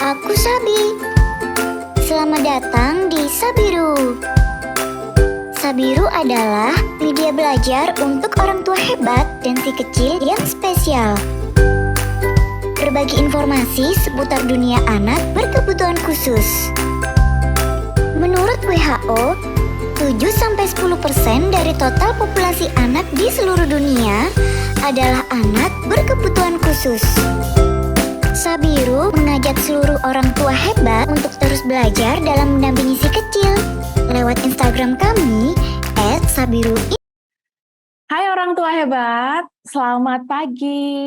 Aku Sabi. Selamat datang di Sabiru. Sabiru adalah media belajar untuk orang tua hebat dan si kecil yang spesial. Berbagi informasi seputar dunia anak berkebutuhan khusus. Menurut WHO, 7-10% dari total populasi anak di seluruh dunia adalah anak berkebutuhan khusus. Sabiru mengajak seluruh orang tua hebat untuk terus belajar dalam mendampingi si kecil. Lewat Instagram kami @sabiru. Hai orang tua hebat, selamat pagi.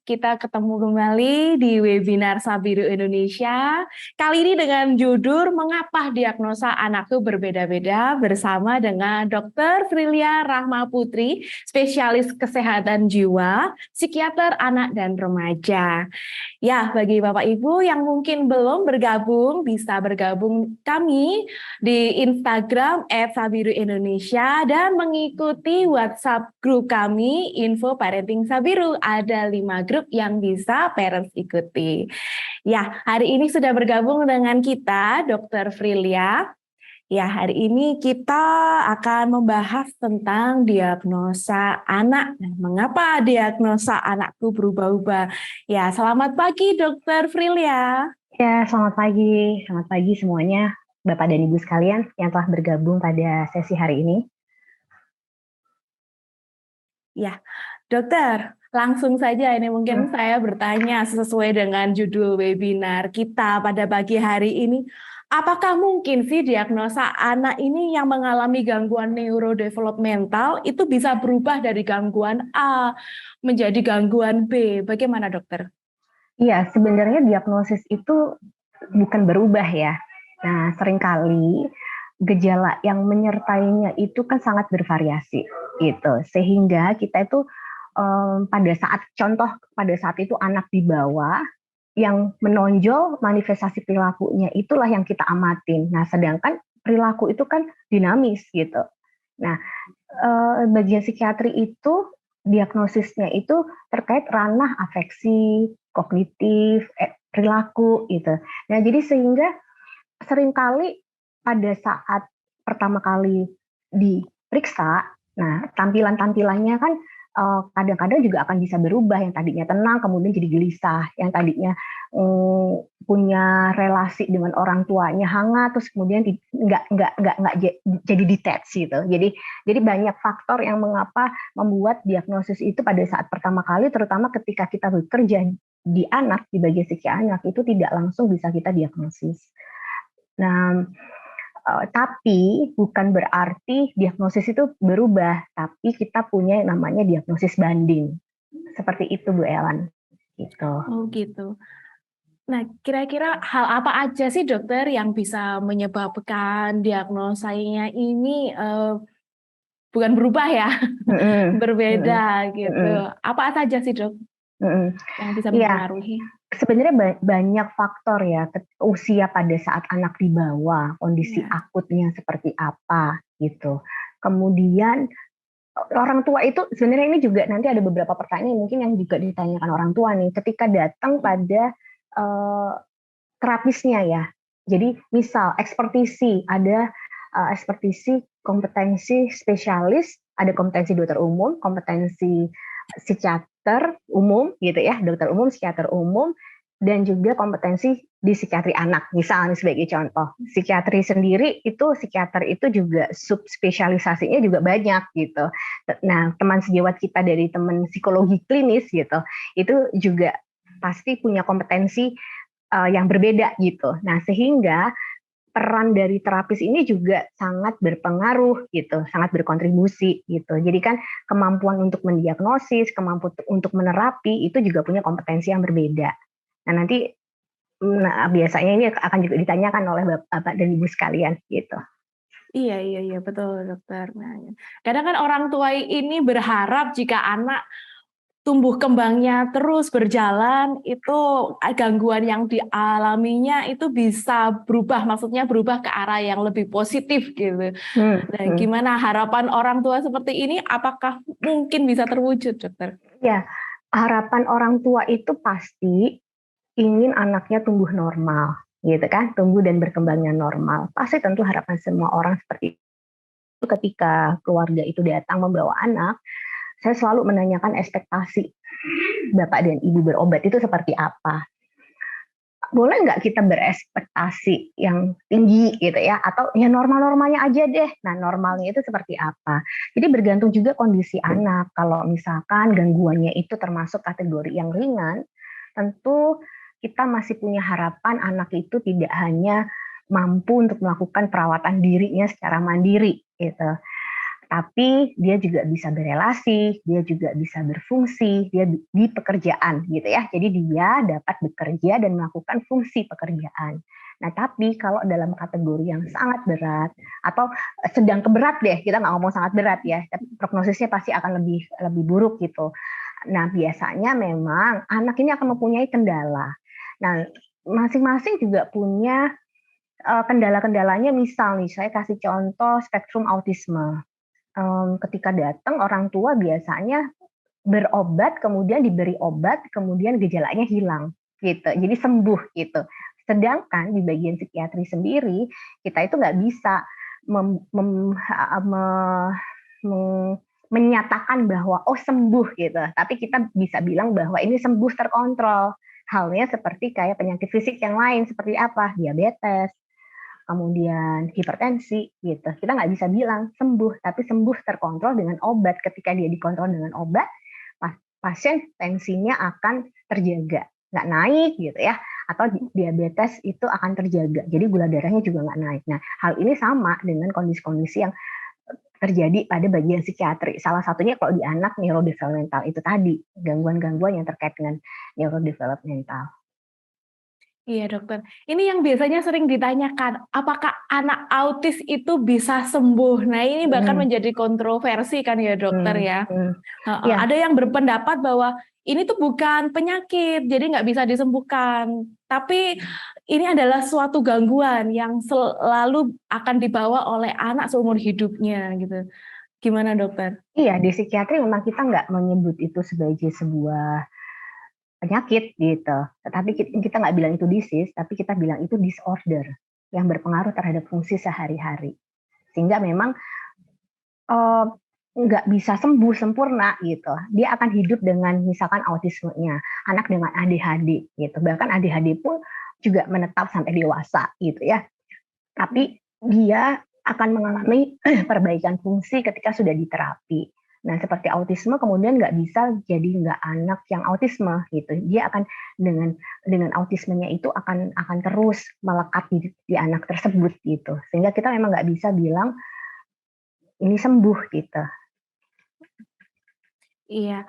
Kita ketemu kembali di webinar Sabiru Indonesia. Kali ini dengan judul Mengapa Diagnosa Anakku Berbeda-Beda bersama dengan Dr. Frilia Rahma Putri, spesialis kesehatan jiwa, psikiater anak dan remaja. Ya, bagi Bapak Ibu yang mungkin belum bergabung, bisa bergabung kami di Instagram @sabiruindonesia dan mengikuti WhatsApp grup kami Info Parenting Sabiru. Ada 5 grup yang bisa parents ikuti. Ya, hari ini sudah bergabung dengan kita Dr. Frilia. Ya, hari ini kita akan membahas tentang diagnosa anak. Nah, mengapa diagnosa anakku berubah-ubah? Ya, selamat pagi Dr. Frilia. Ya, selamat pagi semuanya, Bapak dan Ibu sekalian yang telah bergabung pada sesi hari ini. Ya, dokter, langsung saja ini mungkin saya bertanya sesuai dengan judul webinar kita pada pagi hari ini. Apakah mungkin sih diagnosa anak ini yang mengalami gangguan neurodevelopmental itu bisa berubah dari gangguan A menjadi gangguan B? Bagaimana dokter? Iya, sebenarnya diagnosis itu bukan berubah ya. Nah, seringkali gejala yang menyertainya itu kan sangat bervariasi gitu. Sehingga kita itu pada saat itu anak di bawah yang menonjol manifestasi perilakunya itulah yang kita amatin. Nah, sedangkan perilaku itu kan dinamis gitu. Nah, bagian psikiatri itu diagnosisnya itu terkait ranah afeksi, kognitif, perilaku gitu. Nah, jadi sehingga seringkali pada saat pertama kali diperiksa, nah tampilan-tampilannya kan kadang-kadang juga akan bisa berubah, yang tadinya tenang kemudian jadi gelisah, yang tadinya punya relasi dengan orang tuanya hangat terus kemudian nggak jadi detach gitu. Jadi banyak faktor yang mengapa membuat diagnosis itu pada saat pertama kali, terutama ketika kita bekerja di anak, di bagian psiki anak, itu tidak langsung bisa kita diagnosis. Nah, tapi bukan berarti diagnosis itu berubah, tapi kita punya yang namanya diagnosis banding. Seperti itu Bu Ellen. Gitu. Oh gitu. Nah, kira-kira hal apa aja sih dokter yang bisa menyebabkan diagnosanya ini bukan berubah ya, berbeda gitu. Apa saja sih dok yang bisa mempengaruhi? Sebenarnya banyak faktor ya, usia pada saat anak di bawah, kondisi akutnya seperti apa gitu. Kemudian orang tua itu sebenarnya ini juga nanti ada beberapa pertanyaan mungkin yang juga ditanyakan orang tua nih ketika datang pada terapisnya ya. Jadi misal ekspertisi, ada ekspertisi kompetensi spesialis, ada kompetensi dokter umum, kompetensi psikiater umum gitu ya, dokter umum, psikiater umum, dan juga kompetensi di psikiatri anak. Misalnya sebagai contoh, psikiatri sendiri itu psikiater itu juga subspesialisasinya juga banyak gitu. Nah, teman sejawat kita dari teman psikologi klinis gitu, itu juga pasti punya kompetensi yang berbeda gitu. Nah, sehingga peran dari terapis ini juga sangat berpengaruh gitu, sangat berkontribusi gitu. Jadi kan kemampuan untuk mendiagnosis, kemampuan untuk menerapi itu juga punya kompetensi yang berbeda. Nah, nanti biasanya ini akan juga ditanyakan oleh Bapak dan Ibu sekalian gitu. Iya betul dokter. Nah, kadang kan orang tua ini berharap jika anak tumbuh kembangnya terus berjalan, itu gangguan yang dialaminya itu bisa berubah, maksudnya berubah ke arah yang lebih positif gitu. Nah, gimana harapan orang tua seperti ini, apakah mungkin bisa terwujud, dokter? Ya, harapan orang tua itu pasti ingin anaknya tumbuh normal, gitu kan, tumbuh dan berkembangnya normal. Pasti tentu harapan semua orang seperti itu. Ketika keluarga itu datang membawa anak, saya selalu menanyakan ekspektasi bapak dan ibu berobat itu seperti apa. Boleh nggak kita berekspektasi yang tinggi gitu ya, atau ya normal-normalnya aja deh. Nah, normalnya itu seperti apa? Jadi bergantung juga kondisi anak. Kalau misalkan gangguannya itu termasuk kategori yang ringan, tentu kita masih punya harapan anak itu tidak hanya mampu untuk melakukan perawatan dirinya secara mandiri gitu, tapi dia juga bisa berelasi, dia juga bisa berfungsi, dia di pekerjaan gitu ya. Jadi dia dapat bekerja dan melakukan fungsi pekerjaan. Nah, tapi kalau dalam kategori yang sangat berat atau sedang keberat deh, kita nggak ngomong sangat berat ya, tapi prognosisnya pasti akan lebih lebih buruk gitu. Nah, biasanya memang anak ini akan mempunyai kendala. Nah, masing-masing juga punya kendala-kendalanya. Misal nih, saya kasih contoh spektrum autisme. Ketika datang orang tua biasanya berobat, kemudian diberi obat, kemudian gejalanya hilang, gitu. Jadi sembuh gitu. Sedangkan di bagian psikiatri sendiri, kita itu nggak bisa mem, mem, me, me- menyatakan bahwa oh sembuh gitu. Tapi kita bisa bilang bahwa ini sembuh terkontrol. Halnya seperti kayak penyakit fisik yang lain, seperti apa? Diabetes, kemudian hipertensi gitu. Kita nggak bisa bilang sembuh, tapi sembuh terkontrol dengan obat. Ketika dia dikontrol dengan obat, pasien tensinya akan terjaga, nggak naik gitu ya. Atau diabetes itu akan terjaga, jadi gula darahnya juga nggak naik. Nah, hal ini sama dengan kondisi-kondisi yang terjadi pada bagian psikiatri. Salah satunya kalau di anak neurodevelopmental itu tadi, gangguan-gangguan yang terkait dengan neurodevelopmental. Iya dokter, ini yang biasanya sering ditanyakan, apakah anak autis itu bisa sembuh? Nah ini bahkan Hmm, menjadi kontroversi kan ya dokter hmm, ya. hmm. Heeh, Ya, ada yang berpendapat bahwa ini tuh bukan penyakit, jadi nggak bisa disembuhkan. Tapi ini adalah suatu gangguan yang selalu akan dibawa oleh anak seumur hidupnya gitu. Gimana dokter? iya, di psikiatri memang kita nggak menyebut itu sebagai sebuah penyakit gitu. Tetapi kita nggak bilang itu disease, tapi kita bilang itu disorder yang berpengaruh terhadap fungsi sehari-hari. Sehingga memang eh, nggak bisa sembuh sempurna gitu. Dia akan hidup dengan misalkan autismenya, anak dengan ADHD gitu. Bahkan ADHD pun juga menetap sampai dewasa gitu ya. Tapi dia akan mengalami perbaikan fungsi ketika sudah diterapi. Nah, seperti autisme kemudian nggak bisa jadi nggak anak yang autisme gitu. Dia akan dengan autismenya itu akan terus melekat di anak tersebut gitu. Sehingga kita memang nggak bisa bilang ini sembuh gitu. Iya,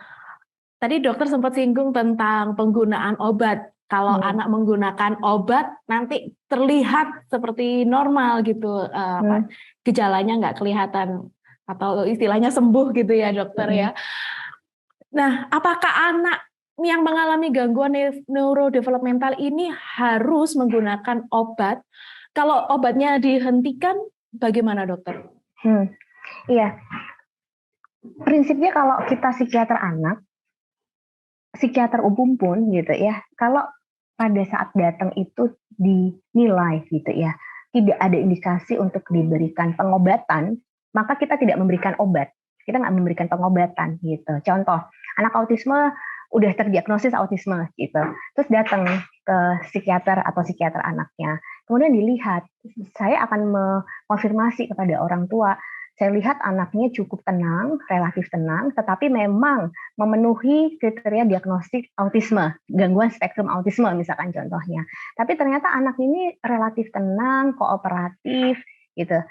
tadi dokter sempat singgung tentang penggunaan obat. Kalau Hmm. anak menggunakan obat, nanti terlihat seperti normal gitu, Hmm. gejalanya nggak kelihatan atau istilahnya sembuh gitu ya dokter ya. Hmm. Nah, apakah anak yang mengalami gangguan neurodevelopmental ini harus menggunakan obat? Kalau obatnya dihentikan, bagaimana dokter? Hmm. Iya, prinsipnya kalau kita psikiater anak, psikiater umum pun gitu ya, kalau pada saat datang itu dinilai gitu ya, tidak ada indikasi untuk diberikan pengobatan, maka kita tidak memberikan obat. Kita nggak memberikan pengobatan gitu. Contoh, anak autisme udah terdiagnosis autisme gitu, terus datang ke psikiater atau psikiater anaknya, kemudian dilihat, saya akan mengkonfirmasi kepada orang tua, saya lihat anaknya cukup tenang, relatif tenang, tetapi memang memenuhi kriteria diagnostik autisme, gangguan spektrum autisme misalkan contohnya. Tapi ternyata anak ini relatif tenang, kooperatif gitu.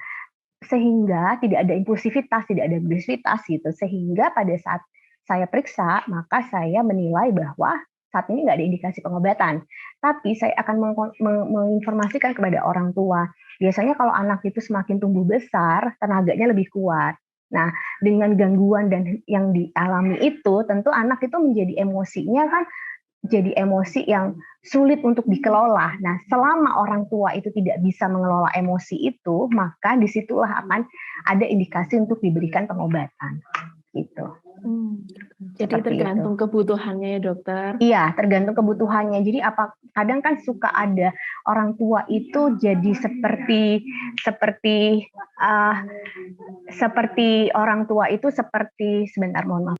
Sehingga tidak ada impulsivitas, tidak ada agresivitas gitu. Sehingga pada saat saya periksa, maka saya menilai bahwa saat ini nggak ada indikasi pengobatan. Tapi saya akan menginformasikan kepada orang tua. Biasanya kalau anak itu semakin tumbuh besar, tenaganya lebih kuat. Nah, dengan gangguan dan yang dialami itu, tentu anak itu menjadi emosinya kan jadi emosi yang sulit untuk dikelola. Nah, selama orang tua itu tidak bisa mengelola emosi itu, maka disitulah akan ada indikasi untuk diberikan pengobatan. Gitu. Jadi Seperti itu. tergantung kebutuhannya ya dokter. Iya, tergantung kebutuhannya. Jadi kadang kan suka ada orang tua itu jadi seperti uh, seperti orang tua itu seperti sebentar mohon maaf.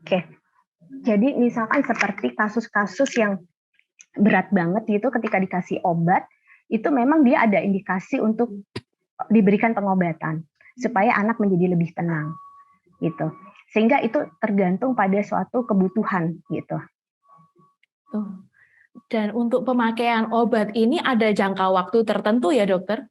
Oke. Jadi misalkan seperti kasus-kasus yang berat banget gitu ketika dikasih obat, itu memang dia ada indikasi untuk diberikan pengobatan supaya anak menjadi lebih tenang gitu. Sehingga itu tergantung pada suatu kebutuhan gitu. Dan untuk pemakaian obat ini ada jangka waktu tertentu ya dokter?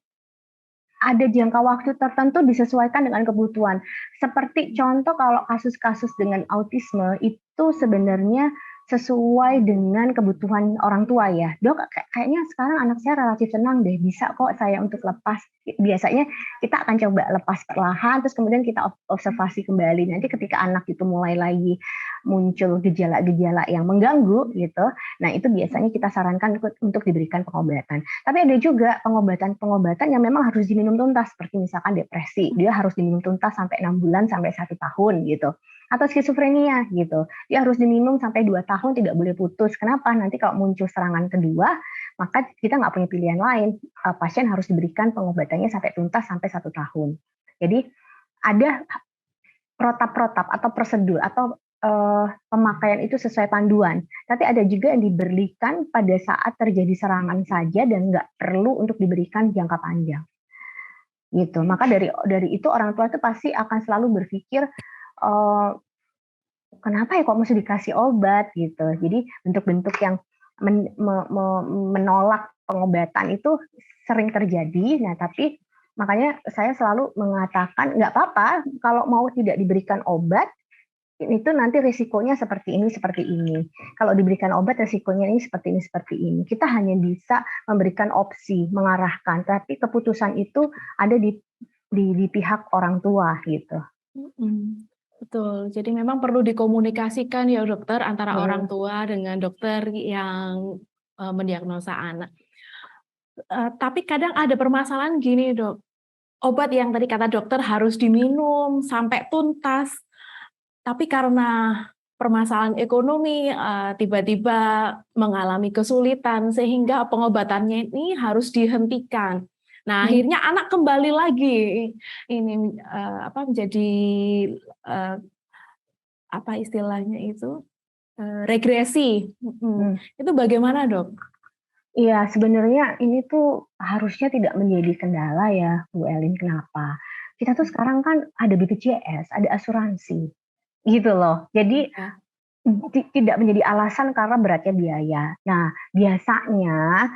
Ada jangka waktu tertentu disesuaikan dengan kebutuhan. Seperti contoh kalau kasus-kasus dengan autisme itu sebenarnya sesuai dengan kebutuhan orang tua ya. Dok, kayaknya sekarang anak saya relatif tenang deh, bisa kok saya untuk lepas. Biasanya kita akan coba lepas perlahan, terus kemudian kita observasi kembali. Nanti ketika anak itu mulai lagi muncul gejala-gejala yang mengganggu gitu, nah itu biasanya kita sarankan untuk diberikan pengobatan. Tapi ada juga pengobatan-pengobatan yang memang harus diminum tuntas, seperti misalkan depresi, dia harus diminum tuntas sampai 6 bulan sampai 1 tahun gitu. Atau skizofrenia gitu, dia harus diminum sampai 2 tahun tidak boleh putus. Kenapa? Nanti kalau muncul serangan kedua, maka kita nggak punya pilihan lain. Pasien harus diberikan pengobatannya sampai tuntas sampai 1 tahun. Jadi ada protap-protap atau prosedur atau pemakaian itu sesuai panduan. Tapi ada juga yang diberikan pada saat terjadi serangan saja dan nggak perlu untuk diberikan jangka panjang. Gitu. Maka dari itu orang tua itu pasti akan selalu berpikir kenapa ya kok mesti dikasih obat gitu. Jadi bentuk-bentuk yang menolak pengobatan itu sering terjadi. Nah, tapi makanya saya selalu mengatakan nggak apa-apa kalau mau tidak diberikan obat, itu nanti risikonya seperti ini, seperti ini. Kalau diberikan obat, risikonya ini, seperti ini, seperti ini. Kita hanya bisa memberikan opsi, mengarahkan, tapi keputusan itu ada di pihak orang tua gitu. Betul. Jadi memang perlu dikomunikasikan ya dokter antara orang tua dengan dokter yang mendiagnosa anak. Tapi kadang ada permasalahan gini dok, obat yang tadi kata dokter harus diminum sampai tuntas, tapi karena permasalahan ekonomi tiba-tiba mengalami kesulitan sehingga pengobatannya ini harus dihentikan. Nah, akhirnya anak kembali lagi ini menjadi apa istilahnya itu regresi. Itu bagaimana dok? Iya, sebenarnya ini tuh harusnya tidak menjadi kendala ya, Bu Elin. Kenapa? Kita tuh sekarang kan ada BPJS, ada asuransi, gitu loh. Jadi tidak menjadi alasan karena beratnya biaya. Nah, biasanya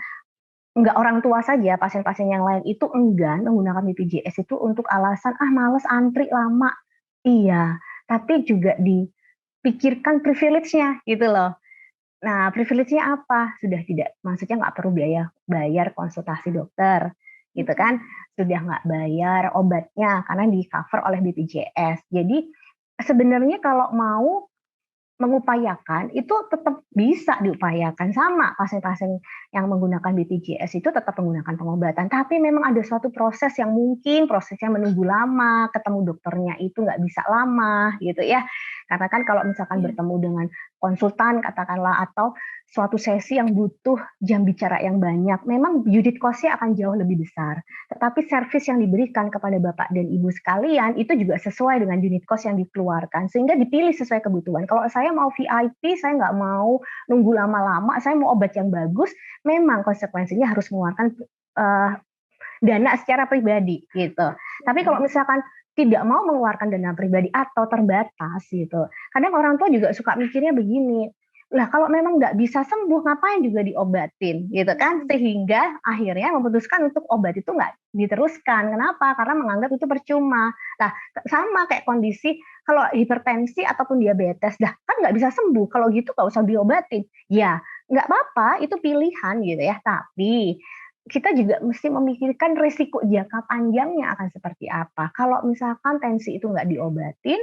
nggak orang tua saja, pasien-pasien yang lain itu enggan menggunakan BPJS itu untuk alasan males antri lama. Iya, tapi juga dipikirkan privilege-nya gitu loh. Nah, privilege-nya apa? Sudah tidak, maksudnya nggak perlu bayar konsultasi dokter, gitu kan? Sudah nggak bayar obatnya karena di-cover oleh BPJS. Jadi sebenarnya kalau mau mengupayakan itu tetap bisa diupayakan, sama pasien-pasien yang menggunakan BPJS itu tetap menggunakan pengobatan, tapi memang ada suatu proses yang mungkin prosesnya menunggu lama, ketemu dokternya itu nggak bisa lama gitu ya, karena kan kalau misalkan bertemu dengan konsultan katakanlah atau suatu sesi yang butuh jam bicara yang banyak, memang unit cost-nya akan jauh lebih besar. Tetapi servis yang diberikan kepada Bapak dan Ibu sekalian itu juga sesuai dengan unit cost yang dikeluarkan, sehingga dipilih sesuai kebutuhan. Kalau saya mau VIP, saya nggak mau nunggu lama-lama, saya mau obat yang bagus, memang konsekuensinya harus mengeluarkan dana secara pribadi gitu. Tapi kalau misalkan tidak mau mengeluarkan dana pribadi atau terbatas gitu, kadang orang tua juga suka mikirnya begini, lah kalau memang nggak bisa sembuh ngapain juga diobatin gitu kan, sehingga akhirnya memutuskan untuk obat itu nggak diteruskan. Kenapa? Karena menganggap itu percuma. Nah, sama kayak kondisi kalau hipertensi ataupun diabetes, dah kan nggak bisa sembuh, kalau gitu nggak usah diobatin. Ya nggak apa-apa, itu pilihan gitu ya, tapi kita juga mesti memikirkan risiko jangka panjangnya akan seperti apa. Kalau misalkan tensi itu nggak diobatin,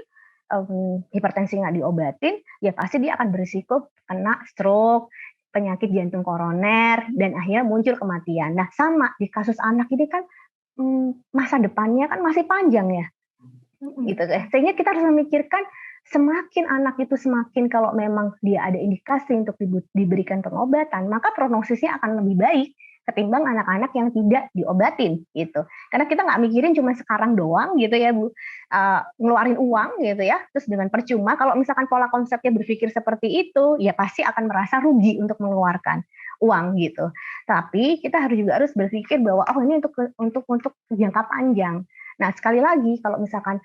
hipertensi nggak diobatin, ya pasti dia akan berisiko kena stroke, penyakit jantung koroner, dan akhirnya muncul kematian. Nah, sama di kasus anak ini kan masa depannya kan masih panjang ya, gitu deh. Sehingga kita harus memikirkan semakin anak itu semakin kalau memang dia ada indikasi untuk diberikan pengobatan, maka prognosisnya akan lebih baik ketimbang anak-anak yang tidak diobatin gitu. Karena kita nggak mikirin cuma sekarang doang gitu ya Bu, ngeluarin uang gitu ya, terus dengan percuma. Kalau misalkan pola konsepnya berpikir seperti itu, ya pasti akan merasa rugi untuk mengeluarkan uang gitu. Tapi kita harus berpikir bahwa ini untuk jangka panjang. Nah, sekali lagi kalau misalkan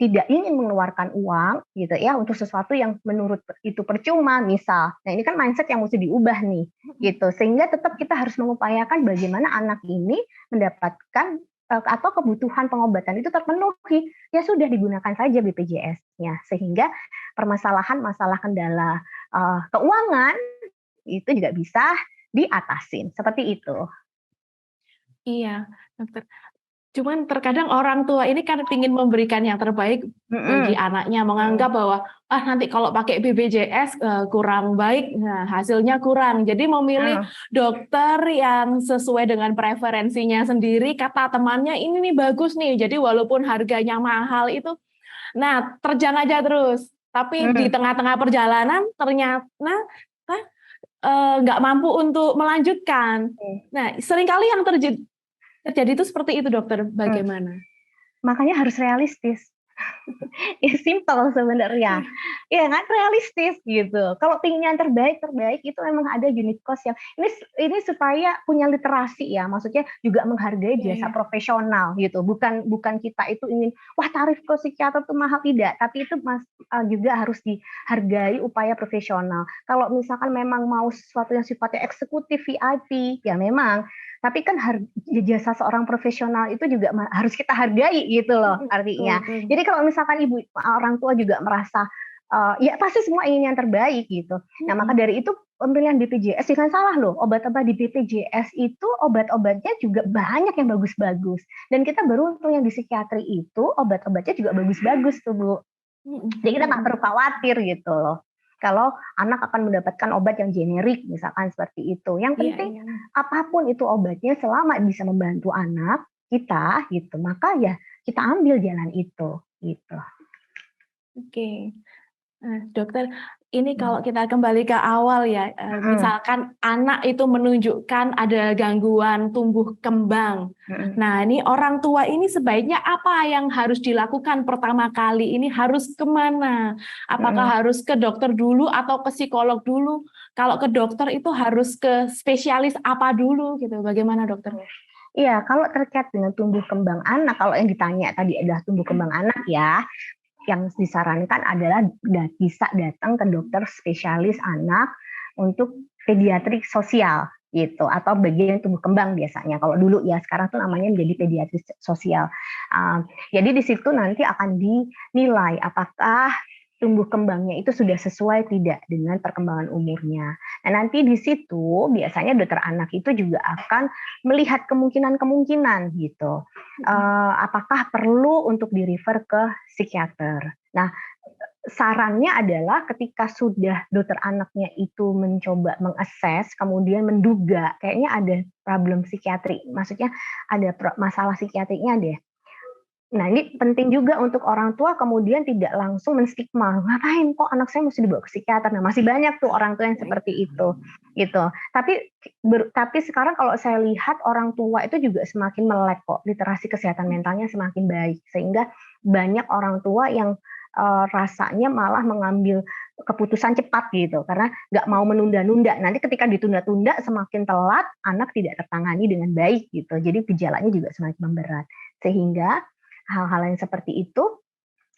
tidak ingin mengeluarkan uang gitu ya untuk sesuatu yang menurut itu percuma misal. Nah, ini kan mindset yang mesti diubah nih gitu. Sehingga tetap kita harus mengupayakan bagaimana anak ini mendapatkan atau kebutuhan pengobatan itu terpenuhi. Ya sudah digunakan saja BPJS-nya sehingga permasalahan masalah kendala keuangan itu juga bisa diatasin. Seperti itu. Iya, dokter. Cuman terkadang orang tua ini kan ingin memberikan yang terbaik bagi anaknya, menganggap bahwa nanti kalau pakai BPJS kurang baik, nah, hasilnya kurang. Jadi memilih dokter yang sesuai dengan preferensinya sendiri, kata temannya ini nih bagus nih. Jadi walaupun harganya mahal itu, nah terjang aja terus. Tapi di tengah-tengah perjalanan ternyata nggak mampu untuk melanjutkan. Nah, seringkali yang terjadi itu seperti itu, dokter. Bagaimana? Makanya harus realistis. Ya simple sebenarnya. Ya kan, realistis gitu. Kalau pinginnya yang terbaik itu memang ada unit cost yang ini supaya punya literasi ya. Maksudnya juga menghargai jasa profesional gitu. Bukan kita itu ingin tarif ke psikiater itu mahal, tidak, tapi itu juga harus dihargai upaya profesional. Kalau misalkan memang mau sesuatu yang sifatnya eksekutif VIP, ya memang. Tapi kan jasa seorang profesional itu juga harus kita hargai gitu loh artinya. Jadi kalau misalkan orang tua juga merasa ya pasti semua ingin yang terbaik gitu. Nah, maka dari itu pemilihan BPJS jangan salah loh, obat-obat di BPJS itu obat-obatnya juga banyak yang bagus-bagus. Dan kita beruntung yang di psikiatri itu obat-obatnya juga bagus-bagus tuh Bu. Jadi kita nggak perlu khawatir gitu loh. Kalau anak akan mendapatkan obat yang generik misalkan seperti itu. Yang penting apapun itu obatnya selama bisa membantu anak kita gitu, maka ya kita ambil jalan itu gitu. Oke. Nah, dokter, ini kalau kita kembali ke awal ya, misalkan anak itu menunjukkan ada gangguan tumbuh kembang. Nah, ini orang tua ini sebaiknya apa yang harus dilakukan pertama kali? Ini harus kemana? Apakah harus ke dokter dulu atau ke psikolog dulu? Kalau ke dokter itu harus ke spesialis apa dulu gitu? Bagaimana dokter? Iya, kalau terkait dengan tumbuh kembang anak, kalau yang ditanya tadi adalah tumbuh kembang anak ya, yang disarankan adalah bisa datang ke dokter spesialis anak untuk pediatrik sosial gitu, atau bagian tumbuh kembang biasanya. Kalau dulu ya, sekarang tuh namanya menjadi pediatrik sosial. Jadi di situ nanti akan dinilai apakah tumbuh kembangnya itu sudah sesuai tidak dengan perkembangan umurnya. Nah, nanti di situ biasanya dokter anak itu juga akan melihat kemungkinan-kemungkinan gitu. Apakah perlu untuk di-refer ke psikiater. Nah, sarannya adalah ketika sudah dokter anaknya itu mencoba mengakses, kemudian menduga kayaknya ada problem psikiatri, maksudnya ada masalah psikiatriknya deh. Nah, ini penting juga untuk orang tua kemudian tidak langsung menstigma, ngapain kok anak saya mesti dibawa ke psikiater. Nah, masih banyak tuh orang tua yang seperti itu gitu. Tapi sekarang kalau saya lihat orang tua itu juga semakin melek kok, literasi kesehatan mentalnya semakin baik, sehingga banyak orang tua yang rasanya malah mengambil keputusan cepat gitu, karena nggak mau menunda-nunda. Nanti ketika ditunda-tunda semakin telat, anak tidak tertangani dengan baik gitu. Jadi gejalanya juga semakin memberat. Sehingga hal-hal yang seperti itu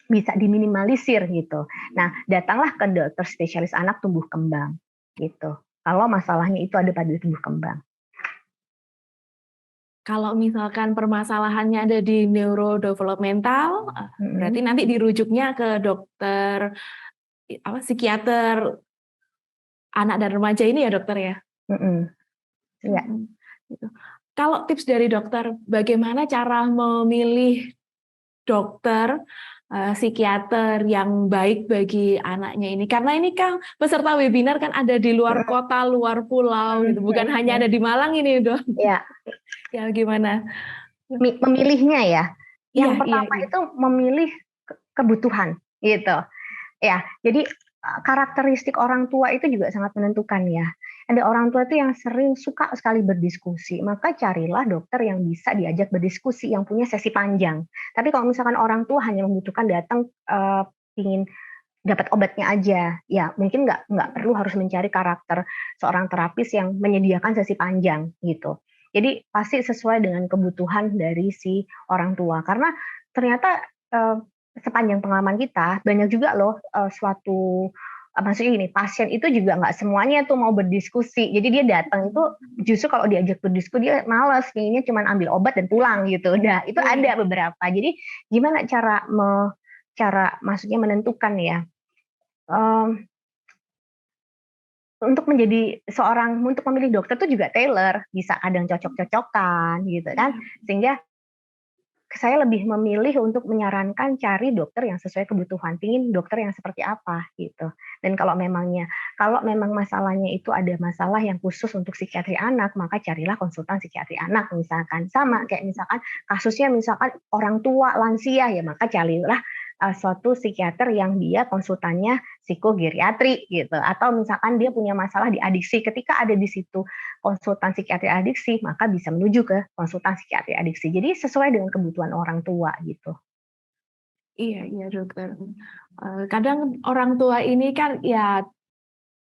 bisa diminimalisir gitu. Nah, datanglah ke dokter spesialis anak tumbuh kembang gitu. Kalau masalahnya itu ada pada tumbuh kembang. Kalau misalkan permasalahannya ada di neurodevelopmental, berarti nanti dirujuknya ke dokter psikiater anak dan remaja ini ya dokter ya. Iya. Gitu. Kalau tips dari dokter, bagaimana cara memilih dokter psikiater yang baik bagi anaknya ini? Karena ini kan peserta webinar kan ada di luar kota, luar pulau gitu, bukan hanya ada di Malang ini, Dok. Ya, Ya gimana? memilihnya ya. Yang Iya, pertama iya. itu memilih kebutuhan gitu. Ya, jadi karakteristik orang tua itu juga sangat menentukan ya. Ada orang tua itu yang sering suka sekali berdiskusi, maka carilah dokter yang bisa diajak berdiskusi, yang punya sesi panjang. Tapi kalau misalkan orang tua hanya membutuhkan datang ingin dapat obatnya aja, ya mungkin nggak perlu harus mencari karakter seorang terapis yang menyediakan sesi panjang gitu. Jadi pasti sesuai dengan kebutuhan dari si orang tua. Karena ternyata sepanjang pengalaman kita banyak juga loh maksudnya gini, pasien itu juga nggak semuanya tuh mau berdiskusi. Jadi dia datang itu justru kalau diajak berdiskusi dia malas, kayaknya cuma ambil obat dan pulang gitu. Nah itu ada beberapa. Jadi gimana cara maksudnya menentukan ya. Untuk memilih dokter tuh juga tailor, bisa kadang cocok-cocokan gitu kan, sehingga saya lebih memilih untuk menyarankan cari dokter yang sesuai kebutuhan, pingin dokter yang seperti apa gitu. Dan kalau memang masalahnya itu ada masalah yang khusus untuk psikiatri anak, maka carilah konsultan psikiatri anak misalkan. Sama kayak misalkan kasusnya misalkan orang tua lansia ya, maka carilah suatu psikiater yang dia konsultannya psikogeriatri gitu, atau misalkan dia punya masalah di adiksi, ketika ada di situ konsultan psikiatri adiksi, maka bisa menuju ke konsultan psikiatri adiksi. Jadi sesuai dengan kebutuhan orang tua gitu. Iya, iya dokter. Kadang orang tua ini kan ya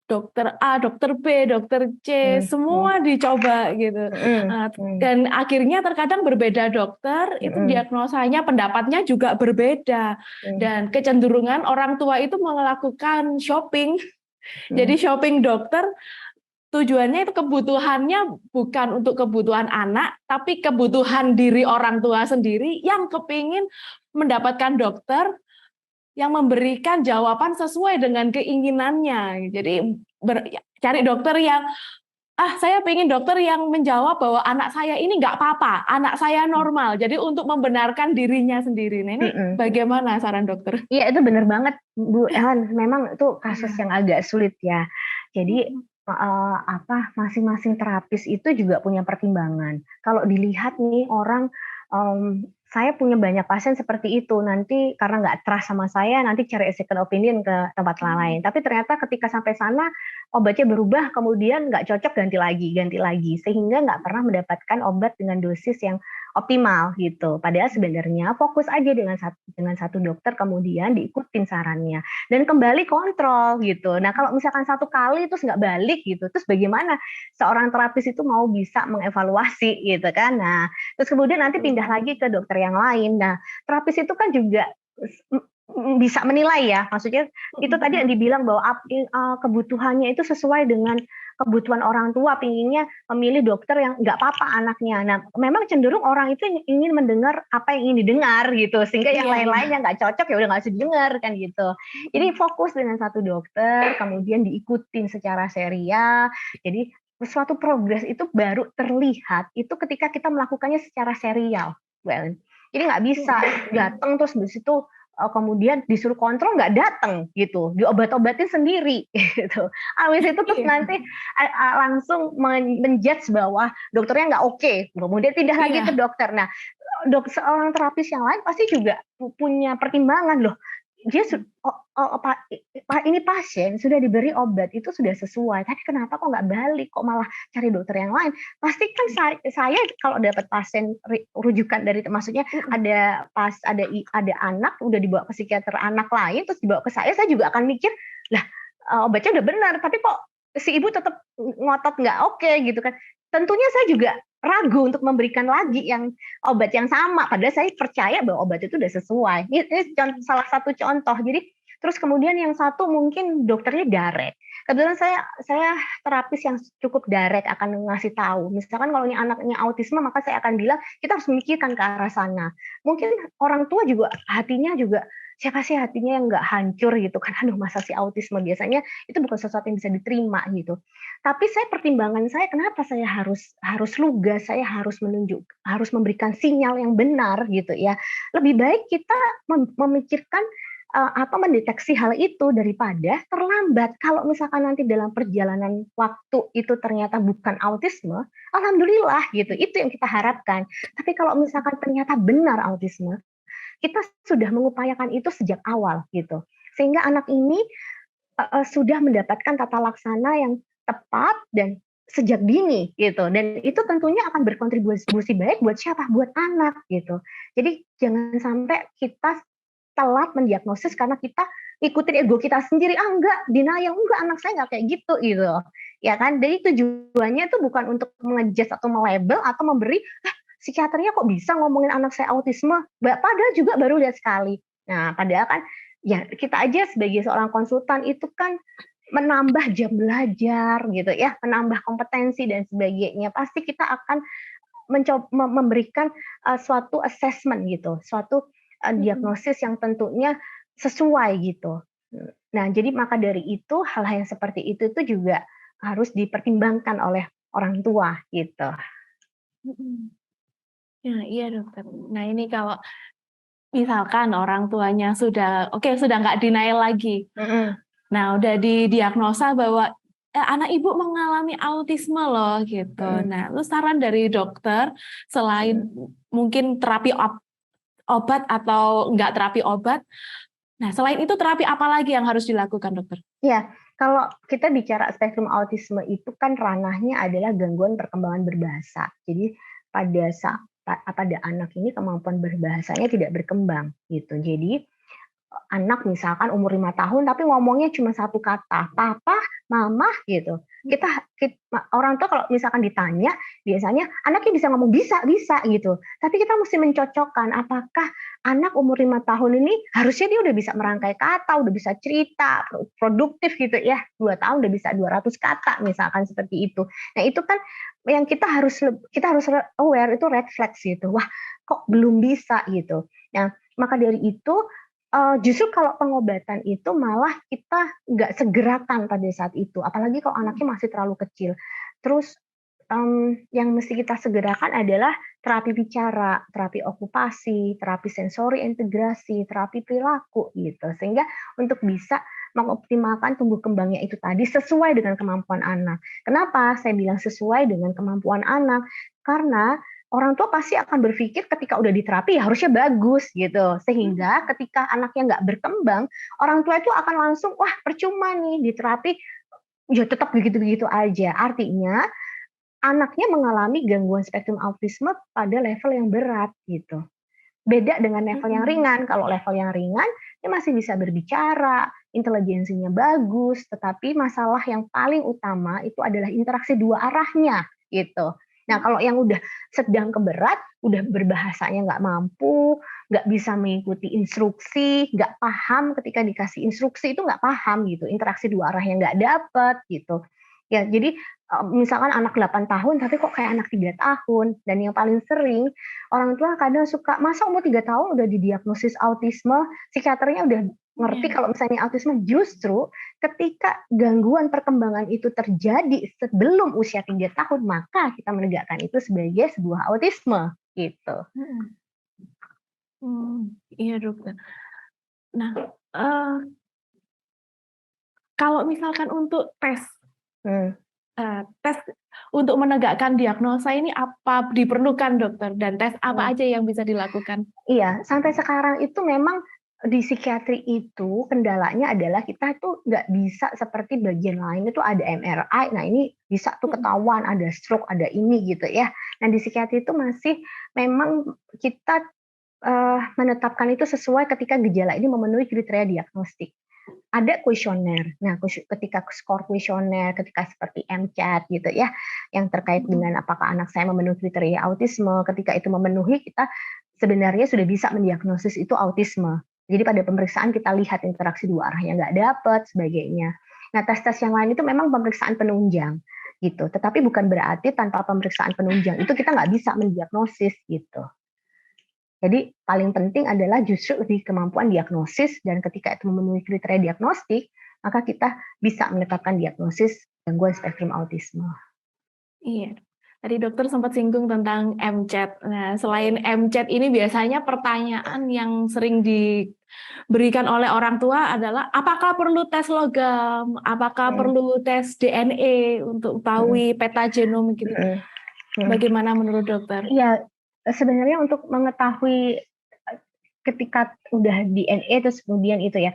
dokter A, dokter B, dokter C, semua dicoba gitu. Dan akhirnya terkadang berbeda dokter, itu diagnosanya, pendapatnya juga berbeda. Dan kecenderungan orang tua itu melakukan shopping. Jadi shopping dokter, tujuannya itu kebutuhannya bukan untuk kebutuhan anak, tapi kebutuhan diri orang tua sendiri yang kepingin mendapatkan dokter yang memberikan jawaban sesuai dengan keinginannya. Jadi cari dokter yang saya pengen dokter yang menjawab bahwa anak saya ini nggak apa-apa, anak saya normal. Jadi untuk membenarkan dirinya sendiri. Nah, ini bagaimana saran dokter? Iya itu benar banget Bu Ellen. Memang itu kasus yang agak sulit ya. Jadi masing-masing terapis itu juga punya pertimbangan. Kalau dilihat nih orang saya punya banyak pasien seperti itu, nanti karena nggak trust sama saya, nanti cari second opinion ke tempat lain. Tapi ternyata ketika sampai sana, obatnya berubah, kemudian nggak cocok, ganti lagi, sehingga nggak pernah mendapatkan obat dengan dosis yang optimal gitu. Padahal sebenarnya fokus aja dengan satu dokter, kemudian diikutin sarannya dan kembali kontrol gitu. Nah kalau misalkan satu kali terus nggak balik gitu, terus bagaimana seorang terapis itu mau bisa mengevaluasi gitu kan? Nah terus kemudian nanti pindah lagi ke dokter yang lain. Nah terapis itu kan juga bisa menilai ya, maksudnya itu tadi yang dibilang bahwa kebutuhannya itu sesuai dengan kebutuhan orang tua, pinginnya memilih dokter yang nggak apa-apa anaknya. Nah, memang cenderung orang itu ingin mendengar apa yang ingin didengar gitu, sehingga yang lain-lain yang nggak cocok ya udah nggak usah didengar kan gitu. Jadi fokus dengan satu dokter, kemudian diikutin secara serial. Jadi suatu progres itu baru terlihat itu ketika kita melakukannya secara serial. Well, jadi nggak bisa datang terus di situ kemudian disuruh kontrol nggak datang gitu, diobat-obatin sendiri gitu. Habis itu terus nanti langsung menjudge bahwa dokternya nggak oke, kemudian pindah lagi ke dokter. Nah, seorang terapis yang lain pasti juga punya pertimbangan loh. Dia ini pasien sudah diberi obat itu sudah sesuai, tapi kenapa kok nggak balik, kok malah cari dokter yang lain? Pasti kan saya kalau dapat pasien rujukan dari, maksudnya ada anak udah dibawa ke psikiater anak lain terus dibawa ke saya juga akan mikir lah obatnya udah benar tapi kok si ibu tetap ngotot nggak oke gitu kan. Tentunya saya juga ragu untuk memberikan lagi yang obat yang sama, padahal saya percaya bahwa obat itu udah sesuai. Ini salah satu contoh. Jadi terus kemudian yang satu mungkin dokternya direct. Kebetulan saya terapis yang cukup direct akan ngasih tahu. Misalkan kalau ini anaknya autisme, maka saya akan bilang kita harus memikirkan ke arah sana. Mungkin orang tua juga hatinya juga siapa sih hatinya yang nggak hancur gitu kan, aduh masa sih autisme, biasanya itu bukan sesuatu yang bisa diterima gitu. Tapi pertimbangan saya kenapa saya harus lugas, saya harus memberikan sinyal yang benar gitu ya. Lebih baik kita memikirkan atau mendeteksi hal itu daripada terlambat. Kalau misalkan nanti dalam perjalanan waktu itu ternyata bukan autisme, alhamdulillah gitu, itu yang kita harapkan. Tapi kalau misalkan ternyata benar autisme, kita sudah mengupayakan itu sejak awal gitu. Sehingga anak ini sudah mendapatkan tata laksana yang tepat dan sejak dini gitu, dan itu tentunya akan berkontribusi baik buat siapa? Buat anak gitu. Jadi jangan sampai kita telat mendiagnosis karena kita ikutin ego kita sendiri, enggak, denial, enggak, anak saya enggak kayak gitu gitu. Ya kan? Jadi tujuannya itu bukan untuk mengejudge atau melabel atau memberi, psikiaternya kok bisa ngomongin anak saya autisme, padahal juga baru lihat sekali. Nah, padahal kan ya kita aja sebagai seorang konsultan itu kan menambah jam belajar gitu ya, menambah kompetensi dan sebagainya. Pasti kita akan memberikan suatu assessment gitu, suatu diagnosis yang tentunya sesuai gitu. Nah, jadi maka dari itu hal-hal yang seperti itu tuh juga harus dipertimbangkan oleh orang tua gitu. Ya, iya dokter. Nah ini kalau misalkan orang tuanya sudah sudah nggak denial lagi. Nah udah didiagnosa bahwa anak ibu mengalami autisme loh gitu. Nah, lu saran dari dokter selain mungkin terapi obat atau nggak terapi obat, nah selain itu terapi apa lagi yang harus dilakukan dokter? Ya, kalau kita bicara spektrum autisme itu kan ranahnya adalah gangguan perkembangan berbahasa. Jadi pada anak ini kemampuan berbahasanya tidak berkembang gitu. Jadi anak misalkan umur 5 tahun tapi ngomongnya cuma satu kata, papa, mama gitu. Kita orang tua kalau misalkan ditanya, biasanya anaknya bisa ngomong bisa gitu. Tapi kita mesti mencocokkan apakah anak umur 5 tahun ini harusnya dia udah bisa merangkai kata, udah bisa cerita, produktif gitu ya. 2 tahun udah bisa 200 kata misalkan seperti itu. Nah, itu kan yang kita harus aware, itu red flags gitu. Wah, kok belum bisa gitu. Nah, maka dari itu justru kalau pengobatan itu malah kita nggak segerakan pada saat itu, apalagi kalau anaknya masih terlalu kecil. Terus yang mesti kita segerakan adalah terapi bicara, terapi okupasi, terapi sensori integrasi, terapi perilaku gitu. Sehingga untuk bisa mengoptimalkan tumbuh kembangnya itu tadi sesuai dengan kemampuan anak. Kenapa saya bilang sesuai dengan kemampuan anak? Karena orang tua pasti akan berpikir ketika udah diterapi ya harusnya bagus gitu. Sehingga ketika anaknya nggak berkembang, orang tua itu akan langsung, wah percuma nih diterapi, ya tetap begitu-begitu aja. Artinya anaknya mengalami gangguan spektrum autisme pada level yang berat gitu. Beda dengan level yang ringan. Kalau level yang ringan, dia masih bisa berbicara, intelijensinya bagus, tetapi masalah yang paling utama itu adalah interaksi dua arahnya gitu. Nah, kalau yang udah sedang ke berat, udah berbahasanya nggak mampu, nggak bisa mengikuti instruksi, nggak paham ketika dikasih instruksi itu nggak paham gitu, interaksi dua arahnya nggak dapet gitu. Ya, jadi misalkan anak 8 tahun tapi kok kayak anak 3 tahun, dan yang paling sering orang tua kadang suka, masa umur 3 tahun udah didiagnosis autisme, psikiaternya udah ngerti kalau misalnya autisme. Justru ketika gangguan perkembangan itu terjadi sebelum usia 3 tahun, maka kita menegakkan itu sebagai sebuah autisme gitu. Iya dokter. Nah, kalau misalkan untuk tes untuk menegakkan diagnosa ini apa diperlukan dokter, dan tes apa aja yang bisa dilakukan? Iya, sampai sekarang itu memang di psikiatri itu kendalanya adalah kita tuh nggak bisa seperti bagian lain itu ada MRI, nah ini bisa tuh ketahuan ada stroke, ada ini gitu ya. Nah di psikiatri itu masih memang kita menetapkan itu sesuai ketika gejala ini memenuhi kriteria diagnostik. Ada kuesioner. Nah, ketika skor kuesioner, ketika seperti MCAT gitu ya, yang terkait dengan apakah anak saya memenuhi kriteria autisme, ketika itu memenuhi, kita sebenarnya sudah bisa mendiagnosis itu autisme. Jadi pada pemeriksaan kita lihat interaksi dua arahnya nggak dapat, sebagainya. Nah, tes-tes yang lain itu memang pemeriksaan penunjang gitu. Tetapi bukan berarti tanpa pemeriksaan penunjang itu kita nggak bisa mendiagnosis gitu. Jadi paling penting adalah justru di kemampuan diagnosis, dan ketika itu memenuhi kriteria diagnostik, maka kita bisa menetapkan diagnosis gangguan spektrum autisme. Iya. Tadi dokter sempat singgung tentang MCAT. Nah, selain MCAT ini biasanya pertanyaan yang sering diberikan oleh orang tua adalah apakah perlu tes logam, apakah Hmm. perlu tes DNA untuk tahu peta genom gitu. Bagaimana menurut dokter? Iya, sebenarnya untuk mengetahui ketika udah DNA terus kemudian itu ya.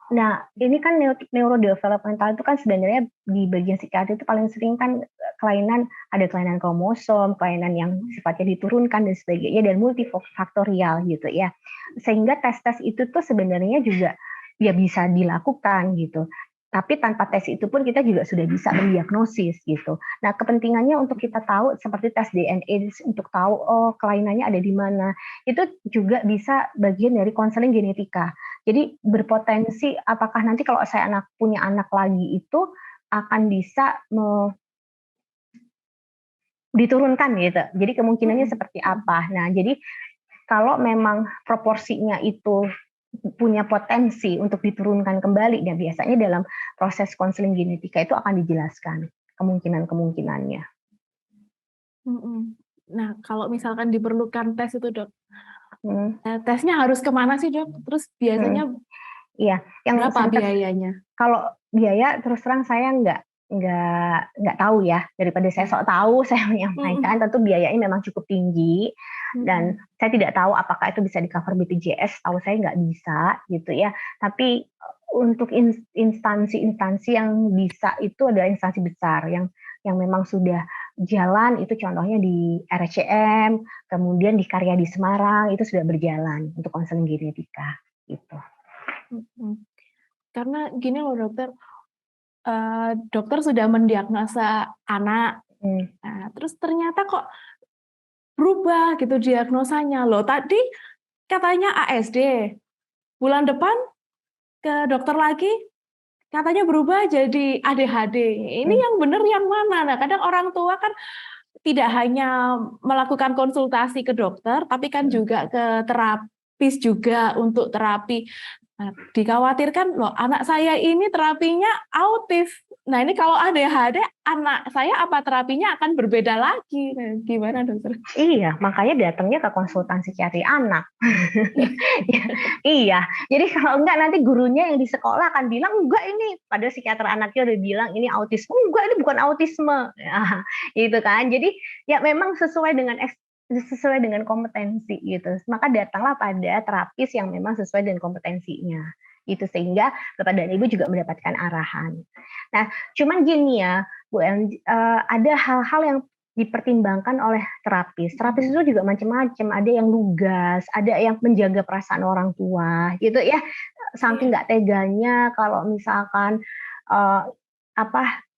Nah, ini kan neurodevelopmental itu kan sebenarnya di bagian psikiatri itu paling sering kan kelainan, ada kelainan kromosom, kelainan yang sifatnya diturunkan dan sebagainya, dan multifaktorial gitu ya. Sehingga tes-tes itu tuh sebenarnya juga ya bisa dilakukan gitu. Tapi tanpa tes itu pun kita juga sudah bisa mendiagnosis gitu. Nah, kepentingannya untuk kita tahu seperti tes DNA untuk tahu kelainannya ada di mana. Itu juga bisa bagian dari konseling genetika. Jadi berpotensi apakah nanti kalau saya punya anak lagi itu akan bisa diturunkan gitu. Jadi kemungkinannya seperti apa. Nah, jadi kalau memang proporsinya itu punya potensi untuk diturunkan kembali, dan biasanya dalam proses konseling genetika itu akan dijelaskan kemungkinan-kemungkinannya. Nah, kalau misalkan diperlukan tes itu dok, tesnya harus kemana sih dok? Terus biasanya Iya, yang berapa biayanya? Kalau biaya terus terang saya nggak tahu ya, daripada saya sok tahu saya menyampaikan. Tentu biayanya memang cukup tinggi, dan saya tidak tahu apakah itu bisa di-cover BPJS, tahu saya nggak bisa gitu ya. Tapi untuk instansi-instansi yang bisa itu adalah instansi besar yang memang sudah jalan, itu contohnya di RSCM, kemudian di Karya di Semarang itu sudah berjalan untuk konseling genetika gitu. Karena gini loh dokter, dokter sudah mendiagnosa anak, nah, terus ternyata kok berubah gitu diagnosanya. Loh tadi katanya ASD, bulan depan ke dokter lagi katanya berubah jadi ADHD. Ini yang benar yang mana? Nah, kadang orang tua kan tidak hanya melakukan konsultasi ke dokter, tapi kan juga ke terapis juga untuk terapi. Nah, dikhawatirkan loh anak saya ini terapinya autis. Nah ini kalau ADHD anak saya apa terapinya akan berbeda lagi. Nah, gimana dokter? Iya, makanya datangnya ke konsultan psikiatri anak. Iya, jadi kalau enggak nanti gurunya yang di sekolah akan bilang enggak ini, padahal psikiater anaknya udah bilang ini autisme, enggak ini bukan autisme, ya, gitu kan. Jadi ya memang sesuai dengan kompetensi gitu. Maka datanglah pada terapis yang memang sesuai dengan kompetensinya. Itu sehingga Bapak dan Ibu juga mendapatkan arahan. Nah, cuman gini ya, Bu El, ada hal-hal yang dipertimbangkan oleh terapis. Terapis itu juga macam-macam. Ada yang lugas, ada yang menjaga perasaan orang tua, gitu ya. Saking nggak teganya kalau misalkan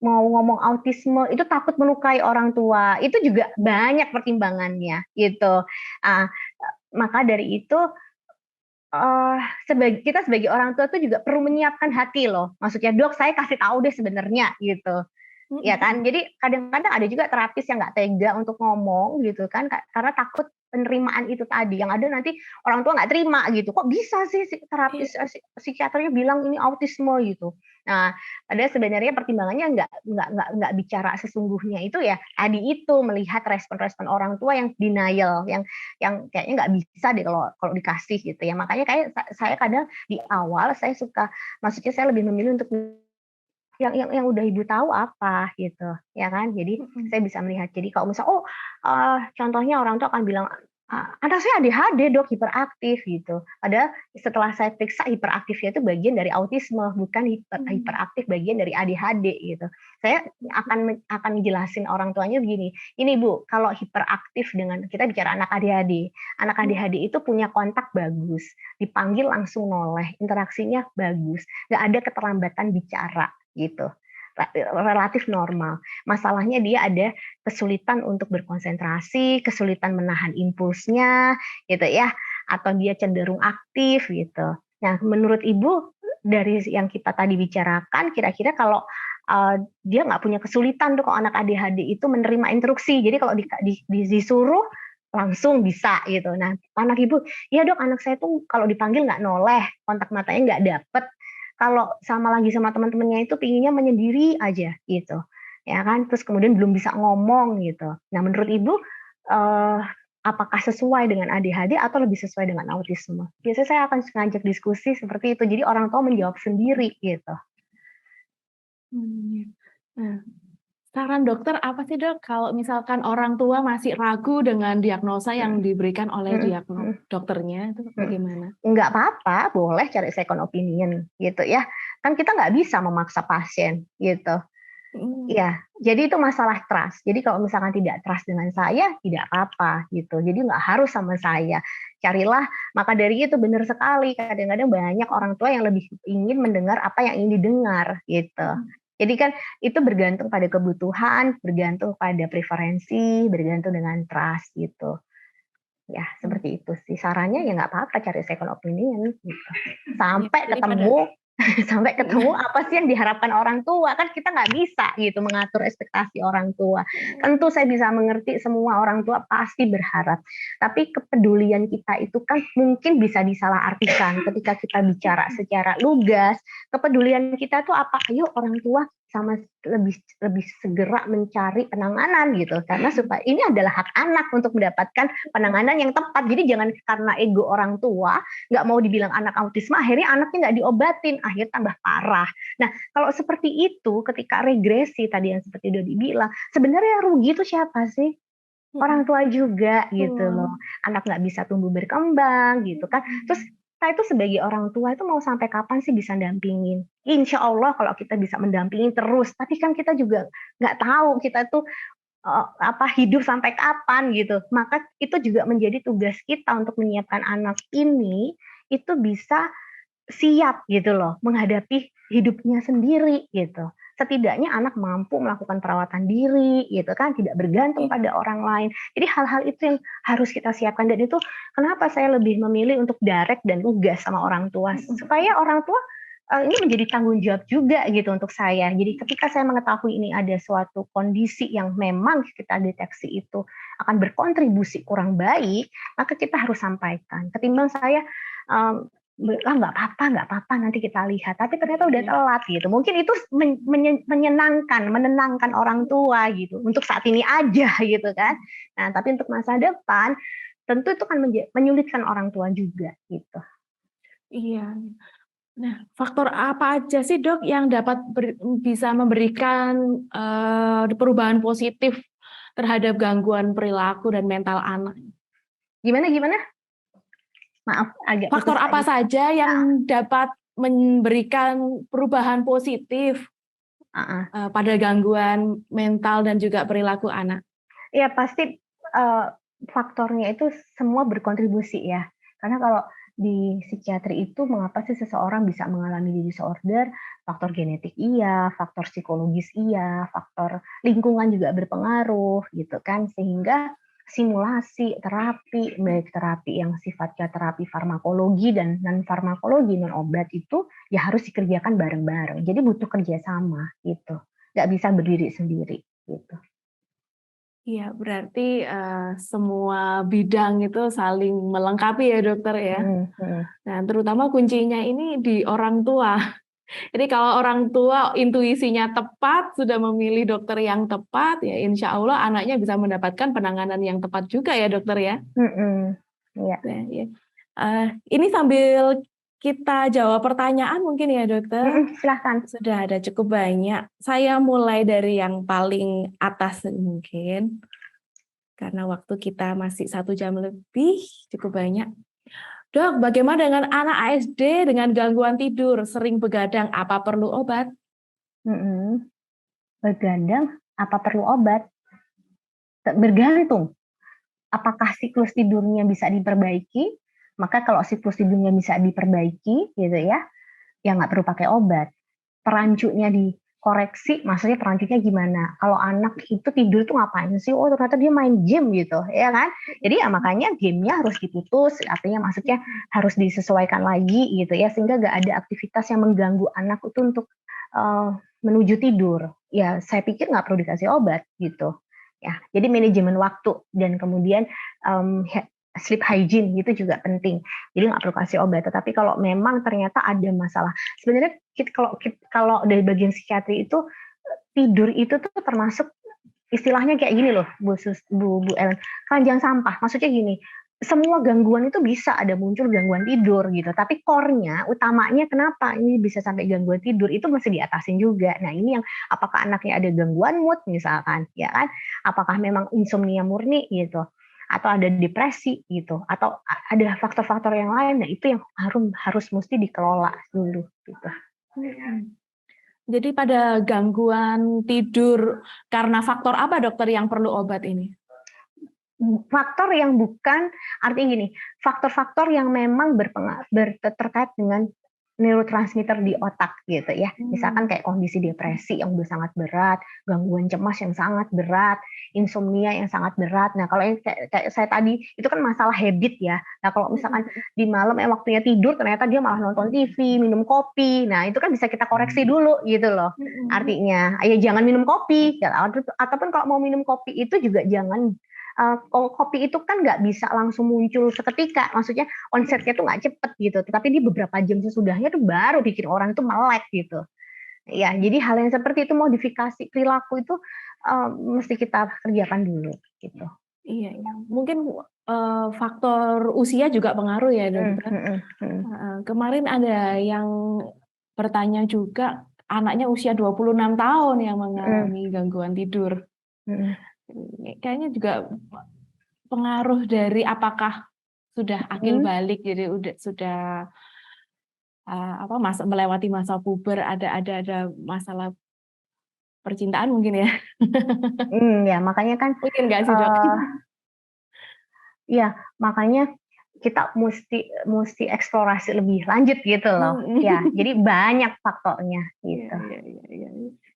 mau ngomong autisme itu takut melukai orang tua. Itu juga banyak pertimbangannya, gitu. Maka dari itu kita sebagai orang tua tuh juga perlu menyiapkan hati loh. Maksudnya dok, saya kasih tahu deh sebenarnya gitu. Ya kan, jadi kadang-kadang ada juga terapis yang nggak tega untuk ngomong gitu kan, karena takut penerimaan itu tadi, yang ada nanti orang tua nggak terima gitu, kok bisa sih terapis psikiaternya bilang ini autisme gitu. Nah, padahal sebenarnya pertimbangannya nggak bicara sesungguhnya itu ya tadi itu, melihat respon-respon orang tua yang denial, yang kayaknya nggak bisa deh kalau dikasih gitu ya. Makanya kayak saya kadang di awal saya suka, maksudnya saya lebih memilih untuk yang udah ibu tahu apa gitu, ya kan. Jadi saya bisa melihat. Jadi kalau misal contohnya orang tua akan bilang, anak saya ADHD dok, hiperaktif gitu. Padahal setelah saya periksa hiperaktifnya itu bagian dari autisme, bukan hiperaktif bagian dari ADHD gitu. Saya akan jelasin orang tuanya begini, ini Bu, kalau hiperaktif dengan, kita bicara anak ADHD itu punya kontak bagus, dipanggil langsung noleh, interaksinya bagus, nggak ada keterlambatan bicara gitu, relatif normal. Masalahnya dia ada kesulitan untuk berkonsentrasi, kesulitan menahan impulsnya gitu ya, atau dia cenderung aktif gitu. Nah, menurut Ibu dari yang kita tadi bicarakan, kira-kira kalau dia nggak punya kesulitan tuh, kalau anak ADHD itu menerima instruksi. Jadi kalau disuruh langsung bisa gitu. Nah, anak ibu, ya dok, anak saya tuh kalau dipanggil nggak noleh, kontak matanya nggak dapet. Kalau lagi sama teman-temannya itu pinginnya menyendiri aja gitu, ya kan? Terus kemudian belum bisa ngomong gitu. Nah, menurut ibu, eh, apakah sesuai dengan ADHD atau lebih sesuai dengan autisme? Biasanya saya akan ngajak diskusi seperti itu. Jadi orang tua menjawab sendiri gitu. Nah, saran dokter apa sih dok kalau misalkan orang tua masih ragu dengan diagnosa yang diberikan oleh dokternya itu bagaimana? Nggak apa-apa, boleh cari second opinion gitu ya. Kan kita nggak bisa memaksa pasien gitu. Ya, jadi itu masalah trust. Jadi kalau misalkan tidak trust dengan saya, tidak apa-apa gitu. Jadi nggak harus sama saya. Carilah, maka dari itu benar sekali. Kadang-kadang banyak orang tua yang lebih ingin mendengar apa yang ingin didengar gitu. Jadi kan itu bergantung pada kebutuhan, bergantung pada preferensi, bergantung dengan trust gitu. Ya, seperti itu sih. Sarannya ya nggak apa-apa cari second opinion gitu. Sampai ketemu sampai ketemu apa sih yang diharapkan orang tua. Kan kita nggak bisa gitu mengatur ekspektasi orang tua. Tentu saya bisa mengerti semua orang tua pasti berharap. Tapi kepedulian kita itu kan mungkin bisa disalahartikan ketika kita bicara secara lugas. Kepedulian kita tuh apa? Ayo orang tua sama lebih segera mencari penanganan gitu, karena supaya ini adalah hak anak untuk mendapatkan penanganan yang tepat. Jadi jangan karena ego orang tua nggak mau dibilang anak autisme, akhirnya anaknya nggak diobatin, akhirnya tambah parah. Nah, kalau seperti itu, ketika regresi tadi yang seperti udah dibilang, sebenarnya rugi itu siapa sih? Orang tua juga gitu loh. Anak nggak bisa tumbuh berkembang gitu kan. Terus kita itu sebagai orang tua itu mau sampai kapan sih bisa dampingin? Insya Allah kalau kita bisa mendampingi terus. Tapi kan kita juga nggak tahu kita tuh hidup sampai kapan gitu. Maka itu juga menjadi tugas kita untuk menyiapkan anak ini itu bisa siap gitu loh menghadapi hidupnya sendiri gitu. Setidaknya anak mampu melakukan perawatan diri gitu kan, tidak bergantung pada orang lain. Jadi hal-hal itu yang harus kita siapkan, dan itu kenapa saya lebih memilih untuk direct dan lugas sama orang tua, supaya orang tua ini menjadi tanggung jawab juga gitu untuk saya. Jadi ketika saya mengetahui ini ada suatu kondisi yang memang kita deteksi itu akan berkontribusi kurang baik, maka kita harus sampaikan. Ketimbang saya nggak apa-apa, nanti kita lihat. Tapi ternyata udah telat gitu. Mungkin itu menenangkan orang tua gitu. Untuk saat ini aja gitu kan. Nah, tapi untuk masa depan, tentu itu kan menyulitkan orang tua juga gitu. Iya. Nah, faktor apa aja sih dok yang dapat bisa memberikan perubahan positif terhadap gangguan perilaku dan mental anak? Gimana? Maaf, agak faktor apa saja yang dapat memberikan perubahan positif pada gangguan mental dan juga perilaku anak? Ya pasti faktornya itu semua berkontribusi ya. Karena kalau di psikiatri itu mengapa sih seseorang bisa mengalami disorder? Faktor genetik iya, faktor psikologis iya, faktor lingkungan juga berpengaruh gitu kan, sehingga simulasi terapi, baik terapi yang sifatnya terapi farmakologi dan non farmakologi, non obat itu ya harus dikerjakan bareng-bareng. Jadi butuh kerjasama gitu, nggak bisa berdiri sendiri gitu. Iya, berarti semua bidang itu saling melengkapi ya dokter ya. Nah, terutama kuncinya ini di orang tua. Jadi kalau orang tua intuisinya tepat, sudah memilih dokter yang tepat, ya insya Allah anaknya bisa mendapatkan penanganan yang tepat juga ya dokter ya. Iya. Nah, ya. Ini sambil kita jawab pertanyaan mungkin ya dokter. Silahkan. Sudah ada cukup banyak. Saya mulai dari yang paling atas mungkin. Karena waktu kita masih 1 jam lebih, cukup banyak. Dok, bagaimana dengan anak ASD dengan gangguan tidur, sering begadang, apa perlu obat? Begadang, apa perlu obat? Bergantung. Apakah siklus tidurnya bisa diperbaiki? Maka kalau siklus tidurnya bisa diperbaiki, gitu ya nggak perlu pakai obat. Perancunya dikoreksi, maksudnya perancunya gimana? Kalau anak itu tidur tuh ngapain sih? Oh ternyata dia main game gitu, ya kan? Jadi ya makanya gamenya harus diputus, artinya maksudnya harus disesuaikan lagi gitu ya, sehingga nggak ada aktivitas yang mengganggu anak itu untuk menuju tidur. Ya saya pikir nggak perlu dikasih obat gitu. ya. Jadi manajemen waktu dan kemudian sleep hygiene itu juga penting. Jadi nggak perlu kasih obat. Tetapi kalau memang ternyata ada masalah, sebenarnya kalau dari bagian psikiatri itu tidur itu tuh termasuk istilahnya kayak gini loh, Bu Ellen, keranjang sampah. Maksudnya gini, semua gangguan itu bisa ada muncul gangguan tidur gitu. Tapi core-nya, utamanya kenapa ini bisa sampai gangguan tidur itu mesti diatasin juga. Nah ini yang apakah anaknya ada gangguan mood misalkan, ya kan? Apakah memang insomnia murni gitu? Atau ada depresi gitu, atau ada faktor-faktor yang lain, nah itu yang harus mesti dikelola dulu gitu. Jadi pada gangguan tidur karena faktor apa dokter yang perlu obat ini? Faktor yang bukan, artinya gini, faktor-faktor yang memang terkait dengan neurotransmitter di otak gitu ya. Misalkan kayak kondisi depresi yang udah sangat berat, gangguan cemas yang sangat berat, insomnia yang sangat berat. Nah, kalau yang kayak saya tadi itu kan masalah habit ya. Nah, kalau misalkan di malam waktunya tidur ternyata dia malah nonton TV, minum kopi. Nah, itu kan bisa kita koreksi dulu gitu loh. Artinya, ya jangan minum kopi. Ataupun kalau mau minum kopi itu juga jangan kopi itu kan nggak bisa langsung muncul seketika, maksudnya onsetnya tuh nggak cepet gitu, tetapi di beberapa jam sesudahnya tuh baru bikin orang tuh melek gitu. Ya, jadi hal yang seperti itu modifikasi perilaku itu mesti kita kerjakan dulu gitu. Iya, mungkin faktor usia juga pengaruh ya dokter. Kemarin ada yang bertanya juga anaknya usia 26 tahun yang mengalami gangguan tidur. Kayaknya juga pengaruh dari apakah sudah akil balik, jadi sudah melewati masa puber, ada masalah percintaan mungkin ya. Ya makanya kan mungkin nggak sih dok? Ya makanya kita mesti eksplorasi lebih lanjut gitu loh. Ya, jadi banyak faktornya gitu.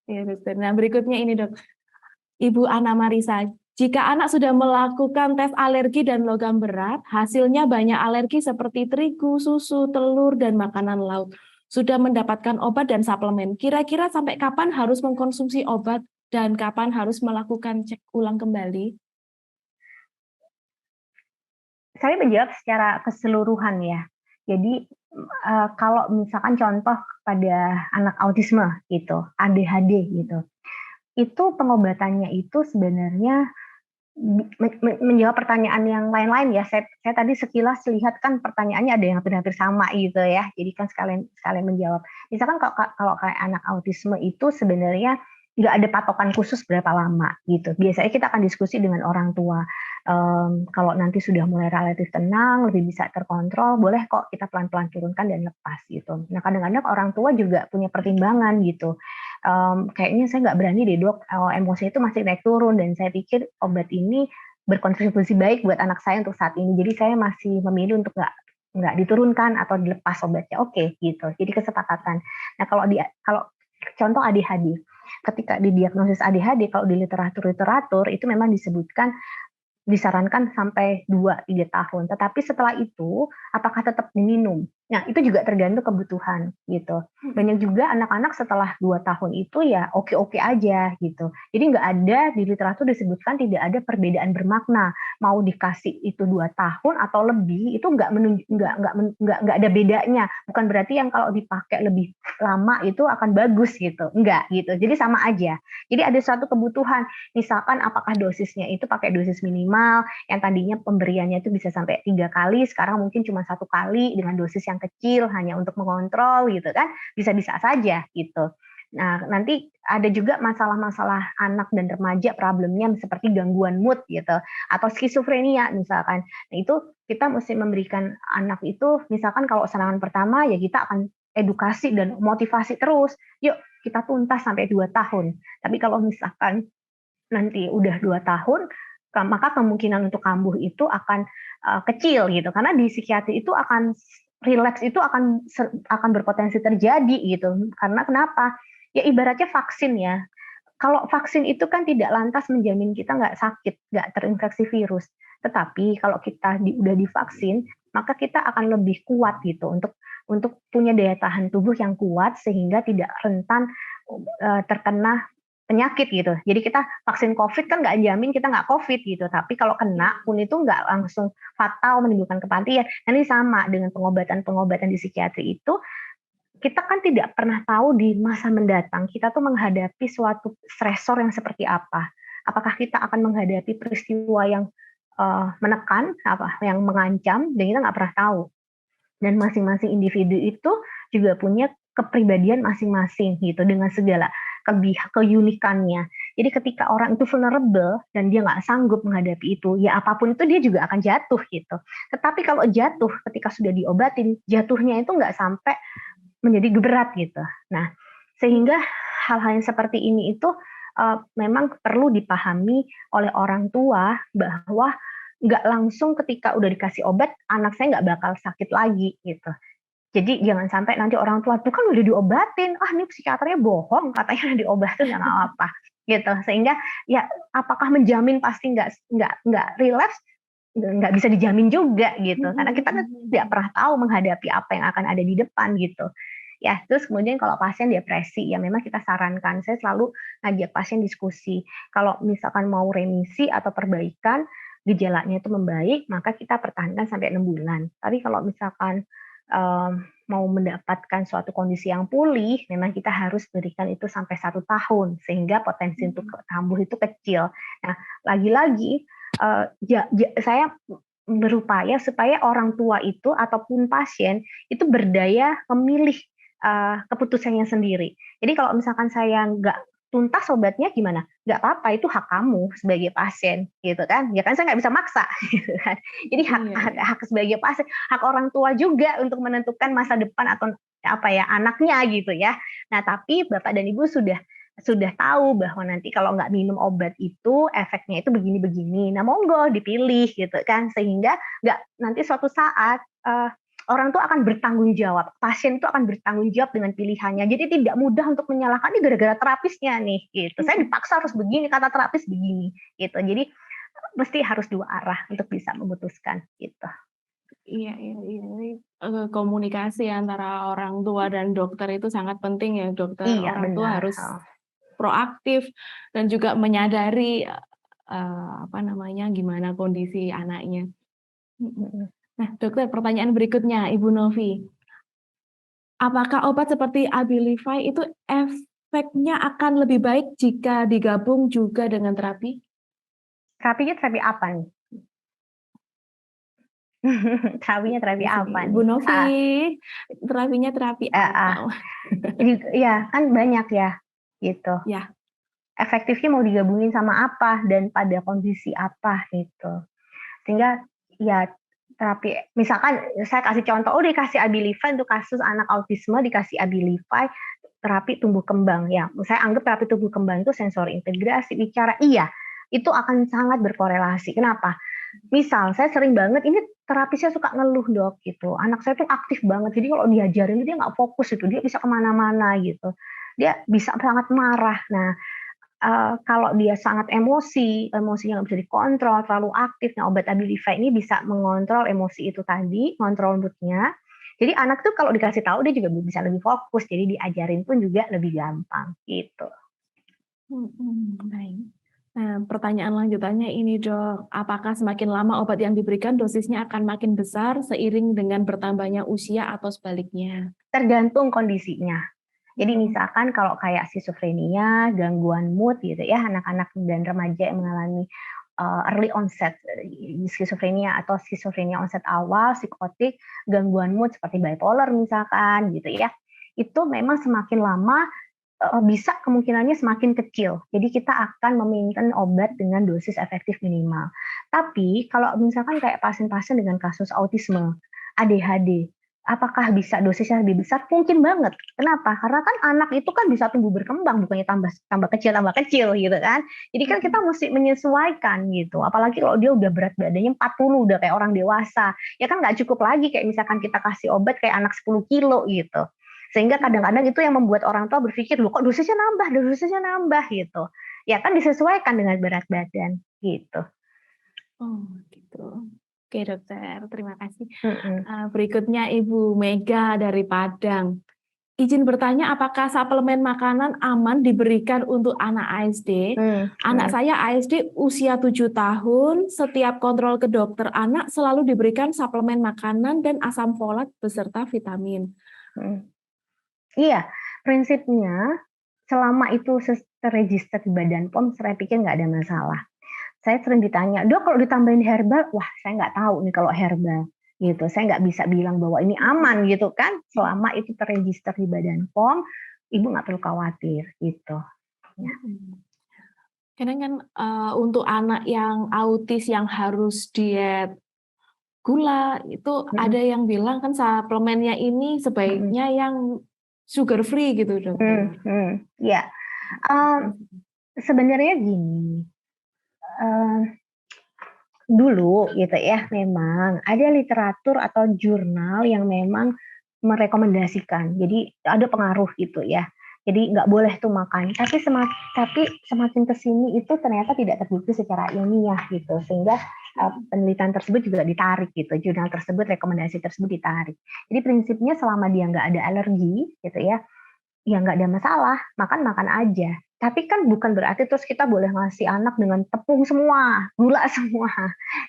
Iya, dokter. Nah, berikutnya ini, Dok. Ibu Ana Marisa, jika anak sudah melakukan tes alergi dan logam berat, hasilnya banyak alergi seperti terigu, susu, telur, dan makanan laut. Sudah mendapatkan obat dan suplemen. Kira-kira sampai kapan harus mengkonsumsi obat dan kapan harus melakukan cek ulang kembali? Saya menjawab secara keseluruhan ya. Jadi kalau misalkan contoh pada anak autisme gitu, ADHD gitu, itu pengobatannya itu sebenarnya menjawab pertanyaan yang lain-lain ya. Saya tadi sekilas lihat kan pertanyaannya ada yang hampir-hampir sama gitu ya. Jadi kan sekalian menjawab. Misalkan kalau kayak anak autisme itu sebenarnya nggak ada patokan khusus berapa lama gitu. Biasanya kita akan diskusi dengan orang tua. Kalau nanti sudah mulai relatif tenang, lebih bisa terkontrol, boleh kok kita pelan-pelan turunkan dan lepas gitu. Nah kadang-kadang orang tua juga punya pertimbangan gitu. Kayaknya saya nggak berani deh dok, emosi itu masih naik turun dan saya pikir obat ini berkontribusi baik buat anak saya untuk saat ini. Jadi saya masih memilih untuk nggak diturunkan atau dilepas obatnya. Oke, gitu. Jadi kesepakatan. Nah kalau contoh ADHD, ketika didiagnosis ADHD, kalau di literatur itu memang disebutkan disarankan sampai 2-3 tahun. Tetapi setelah itu, apakah tetap diminum? Nah, itu juga tergantung kebutuhan gitu. Banyak juga anak-anak setelah 2 tahun itu ya oke-oke aja gitu. Jadi nggak ada di literatur disebutkan tidak ada perbedaan bermakna. Mau dikasih itu 2 tahun atau lebih itu nggak ada bedanya. Bukan berarti yang kalau dipakai lebih lama itu akan bagus gitu. Enggak gitu. Jadi sama aja. Jadi ada suatu kebutuhan. Misalkan apakah dosisnya itu pakai dosis minimal yang tadinya pemberiannya itu bisa sampai 3 kali, sekarang mungkin cuma 1 kali dengan dosis yang kecil hanya untuk mengontrol gitu kan, bisa-bisa saja gitu. Nah, nanti ada juga masalah-masalah anak dan remaja problemnya seperti gangguan mood gitu atau skizofrenia misalkan. Nah, itu kita mesti memberikan anak itu misalkan kalau serangan pertama ya kita akan edukasi dan motivasi terus. Yuk, kita tuntas sampai 2 tahun. Tapi kalau misalkan nanti udah 2 tahun, maka kemungkinan untuk kambuh itu akan kecil gitu. Karena di psikiatri itu akan relapse itu akan berpotensi terjadi gitu. Karena kenapa? Ya ibaratnya vaksin ya. Kalau vaksin itu kan tidak lantas menjamin kita nggak sakit, nggak terinfeksi virus. Tetapi kalau kita udah divaksin, maka kita akan lebih kuat gitu untuk punya daya tahan tubuh yang kuat sehingga tidak rentan terkena penyakit gitu. Jadi kita vaksin COVID kan nggak jamin kita nggak COVID gitu. Tapi kalau kena pun itu nggak langsung fatal menimbulkan kematian. Nanti sama dengan pengobatan-pengobatan di psikiatri itu, kita kan tidak pernah tahu di masa mendatang kita tuh menghadapi suatu stresor yang seperti apa. Apakah kita akan menghadapi peristiwa yang menekan, yang mengancam, dan kita nggak pernah tahu. Dan masing-masing individu itu juga punya kepribadian masing-masing gitu dengan segala keunikannya. Jadi ketika orang itu vulnerable dan dia nggak sanggup menghadapi itu, ya apapun itu dia juga akan jatuh gitu. Tetapi kalau jatuh ketika sudah diobatin, jatuhnya itu nggak sampai menjadi berat gitu. Nah, sehingga hal-hal yang seperti ini itu memang perlu dipahami oleh orang tua bahwa nggak langsung ketika udah dikasih obat, anak saya nggak bakal sakit lagi gitu. Jadi jangan sampai nanti orang tua tuh kan udah diobatin, ini psikiaternya bohong, katanya udah diobatin ya nggak apa gitu. Sehingga ya apakah menjamin pasti nggak relapse, nggak bisa dijamin juga gitu. Karena kita kan tidak pernah tahu menghadapi apa yang akan ada di depan gitu. Ya, terus kemudian kalau pasien depresi, ya memang kita sarankan, saya selalu ngajak pasien diskusi. Kalau misalkan mau remisi atau perbaikan, gejalanya itu membaik, maka kita pertahankan sampai 6 bulan. Tapi kalau misalkan mau mendapatkan suatu kondisi yang pulih, memang kita harus berikan itu sampai 1 tahun, sehingga potensi untuk kambuh itu kecil. Nah, lagi-lagi saya berupaya supaya orang tua itu ataupun pasien itu berdaya memilih keputusannya sendiri. Jadi kalau misalkan saya nggak tuntas obatnya gimana? Nggak apa-apa, itu hak kamu sebagai pasien, gitu kan? Ya kan saya nggak bisa maksa, gitu kan? Jadi hak sebagai pasien, hak orang tua juga untuk menentukan masa depan atau anaknya gitu ya. Nah tapi bapak dan ibu sudah tahu bahwa nanti kalau nggak minum obat itu efeknya itu begini-begini. Nah monggo dipilih gitu kan, sehingga nggak nanti suatu saat orang itu akan bertanggung jawab, pasien itu akan bertanggung jawab dengan pilihannya. Jadi tidak mudah untuk menyalahkan ini gara-gara terapisnya nih, gitu. Saya dipaksa harus begini, kata terapis begini, gitu. Jadi mesti harus dua arah untuk bisa memutuskan, gitu. Iya. Komunikasi antara orang tua dan dokter itu sangat penting ya, dokter. Iya, orang tua benar. harus proaktif dan juga menyadari gimana kondisi anaknya. Nah, dokter, pertanyaan berikutnya, Ibu Novi. Apakah obat seperti Abilify itu efeknya akan lebih baik jika digabung juga dengan terapi? Terapinya terapi apa nih? Terapinya terapi apa nih? Ibu Novi, terapinya terapi apa? Ya, kan banyak ya, gitu. Ya. Efektifnya mau digabungin sama apa dan pada kondisi apa gitu. Sehingga ya terapi, misalkan saya kasih contoh, dikasih Abilify untuk kasus anak autisme, dikasih Abilify terapi tumbuh kembang. Ya, saya anggap terapi tumbuh kembang itu sensori integrasi, bicara, iya, itu akan sangat berkorelasi. Kenapa? Misal, saya sering banget, ini terapisnya suka ngeluh dok, gitu. Anak saya tuh aktif banget, jadi kalau diajarin dia nggak fokus itu, dia bisa kemana-mana gitu. Dia bisa sangat marah. Nah, kalau dia sangat emosinya nggak bisa dikontrol, terlalu aktif. Nah, obat Abilify ini bisa mengontrol emosi itu tadi, ngontrol mood-nya. Jadi anak tuh kalau dikasih tahu dia juga bisa lebih fokus, jadi diajarin pun juga lebih gampang gitu. Baik. Nah, pertanyaan lanjutannya ini dok, apakah semakin lama obat yang diberikan dosisnya akan makin besar seiring dengan bertambahnya usia atau sebaliknya? Tergantung kondisinya. Jadi misalkan kalau kayak skizofrenia, gangguan mood gitu ya, anak-anak dan remaja yang mengalami early onset skizofrenia atau skizofrenia onset awal, psikotik, gangguan mood seperti bipolar misalkan gitu ya, itu memang semakin lama bisa kemungkinannya semakin kecil. Jadi kita akan meminta obat dengan dosis efektif minimal. Tapi kalau misalkan kayak pasien-pasien dengan kasus autisme, ADHD, apakah bisa dosisnya lebih besar? Mungkin banget. Kenapa? Karena kan anak itu kan bisa tumbuh berkembang, bukannya tambah kecil gitu kan. Jadi kan kita mesti menyesuaikan gitu. Apalagi kalau dia udah berat badannya 40, udah kayak orang dewasa. Ya kan nggak cukup lagi kayak misalkan kita kasih obat kayak anak 10 kilo gitu. Sehingga kadang-kadang itu yang membuat orang tua berpikir, loh kok dosisnya nambah gitu. Ya kan disesuaikan dengan berat badan gitu. Oh gitu. Oke dokter, terima kasih. Berikutnya Ibu Mega dari Padang. izin bertanya, apakah suplemen makanan aman diberikan untuk anak ASD? Anak saya ASD usia 7 tahun, setiap kontrol ke dokter anak selalu diberikan suplemen makanan dan asam folat beserta vitamin. Iya, prinsipnya selama itu terregister di Badan POM, saya pikir nggak ada masalah. Saya sering ditanya, "Dok, kalau ditambahin herbal?" Wah, saya nggak tahu nih kalau herbal, gitu. Saya nggak bisa bilang bahwa ini aman gitu kan. Selama itu terregister di Badan POM, Ibu nggak perlu khawatir, gitu. Ya. Kadang kan untuk anak yang autis yang harus diet gula, itu ada yang bilang kan suplemennya ini sebaiknya yang sugar free gitu, Dokter. Ya, sebenarnya gini, dulu gitu ya, memang ada literatur atau jurnal yang memang merekomendasikan. Jadi ada pengaruh gitu ya. Jadi nggak boleh tuh makan. Tapi semakin kesini itu ternyata tidak terbukti secara ilmiah gitu. Sehingga penelitian tersebut juga ditarik gitu. Jurnal tersebut, rekomendasi tersebut ditarik. Jadi prinsipnya selama dia nggak ada alergi gitu ya nggak ada masalah, makan aja. Tapi kan bukan berarti terus kita boleh ngasih anak dengan tepung semua, gula semua,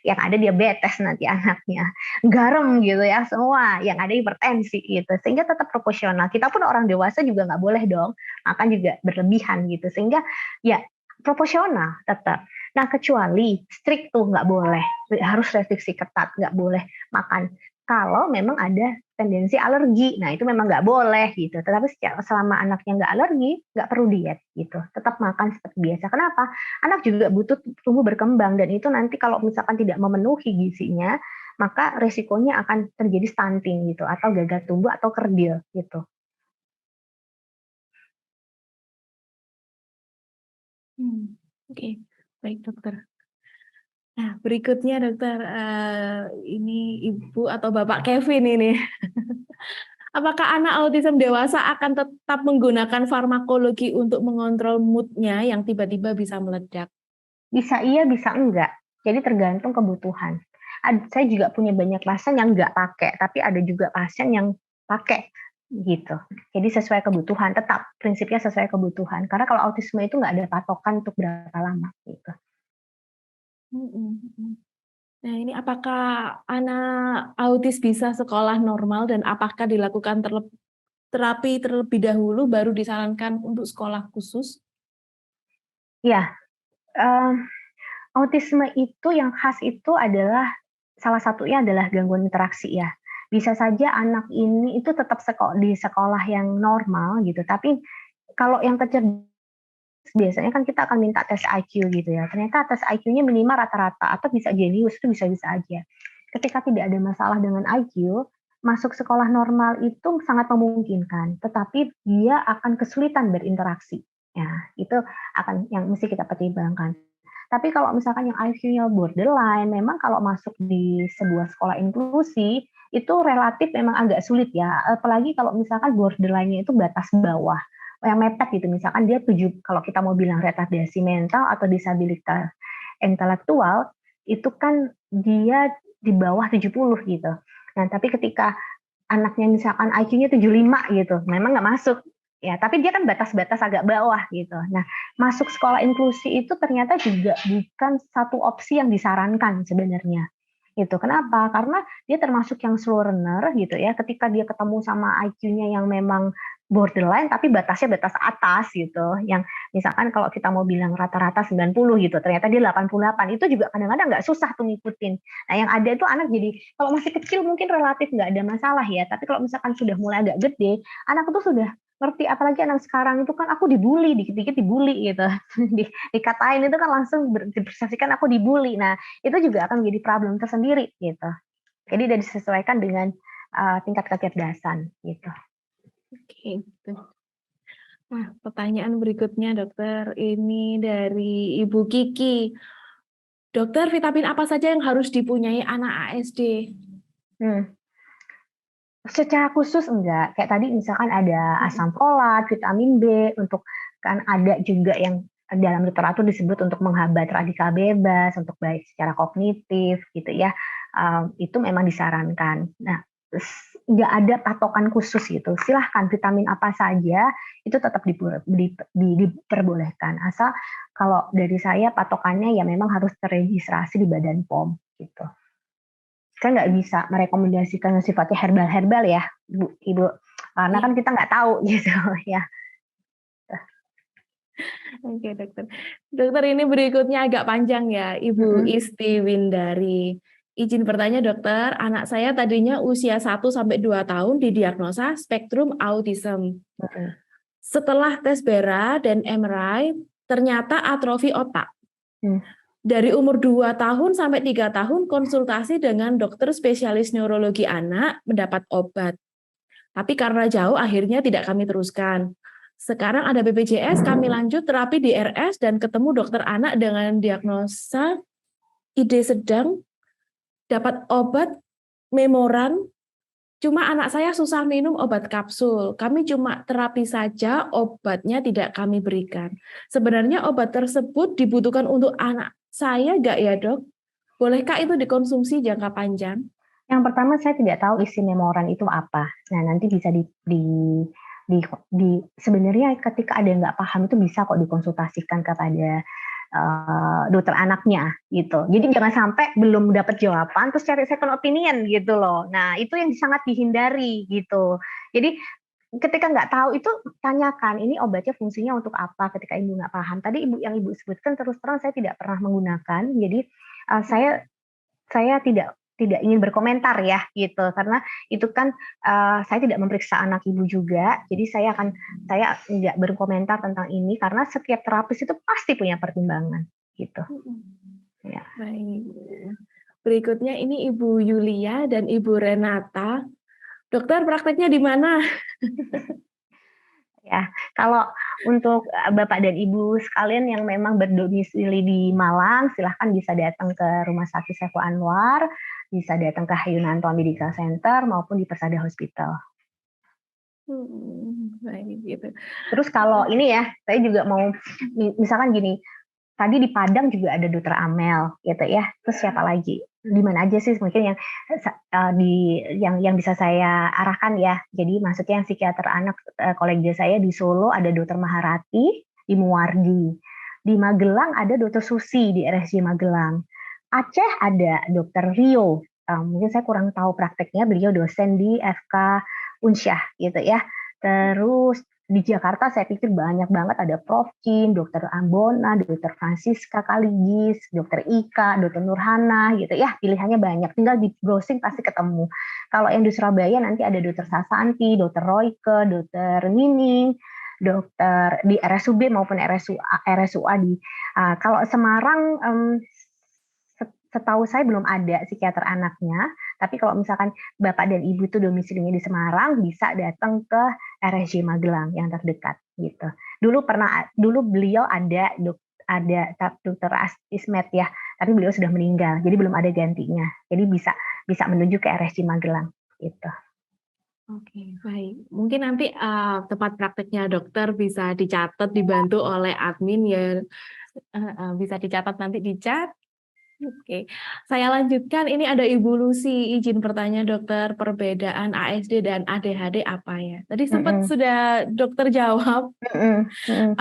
yang ada diabetes nanti anaknya, garam gitu ya semua, yang ada hipertensi gitu. Sehingga tetap proporsional. Kita pun orang dewasa juga nggak boleh dong makan juga berlebihan gitu. Sehingga ya proporsional tetap. Nah kecuali strict tuh nggak boleh, harus restriksi ketat, nggak boleh makan kalau memang ada tendensi alergi. Nah, itu memang nggak boleh gitu. Tetapi selama anaknya nggak alergi, nggak perlu diet gitu. Tetap makan seperti biasa. Kenapa? Anak juga butuh tumbuh berkembang dan itu nanti kalau misalkan tidak memenuhi gizinya, maka resikonya akan terjadi stunting gitu atau gagal tumbuh atau kerdil gitu. Oke, baik dokter. Nah, berikutnya dokter, ini Ibu atau Bapak Kevin ini. Apakah anak autism dewasa akan tetap menggunakan farmakologi untuk mengontrol mood-nya yang tiba-tiba bisa meledak? Bisa iya, bisa enggak. Jadi tergantung kebutuhan. Saya juga punya banyak pasien yang enggak pakai, tapi ada juga pasien yang pakai gitu. Jadi sesuai kebutuhan, tetap prinsipnya sesuai kebutuhan. Karena kalau autisme itu nggak ada patokan untuk berapa lama gitu. Nah, ini apakah anak autis bisa sekolah normal dan apakah dilakukan terapi terlebih dahulu baru disarankan untuk sekolah khusus? Ya, autisme itu yang khas itu adalah salah satunya adalah gangguan interaksi ya. Bisa saja anak ini itu tetap di sekolah yang normal gitu, tapi kalau yang kecerdasan biasanya kan kita akan minta tes IQ gitu ya. Ternyata tes IQ-nya minimal rata-rata atau bisa jenius itu bisa-bisa aja. Ketika tidak ada masalah dengan IQ, masuk sekolah normal itu sangat memungkinkan, tetapi dia akan kesulitan berinteraksi. Ya, itu akan yang mesti kita pertimbangkan. Tapi kalau misalkan yang IQ-nya borderline, memang kalau masuk di sebuah sekolah inklusi itu relatif memang agak sulit ya. Apalagi kalau misalkan borderline-nya itu batas bawah yang mepet gitu, misalkan dia kalau kita mau bilang retardasi mental atau disabilitas intelektual, itu kan dia di bawah 70 gitu. Nah, tapi ketika anaknya misalkan IQ-nya 75 gitu, memang nggak masuk. Ya, tapi dia kan batas-batas agak bawah gitu. Nah, masuk sekolah inklusi itu ternyata juga bukan satu opsi yang disarankan sebenarnya. Itu kenapa? Karena dia termasuk yang slow learner gitu ya. Ketika dia ketemu sama IQ-nya yang memang borderline tapi batasnya batas atas gitu. Yang misalkan kalau kita mau bilang rata-rata 90 gitu, ternyata dia 88. Itu juga kadang-kadang nggak susah tuh ngikutin. Nah, yang ada itu anak jadi kalau masih kecil mungkin relatif nggak ada masalah ya, tapi kalau misalkan sudah mulai agak gede, anak itu sudah ngerti, apalagi anak sekarang itu kan aku dibully, dikit-dikit dibully gitu. Dikatain itu kan langsung dipersepsikan aku dibully. Nah, itu juga akan menjadi problem tersendiri gitu. Jadi udah disesuaikan dengan tingkat kecerdasan gitu. Oke, gitu. Nah, pertanyaan berikutnya dokter, ini dari Ibu Kiki. Dokter, vitamin apa saja yang harus dipunyai anak ASD? Secara khusus enggak, kayak tadi misalkan ada asam folat, vitamin B, untuk kan ada juga yang dalam literatur disebut untuk menghambat radikal bebas, untuk baik secara kognitif gitu ya, itu memang disarankan. Nah, nggak ada patokan khusus gitu. Silahkan vitamin apa saja itu tetap diperbolehkan. Asal kalau dari saya patokannya ya memang harus terregistrasi di Badan POM gitu. Saya nggak bisa merekomendasikan yang sifatnya herbal-herbal ya, Ibu. Karena kan kita nggak tahu gitu ya. Oke, dokter. Dokter, ini berikutnya agak panjang ya, Ibu Isti Windari. Izin bertanya, dokter, anak saya tadinya usia 1-2 tahun didiagnosa spektrum autism. Setelah tes BERA dan MRI, ternyata atrofi otak. Dari umur 2 tahun sampai 3 tahun konsultasi dengan dokter spesialis neurologi anak mendapat obat. Tapi karena jauh akhirnya tidak kami teruskan. Sekarang ada BPJS, kami lanjut terapi di RS dan ketemu dokter anak dengan diagnosa ID sedang, dapat obat Memoran. Cuma anak saya susah minum obat kapsul. Kami cuma terapi saja, obatnya tidak kami berikan. Sebenarnya obat tersebut dibutuhkan untuk anak saya nggak ya, Dok? Bolehkah itu dikonsumsi jangka panjang? Yang pertama, saya tidak tahu isi Memoran itu apa. Nah, nanti bisa sebenarnya ketika ada yang nggak paham itu bisa kok dikonsultasikan kepada dokter anaknya gitu. Jadi jangan sampai belum dapat jawaban terus cari second opinion gitu loh. Nah, itu yang sangat dihindari gitu. Jadi ketika nggak tahu itu tanyakan ini obatnya fungsinya untuk apa ketika ibu nggak paham. Tadi yang ibu sebutkan terus terang saya tidak pernah menggunakan. Jadi saya tidak ingin berkomentar ya gitu, karena itu kan saya tidak memeriksa anak ibu juga, jadi saya nggak berkomentar tentang ini karena setiap terapis itu pasti punya pertimbangan gitu. Ya. Baik. Berikutnya ini Ibu Yulia dan Ibu Renata. Dokter, prakteknya di mana? Ya, kalau untuk Bapak dan Ibu sekalian yang memang berdomisili di Malang, silahkan bisa datang ke Rumah Sakit Saiful Anwar, bisa datang ke Hayunanto Medical Center maupun di Persada Hospital. Baik, gitu. Terus kalau ini ya, saya juga mau misalkan gini, tadi di Padang juga ada Dokter Amel gitu ya. Terus siapa lagi? Di mana aja sih mungkin yang bisa saya arahkan ya. Jadi maksudnya yang psikiater anak kolega saya di Solo ada Dokter Maharati di Muwardi. Di Magelang ada Dokter Susi di RSJ Magelang. Aceh ada Dokter Rio. Mungkin saya kurang tahu prakteknya, beliau dosen di FK Unsyah gitu ya. Terus di Jakarta saya pikir banyak banget, ada Prof. Kim, Dokter Ambona, Dokter Francisca Kaligis, Dokter Ika, Dokter Nurhana gitu ya, pilihannya banyak, tinggal di browsing pasti ketemu. Kalau yang di Surabaya nanti ada Dokter Sasanti, Dokter Royke, Dokter Nining, dokter di RSUB maupun RSUA di kalau Semarang setahu saya belum ada psikiater anaknya, tapi kalau misalkan Bapak dan Ibu itu domisilinya di Semarang, bisa datang ke RSJ Magelang yang terdekat gitu. Dulu beliau ada Dokter Ismet ya, tapi beliau sudah meninggal, jadi belum ada gantinya. Jadi bisa menuju ke RSJ Magelang gitu. Oke, baik. Mungkin nanti tempat prakteknya dokter bisa dicatat, dibantu oleh admin ya, bisa dicatat nanti di chat. Oke, saya lanjutkan. Ini ada Ibu Lucy, izin bertanya dokter, perbedaan ASD dan ADHD apa ya? Tadi sempat sudah dokter jawab.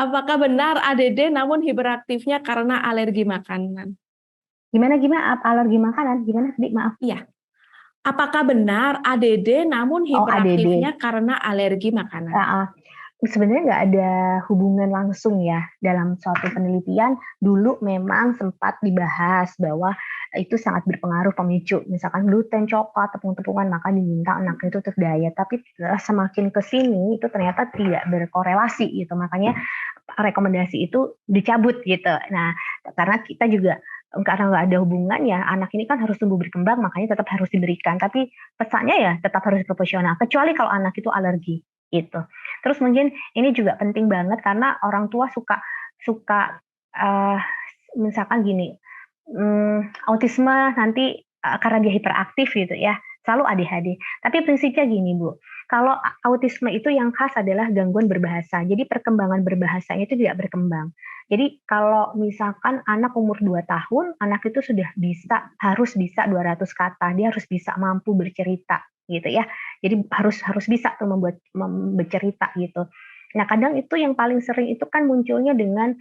Apakah benar ADD namun hiperaktifnya karena alergi makanan? Gimana alergi makanan? Gimana? Maaf. Iya. Apakah benar ADD namun hiperaktifnya karena alergi makanan? Sebenarnya nggak ada hubungan langsung ya dalam suatu penelitian. Dulu memang sempat dibahas bahwa itu sangat berpengaruh pemicu, misalkan gluten, coklat, tepung-tepungan, maka diminta anak itu untuk diet. Tapi semakin ke sini itu ternyata tidak berkorelasi gitu, makanya rekomendasi itu dicabut gitu. Nah, karena kita juga karena nggak ada hubungan ya, anak ini kan harus tumbuh berkembang, makanya tetap harus diberikan. Tapi pesannya ya tetap harus proporsional, kecuali kalau anak itu alergi gitu. Terus mungkin ini juga penting banget karena orang tua suka misalkan gini, autisme nanti karena dia hiperaktif gitu ya, selalu ADHD. Tapi prinsipnya gini Bu, kalau autisme itu yang khas adalah gangguan berbahasa. Jadi perkembangan berbahasanya itu tidak berkembang. Jadi kalau misalkan anak umur 2 tahun, anak itu sudah harus bisa 200 kata, dia harus bisa mampu bercerita gitu ya. Jadi harus bisa tuh bercerita gitu. Nah, kadang itu yang paling sering itu kan munculnya dengan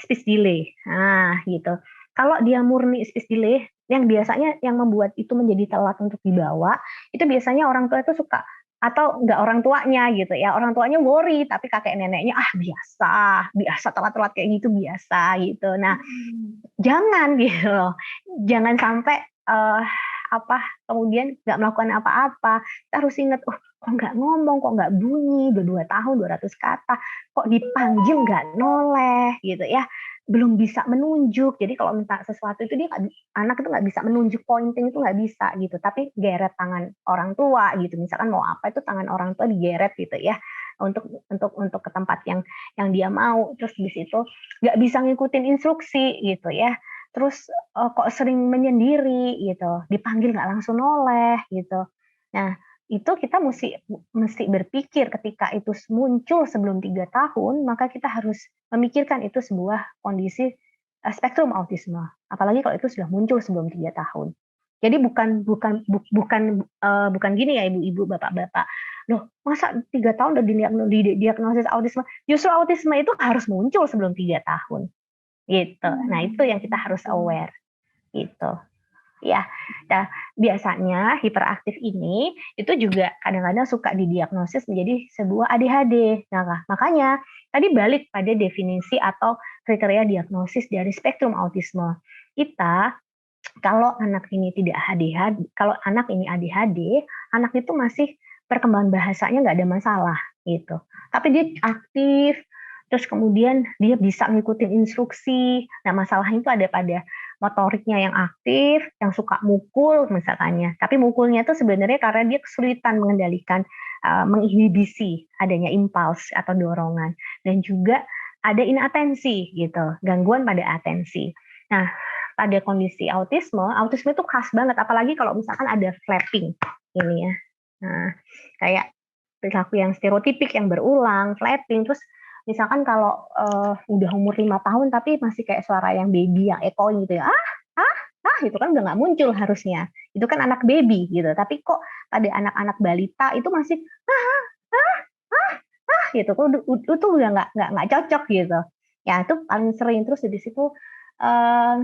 speech delay. Nah, gitu. Kalau dia murni speech delay, yang biasanya yang membuat itu menjadi telat untuk dibawa, itu biasanya orang tua itu suka, atau enggak orang tuanya gitu ya, orang tuanya worry, tapi kakek neneknya, "Ah, biasa, biasa telat-telat kayak gitu, biasa," gitu. Nah, jangan gitu loh. Jangan sampai, kemudian nggak melakukan apa-apa. Kita harus ingat, "Oh, kok nggak ngomong, kok nggak bunyi, udah 2 tahun 200 kata, kok dipanggil nggak noleh," gitu ya. Belum bisa menunjuk. Jadi kalau minta sesuatu itu dia anak itu nggak bisa menunjuk, pointing itu nggak bisa gitu, tapi geret tangan orang tua gitu. Misalkan mau apa itu tangan orang tua digeret gitu ya, untuk ke tempat yang dia mau. Terus di situ nggak bisa ngikutin instruksi gitu ya. Terus, kok sering menyendiri gitu, dipanggil nggak langsung noleh gitu. Nah, itu kita mesti berpikir ketika itu muncul sebelum 3 tahun, maka kita harus memikirkan itu sebuah kondisi, spektrum autisme. Apalagi kalau itu sudah muncul sebelum 3 tahun. Jadi bukan gini ya ibu-ibu, bapak-bapak, "Loh, masa 3 tahun udah didiagnosis autisme?" Justru autisme itu harus muncul sebelum 3 tahun. Gitu. Nah, itu yang kita harus aware, gitu. Ya. Nah, biasanya hiperaktif ini, itu juga kadang-kadang suka didiagnosis menjadi sebuah ADHD. Nah, makanya tadi balik pada definisi atau kriteria diagnosis dari spektrum autisme. Kita, kalau anak ini tidak ADHD, kalau anak ini ADHD, anak itu masih perkembangan bahasanya nggak ada masalah, gitu. Tapi dia aktif, terus kemudian dia bisa ngikutin instruksi. Nah, masalahnya itu ada pada motoriknya yang aktif, yang suka mukul misalkannya. Tapi mukulnya itu sebenarnya karena dia kesulitan mengendalikan, menginhibisi adanya impuls atau dorongan. Dan juga ada inatensi gitu, gangguan pada atensi. Nah, pada kondisi autisme itu khas banget, apalagi kalau misalkan ada flapping ini ya. Nah, kayak perilaku yang stereotipik yang berulang, flapping, terus misalkan kalau, udah umur 5 tahun tapi masih kayak suara yang baby yang echoing gitu ya, "Ah ah ah," itu kan udah nggak muncul harusnya. Itu kan anak baby gitu, tapi kok pada anak-anak balita itu masih, "Ah ah ah ah," gitu, itu udah nggak cocok gitu. Ya itu paling sering, terus di situ, eee,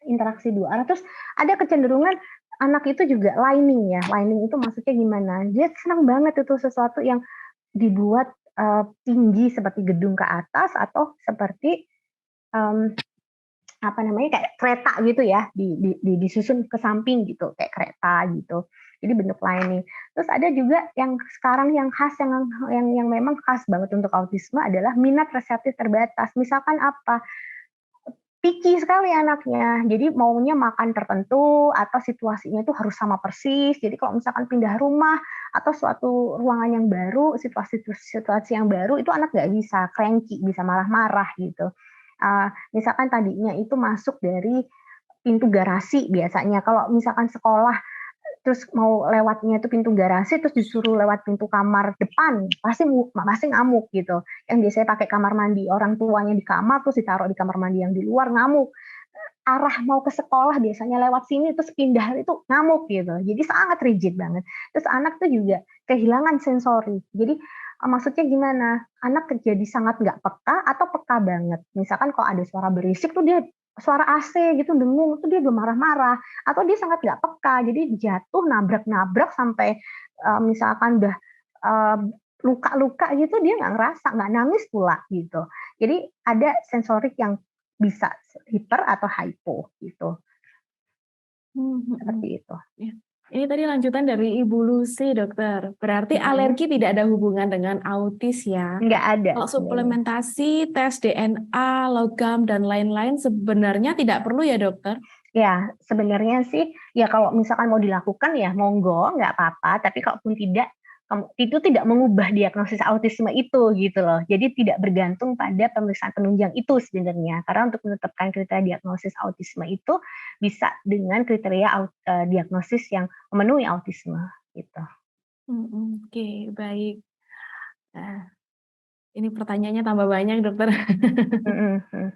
interaksi 2 arah, terus ada kecenderungan anak itu juga lining ya, lining itu maksudnya gimana, dia senang banget itu sesuatu yang dibuat, tinggi seperti gedung ke atas atau seperti, mmm, apa namanya, kayak kereta gitu ya, disusun ke samping gitu, kayak kereta gitu. Jadi bentuk lining. Terus ada juga yang sekarang yang khas, yang memang khas banget untuk autisme adalah minat reseptif terbatas. Misalkan apa, picky sekali anaknya, jadi maunya makan tertentu atau situasinya itu harus sama persis. Jadi kalau misalkan pindah rumah atau suatu ruangan yang baru, situasi yang baru, itu anak nggak bisa, cranky, bisa marah-marah gitu. Misalkan tadinya itu masuk dari pintu garasi biasanya, kalau misalkan sekolah terus mau lewatnya itu pintu garasi, terus disuruh lewat pintu kamar depan, pasti ngamuk gitu. Yang biasanya pakai kamar mandi orang tuanya di kamar, terus ditaruh di kamar mandi yang di luar, ngamuk. Arah mau ke sekolah biasanya lewat sini, terus pindah itu ngamuk gitu. Jadi sangat rigid banget. Terus anak tuh juga kehilangan sensori. Jadi, maksudnya gimana, anak jadi sangat nggak peka atau peka banget. Misalkan kalau ada suara berisik tuh dia, suara AC gitu dengung, tuh dia udah marah-marah, atau dia sangat nggak peka, jadi jatuh nabrak-nabrak sampai, misalkan udah, eee, luka-luka gitu dia nggak ngerasa, nggak nangis pula gitu. Jadi ada sensorik yang bisa hiper atau hypo gitu, Mhm. seperti itu. Ya. Ini tadi lanjutan dari Ibu Lucy, Dokter. Berarti Mhm, alergi tidak ada hubungan dengan autis ya? nggak ada Kalau sebenarnya. suplementasi, tes DNA, logam, dan lain-lain sebenarnya tidak perlu ya, Dokter? Ya, sebenarnya sih, ya kalau misalkan mau dilakukan ya monggo, nggak apa-apa, tapi kalaupun tidak, itu tidak mengubah diagnosis autisme itu gitu loh. Jadi tidak bergantung pada pemeriksaan penunjang itu sebenarnya. Karena untuk menetapkan kriteria diagnosis autisme itu bisa dengan kriteria diagnosis yang memenuhi autisme gitu. Oke, baik. Nah, ini pertanyaannya tambah banyak, Dokter. Mhm mhm.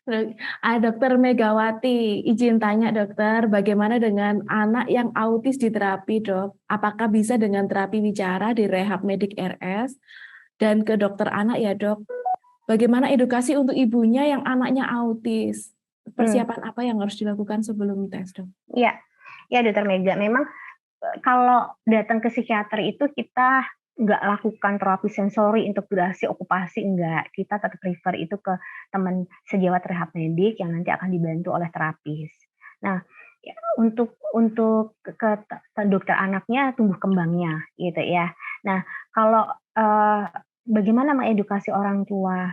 Dokter Megawati, izin tanya dokter, bagaimana dengan anak yang autis di terapi dok? Apakah bisa dengan terapi bicara di Rehab Medik RS? Dan ke dokter anak ya dok, bagaimana edukasi untuk ibunya yang anaknya autis? Persiapan apa yang harus dilakukan sebelum tes dok? Iya, ya Dokter Mega, memang kalau datang ke psikiater itu kita nggak lakukan terapi sensori, integrasi, okupasi, enggak. Kita tetap prefer itu ke teman sejawat rehab medik yang nanti akan dibantu oleh terapis. Nah, ya, untuk ke dokter anaknya tumbuh kembangnya gitu ya. Nah, kalau bagaimana mengedukasi orang tua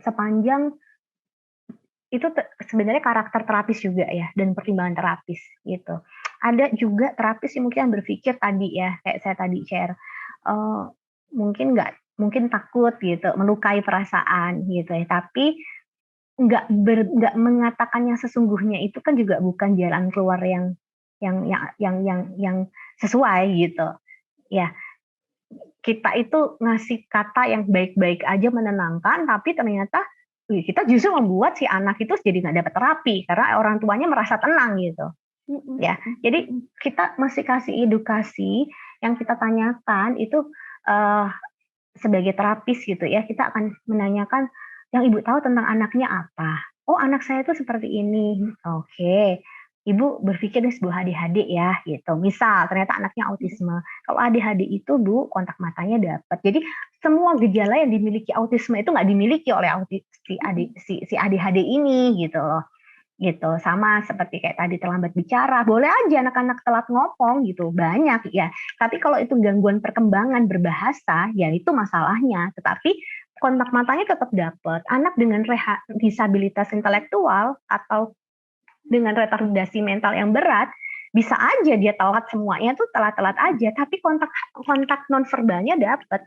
sepanjang itu sebenarnya karakter terapis juga ya dan pertimbangan terapis gitu. Ada juga terapis yang mungkin berpikir tadi ya, kayak saya tadi share, mungkin takut gitu, melukai perasaan gitu ya, tapi nggak mengatakan yang sesungguhnya itu kan juga bukan jalan keluar yang sesuai gitu. Ya, kita itu ngasih kata yang baik-baik aja menenangkan, tapi ternyata kita justru membuat si anak itu jadi nggak dapat terapi karena orang tuanya merasa tenang gitu. Ya, jadi kita masih kasih edukasi yang kita tanyakan itu sebagai terapis gitu ya, kita akan menanyakan yang ibu tahu tentang anaknya apa. Oh, anak saya itu seperti ini. Oke, ibu berpikir ini sebuah ADHD ya gitu. Misal ternyata anaknya autisme. Kalau ADHD itu bu kontak matanya dapat. Jadi semua gejala yang dimiliki autisme itu nggak dimiliki oleh si ADHD ini gitu loh. Gitu, sama seperti kayak tadi terlambat bicara, boleh aja anak-anak telat ngomong gitu, banyak ya. Tapi kalau itu gangguan perkembangan berbahasa, ya itu masalahnya. Tetapi kontak matanya tetap dapat. Anak dengan disabilitas intelektual atau dengan retardasi mental yang berat, bisa aja dia telat semuanya tuh telat-telat aja, tapi kontak nonverbalnya dapat.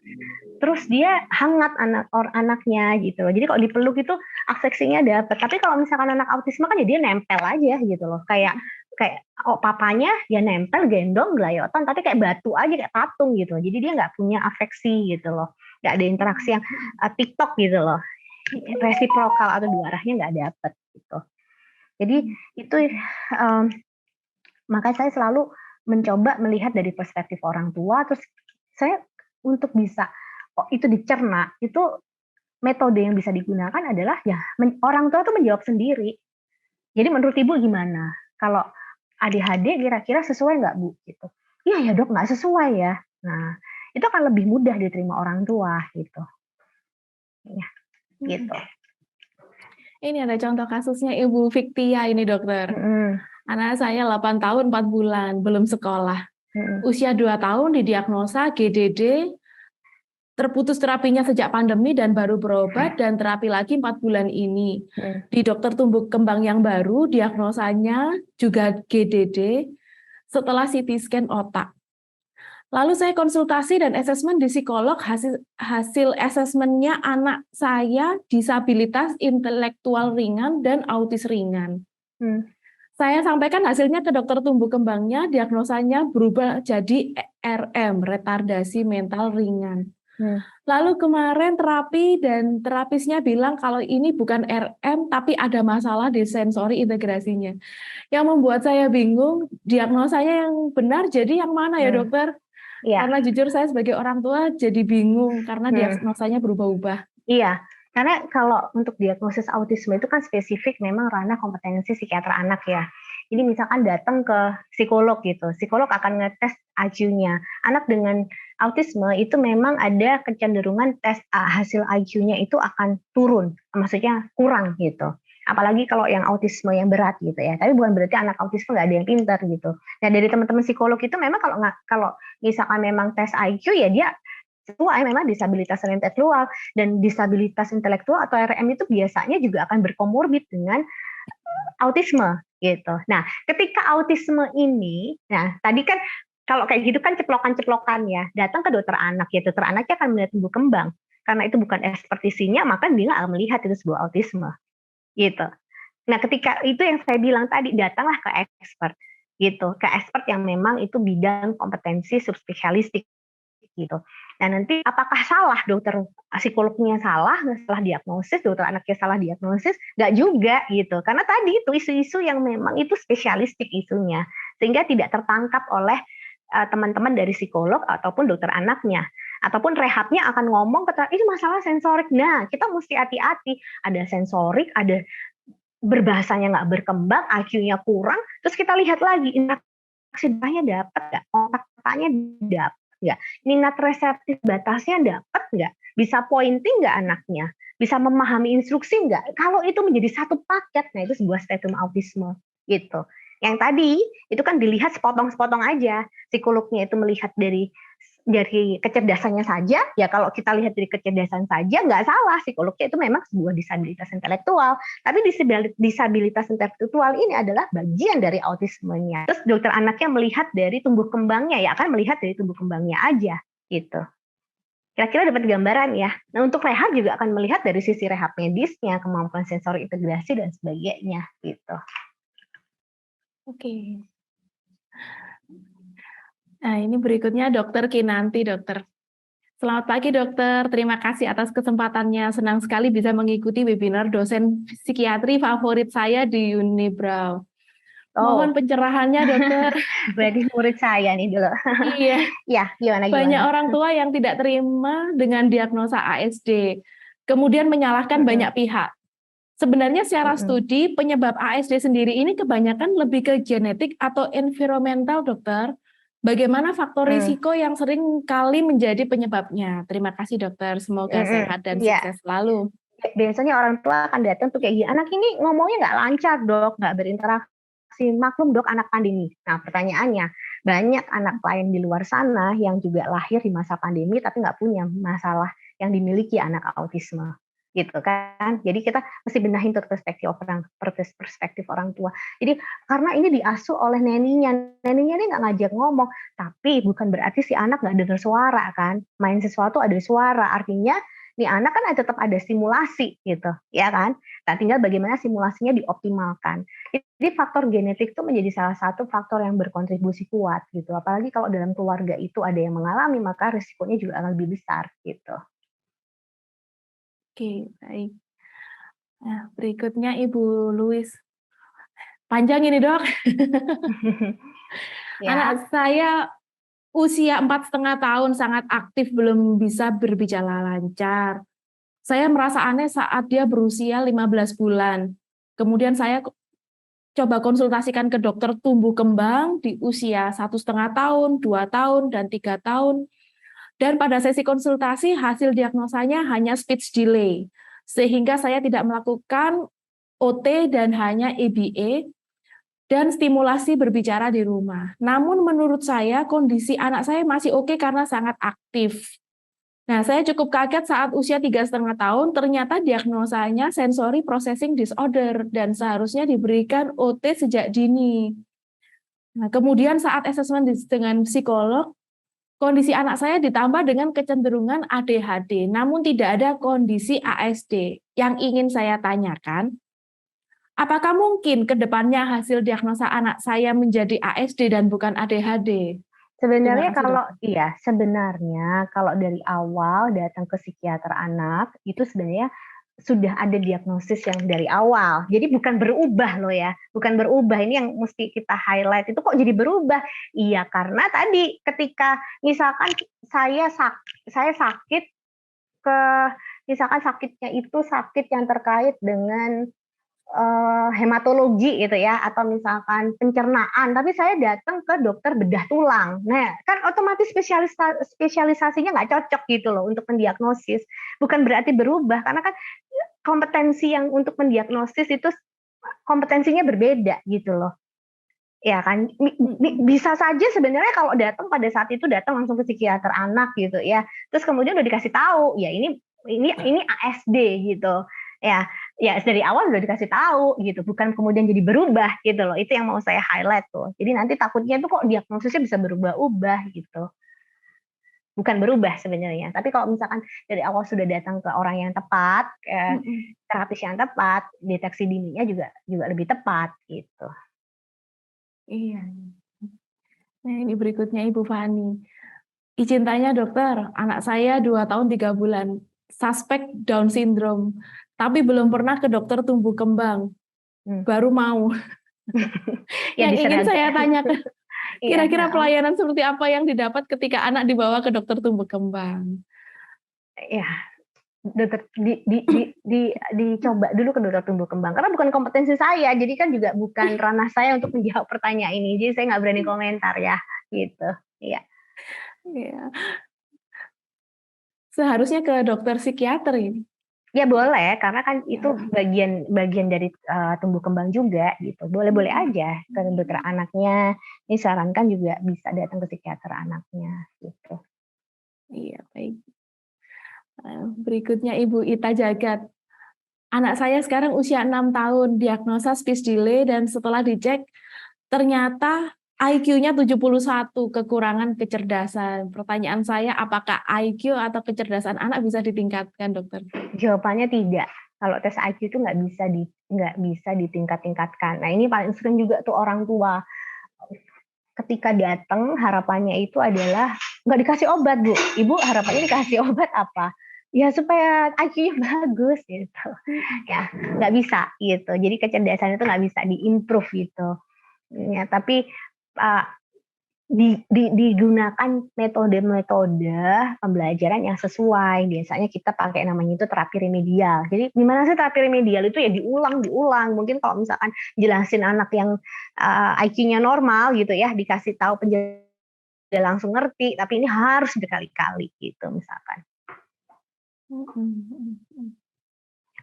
Terus dia hangat anaknya gitu loh. Jadi kalau dipeluk itu afeksinya dapat. Tapi kalau misalkan anak autisme kan ya dia nempel aja gitu loh. Kayak papanya ya nempel, gendong, gelayotan, tapi kayak batu aja, kayak patung gitu. Jadi dia nggak punya afeksi gitu loh. Nggak ada interaksi yang TikTok gitu loh. Resiprokal atau dua arahnya nggak dapet gitu. Jadi itu makanya saya selalu mencoba melihat dari perspektif orang tua, terus saya untuk bisa itu dicerna, itu metode yang bisa digunakan adalah ya orang tua tuh menjawab sendiri. Jadi menurut ibu gimana? Kalau ADHD kira-kira sesuai nggak bu? Gitu. Iya ya dok, nggak sesuai ya. Nah itu akan lebih mudah diterima orang tua gitu. Ya, gitu. Ini ada contoh kasusnya Ibu Fiktia ini dokter. Anak saya 8 tahun 4 bulan, belum sekolah. Usia 2 tahun didiagnosa GDD, terputus terapinya sejak pandemi dan baru berobat dan terapi lagi 4 bulan ini. Di dokter tumbuh kembang yang baru, diagnosanya juga GDD setelah CT scan otak. Lalu saya konsultasi dan asesmen di psikolog, hasil asesmennya anak saya disabilitas intelektual ringan dan autis ringan. Saya sampaikan hasilnya ke dokter tumbuh kembangnya, diagnosanya berubah jadi RM, retardasi mental ringan. Lalu kemarin terapi dan terapisnya bilang kalau ini bukan RM tapi ada masalah di sensori integrasinya. Yang membuat saya bingung, diagnosanya yang benar jadi yang mana ya dokter? Karena jujur saya sebagai orang tua jadi bingung karena diagnosanya berubah-ubah. Iya, karena kalau untuk diagnosis autisme itu kan spesifik memang ranah kompetensi psikiater anak ya. Jadi misalkan datang ke psikolog gitu, psikolog akan ngetes IQ-nya. Anak dengan autisme itu memang ada kecenderungan tes hasil IQ-nya itu akan turun, maksudnya kurang gitu. Apalagi kalau yang autisme yang berat gitu ya. Tapi bukan berarti anak autisme nggak ada yang pintar gitu. Nah dari teman-teman psikolog itu memang kalau misalkan memang tes IQ ya dia sesuai memang disabilitas intelektual, dan disabilitas intelektual atau RM itu biasanya juga akan berkomorbid dengan autisme gitu. Nah, ketika autisme ini, nah tadi kan kalau kayak gitu kan ceplokan-ceplokan ya, datang ke dokter anak ya, dokter anaknya akan melihat tumbuh kembang. Karena itu bukan ekspertisinya, maka dia akan melihat itu sebuah autisme gitu. Nah, ketika itu yang saya bilang tadi, datanglah ke expert gitu, ke expert yang memang itu bidang kompetensi subspesialistik gitu. Nah, nanti apakah salah dokter psikolognya salah diagnosis, dokter anaknya salah diagnosis? Nggak juga gitu. Karena tadi itu isu-isu yang memang itu spesialistik isunya, sehingga tidak tertangkap oleh teman-teman dari psikolog ataupun dokter anaknya. Ataupun rehabnya akan ngomong ini masalah sensorik. Nah, kita mesti hati-hati. Ada sensorik, ada berbahasanya nggak berkembang, IQ-nya kurang, terus kita lihat lagi interaksi dapat nggak, kontak matanya dapat nggak, minat reseptif batasnya dapat nggak, bisa pointing nggak anaknya, bisa memahami instruksi nggak. Kalau itu menjadi satu paket, nah itu sebuah spektrum autisme gitu. Yang tadi itu kan dilihat sepotong-sepotong aja, psikolognya itu melihat dari kecerdasannya saja, ya kalau kita lihat dari kecerdasan saja nggak salah, psikolognya itu memang sebuah disabilitas intelektual, tapi disabilitas intelektual ini adalah bagian dari autismenya. Terus dokter anaknya melihat dari tumbuh kembangnya, ya akan melihat dari tumbuh kembangnya aja, gitu. Kira-kira dapat gambaran ya. Nah untuk rehab juga akan melihat dari sisi rehab medisnya, kemampuan sensori integrasi dan sebagainya, gitu. Oke. Nah, ini berikutnya Dokter Kinanti, dokter. Selamat pagi, dokter. Terima kasih atas kesempatannya. Senang sekali bisa mengikuti webinar dosen psikiatri favorit saya di Unibraw. Mohon pencerahannya, dokter. Berarti murid saya nih dulu. Iya. Ya, gimana? Banyak orang tua yang tidak terima dengan diagnosa ASD, kemudian menyalahkan banyak pihak. Sebenarnya secara studi, penyebab ASD sendiri ini kebanyakan lebih ke genetik atau environmental, dokter. Bagaimana faktor risiko yang sering kali menjadi penyebabnya? Terima kasih, dokter. Semoga sehat dan sukses selalu. Biasanya orang tua akan datang tuh kayak gini, anak ini ngomongnya nggak lancar, dok, nggak berinteraksi. Maklum, dok, anak pandemi. Nah, pertanyaannya, banyak anak lain di luar sana yang juga lahir di masa pandemi tapi nggak punya masalah yang dimiliki anak autisme, gitu kan. Jadi kita mesti benahin tuh perspektif orang tua. Jadi karena ini diasuh oleh neninya ini nggak ngajak ngomong, tapi bukan berarti si anak nggak dengar suara kan. Main sesuatu ada suara, artinya nih anak kan tetap ada stimulasi gitu, ya kan? Nah, tinggal bagaimana simulasinya dioptimalkan. Jadi faktor genetik itu menjadi salah satu faktor yang berkontribusi kuat gitu. Apalagi kalau dalam keluarga itu ada yang mengalami, maka risikonya juga akan lebih besar gitu. Oke, baik. Nah, berikutnya Ibu Louis. Panjang ini, dok. Anak saya usia 4,5 tahun, sangat aktif, belum bisa berbicara lancar. Saya merasa aneh saat dia berusia 15 bulan. Kemudian saya coba konsultasikan ke dokter tumbuh kembang di usia 1,5 tahun, 2 tahun, dan 3 tahun. Dan pada sesi konsultasi hasil diagnosanya hanya speech delay, sehingga saya tidak melakukan OT dan hanya EBA dan stimulasi berbicara di rumah. Namun menurut saya kondisi anak saya masih oke karena sangat aktif. Nah, saya cukup kaget saat usia 3,5 tahun, ternyata diagnosanya sensory processing disorder dan seharusnya diberikan OT sejak dini. Nah, kemudian saat asesmen dengan psikolog, kondisi anak saya ditambah dengan kecenderungan ADHD, namun tidak ada kondisi ASD. Yang ingin saya tanyakan, apakah mungkin ke depannya hasil diagnosa anak saya menjadi ASD dan bukan ADHD? Sebenarnya sebenarnya kalau dari awal datang ke psikiater anak itu sebenarnya sudah ada diagnosis yang dari awal. Jadi bukan berubah loh ya, bukan berubah. Ini yang mesti kita highlight, itu kok jadi berubah? Iya, karena tadi ketika misalkan saya sakit misalkan sakitnya itu sakit yang terkait dengan hematologi gitu ya, atau misalkan pencernaan, tapi saya datang ke dokter bedah tulang. Nah, kan otomatis spesialisasinya nggak cocok gitu loh untuk mendiagnosis. Bukan berarti berubah, karena kan kompetensi yang untuk mendiagnosis itu kompetensinya berbeda gitu loh. Ya kan, bisa saja sebenarnya kalau datang pada saat itu datang langsung ke psikiater anak gitu ya. Terus kemudian udah dikasih tahu, ya ini ASD gitu. Ya dari awal udah dikasih tahu gitu, bukan kemudian jadi berubah gitu loh. Itu yang mau saya highlight tuh. Jadi nanti takutnya tuh kok diagnosisnya bisa berubah-ubah gitu. Bukan berubah sebenarnya. Tapi kalau misalkan dari awal sudah datang ke orang yang tepat, terapis yang tepat, deteksi dininya juga lebih tepat gitu. Iya. Nah, ini berikutnya Ibu Fani. Izin tanya dokter, anak saya 2 tahun 3 bulan, suspek Down syndrome, tapi belum pernah ke dokter tumbuh kembang, Hmm. baru mau. Ya Yang ingin diserahkan. saya tanyakan, Iya, kira-kira pelayanan seperti apa yang didapat ketika anak dibawa ke dokter tumbuh kembang? ya dokter dicoba dulu ke dokter tumbuh kembang karena bukan kompetensi saya, jadi kan juga bukan ranah saya untuk menjawab pertanyaan ini, jadi saya nggak berani komentar ya gitu. Iya. Ya. Seharusnya ke dokter psikiater ini. Ya boleh, karena kan Ya. itu bagian dari tumbuh kembang juga gitu. Boleh-boleh aja ke dokter anaknya. Ini sarankan juga bisa datang ke psikiater anaknya gitu. Iya, baik. Berikutnya Ibu Ita Jagat. Anak saya sekarang usia 6 tahun, diagnosa speech delay dan setelah dicek ternyata IQ-nya 71, kekurangan kecerdasan. Pertanyaan saya, apakah IQ atau kecerdasan anak bisa ditingkatkan, dokter? Jawabannya tidak. Kalau tes IQ itu nggak bisa ditingkat-tingkatkan. Nah ini paling sering juga tuh orang tua ketika datang harapannya itu adalah nggak dikasih obat, Bu. Ibu harapannya dikasih obat apa? Ya supaya IQ-nya bagus gitu. Ya nggak bisa gitu. Jadi kecerdasan itu nggak bisa diimprove gitu. Ya, tapi digunakan metode-metode pembelajaran yang sesuai. Biasanya kita pakai namanya itu terapi remedial. Jadi gimana sih terapi remedial itu ya diulang. Mungkin kalau misalkan jelasin anak yang IQ-nya normal gitu ya, dikasih tahu penjelasan dia langsung ngerti, tapi ini harus berkali-kali gitu misalkan.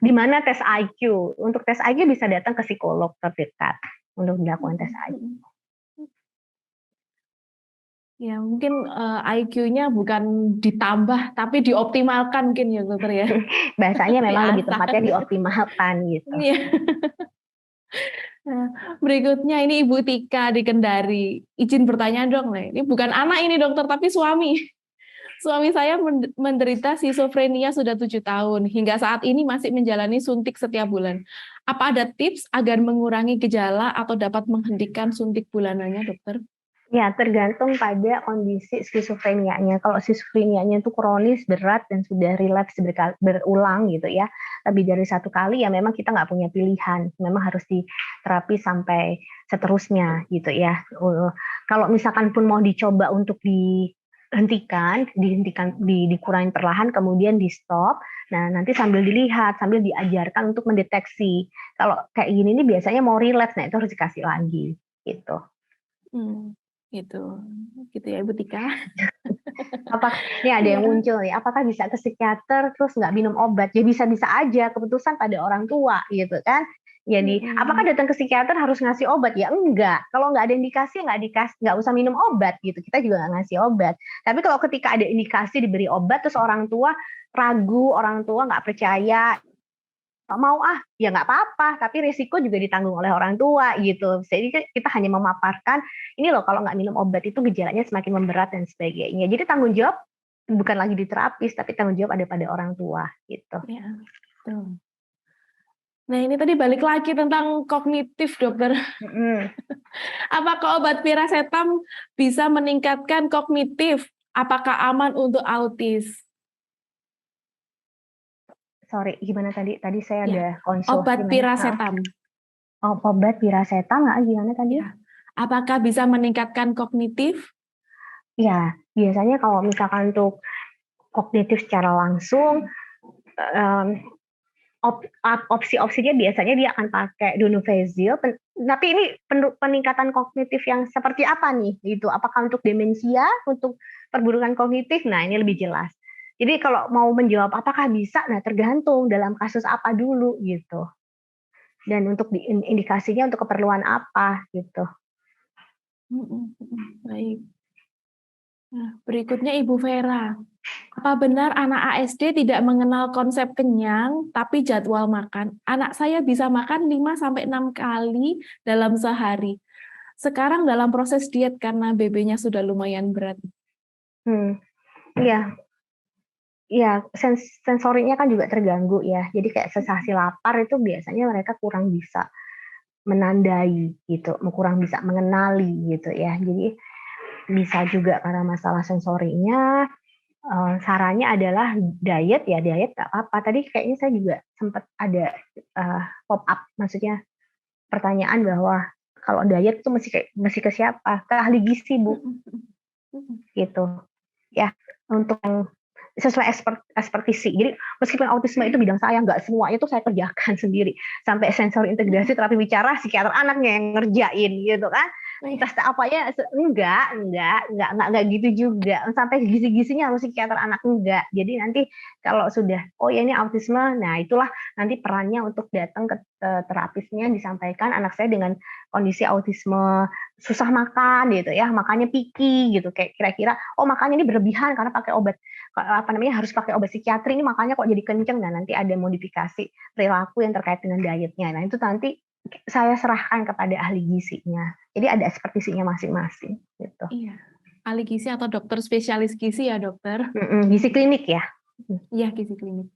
Di mana tes IQ? Untuk tes IQ bisa datang ke psikolog terdekat untuk dilakukan tes IQ. Ya, mungkin IQ-nya bukan ditambah, tapi dioptimalkan mungkin ya, dokter ya. Bahasanya memang lebih Diasah. tepatnya dioptimalkan gitu. Iya. Nah, berikutnya ini Ibu Tika di Kendari. Izin bertanya dong, nih. Ini bukan anak ini dokter, tapi suami. Suami saya menderita skizofrenia sudah 7 tahun. Hingga saat ini masih menjalani suntik setiap bulan. Apa ada tips agar mengurangi gejala atau dapat menghentikan suntik bulanannya, dokter? Ya, tergantung pada kondisi skizofrenianya. Kalau skizofrenianya itu kronis, berat, dan sudah relapse berulang gitu ya, lebih dari 1 kali, ya memang kita nggak punya pilihan. Memang harus diterapi sampai seterusnya gitu ya. Kalau misalkan pun mau dicoba untuk dihentikan, dikurangi perlahan, kemudian di stop. Nah, nanti sambil dilihat, sambil diajarkan untuk mendeteksi. Kalau kayak gini nih biasanya mau relapse, nah itu harus dikasih lagi gitu. Gitu ya Ibu Tika. Ini ada yang muncul nih, apakah bisa ke psikiater terus nggak minum obat? Ya bisa-bisa aja, keputusan pada orang tua gitu kan. Jadi apakah datang ke psikiater harus ngasih obat? Ya enggak. Kalau nggak ada indikasi nggak usah minum obat gitu. Kita juga nggak ngasih obat. Tapi kalau ketika ada indikasi diberi obat terus orang tua ragu, orang tua nggak percaya, nggak mau ya nggak apa-apa, tapi risiko juga ditanggung oleh orang tua gitu. Jadi kita hanya memaparkan ini loh kalau nggak minum obat itu gejalanya semakin memberat dan sebagainya. Jadi tanggung jawab bukan lagi di terapis, tapi tanggung jawab ada pada orang tua gitu. Ya, betul. Nah ini tadi balik lagi tentang kognitif, dokter. Apakah obat piracetam bisa meningkatkan kognitif? Apakah aman untuk autis? Sorry, gimana tadi? Tadi saya Ya, ada konsul. obat piracetam. Obat piracetam gimana tadi? Ya. Apakah bisa meningkatkan kognitif? Ya, biasanya kalau misalkan untuk kognitif secara langsung, opsi-opsinya biasanya dia akan pakai donepezil. Tapi ini peningkatan kognitif yang seperti apa nih? Gitu. Apakah untuk demensia, untuk perburukan kognitif? Nah, ini lebih jelas. Jadi kalau mau menjawab apakah bisa, nah tergantung dalam kasus apa dulu gitu. Dan untuk indikasinya untuk keperluan apa gitu. Baik. Nah, berikutnya Ibu Vera. Apa benar anak ASD tidak mengenal konsep kenyang tapi jadwal makan? Anak saya bisa makan 5-6 kali dalam sehari. Sekarang dalam proses diet karena BB-nya sudah lumayan berat. Iya. Ya, sensorinya kan juga terganggu ya. Jadi kayak sensasi lapar itu biasanya mereka kurang bisa menandai gitu, kurang bisa mengenali gitu ya. Jadi bisa juga karena masalah sensorinya. Sarannya adalah diet ya, diet nggak apa-apa. Tadi kayaknya saya juga sempat ada pop up, maksudnya pertanyaan bahwa kalau diet itu mesti ke siapa? Ke ahli gizi, Bu, gitu. Ya, untuk yang sesuai ekspertisi. Jadi meskipun autisme itu bidang saya, nggak semuanya itu saya kerjakan sendiri. Sampai sensor integrasi terapi bicara, psikiater anaknya yang ngerjain gitu kan. Tes apa ya? Enggak gitu juga. Sampai gizi-gizinya harus psikiater anak, enggak. Jadi nanti kalau sudah, oh ya ini autisme, nah itulah nanti perannya untuk datang ke terapisnya, disampaikan anak saya dengan kondisi autisme, susah makan gitu ya, makannya picky gitu, kayak kira-kira oh makannya ini berlebihan karena pakai obat harus pakai obat psikiatri, ini makanya kok jadi kenceng. Nah nanti ada modifikasi perilaku yang terkait dengan dietnya. Nah itu nanti saya serahkan kepada ahli gizinya. Jadi ada ekspertisinya masing-masing gitu. Iya, ahli gizi atau dokter spesialis gizi ya dokter? Gizi klinik ya. Iya, gizi klinik.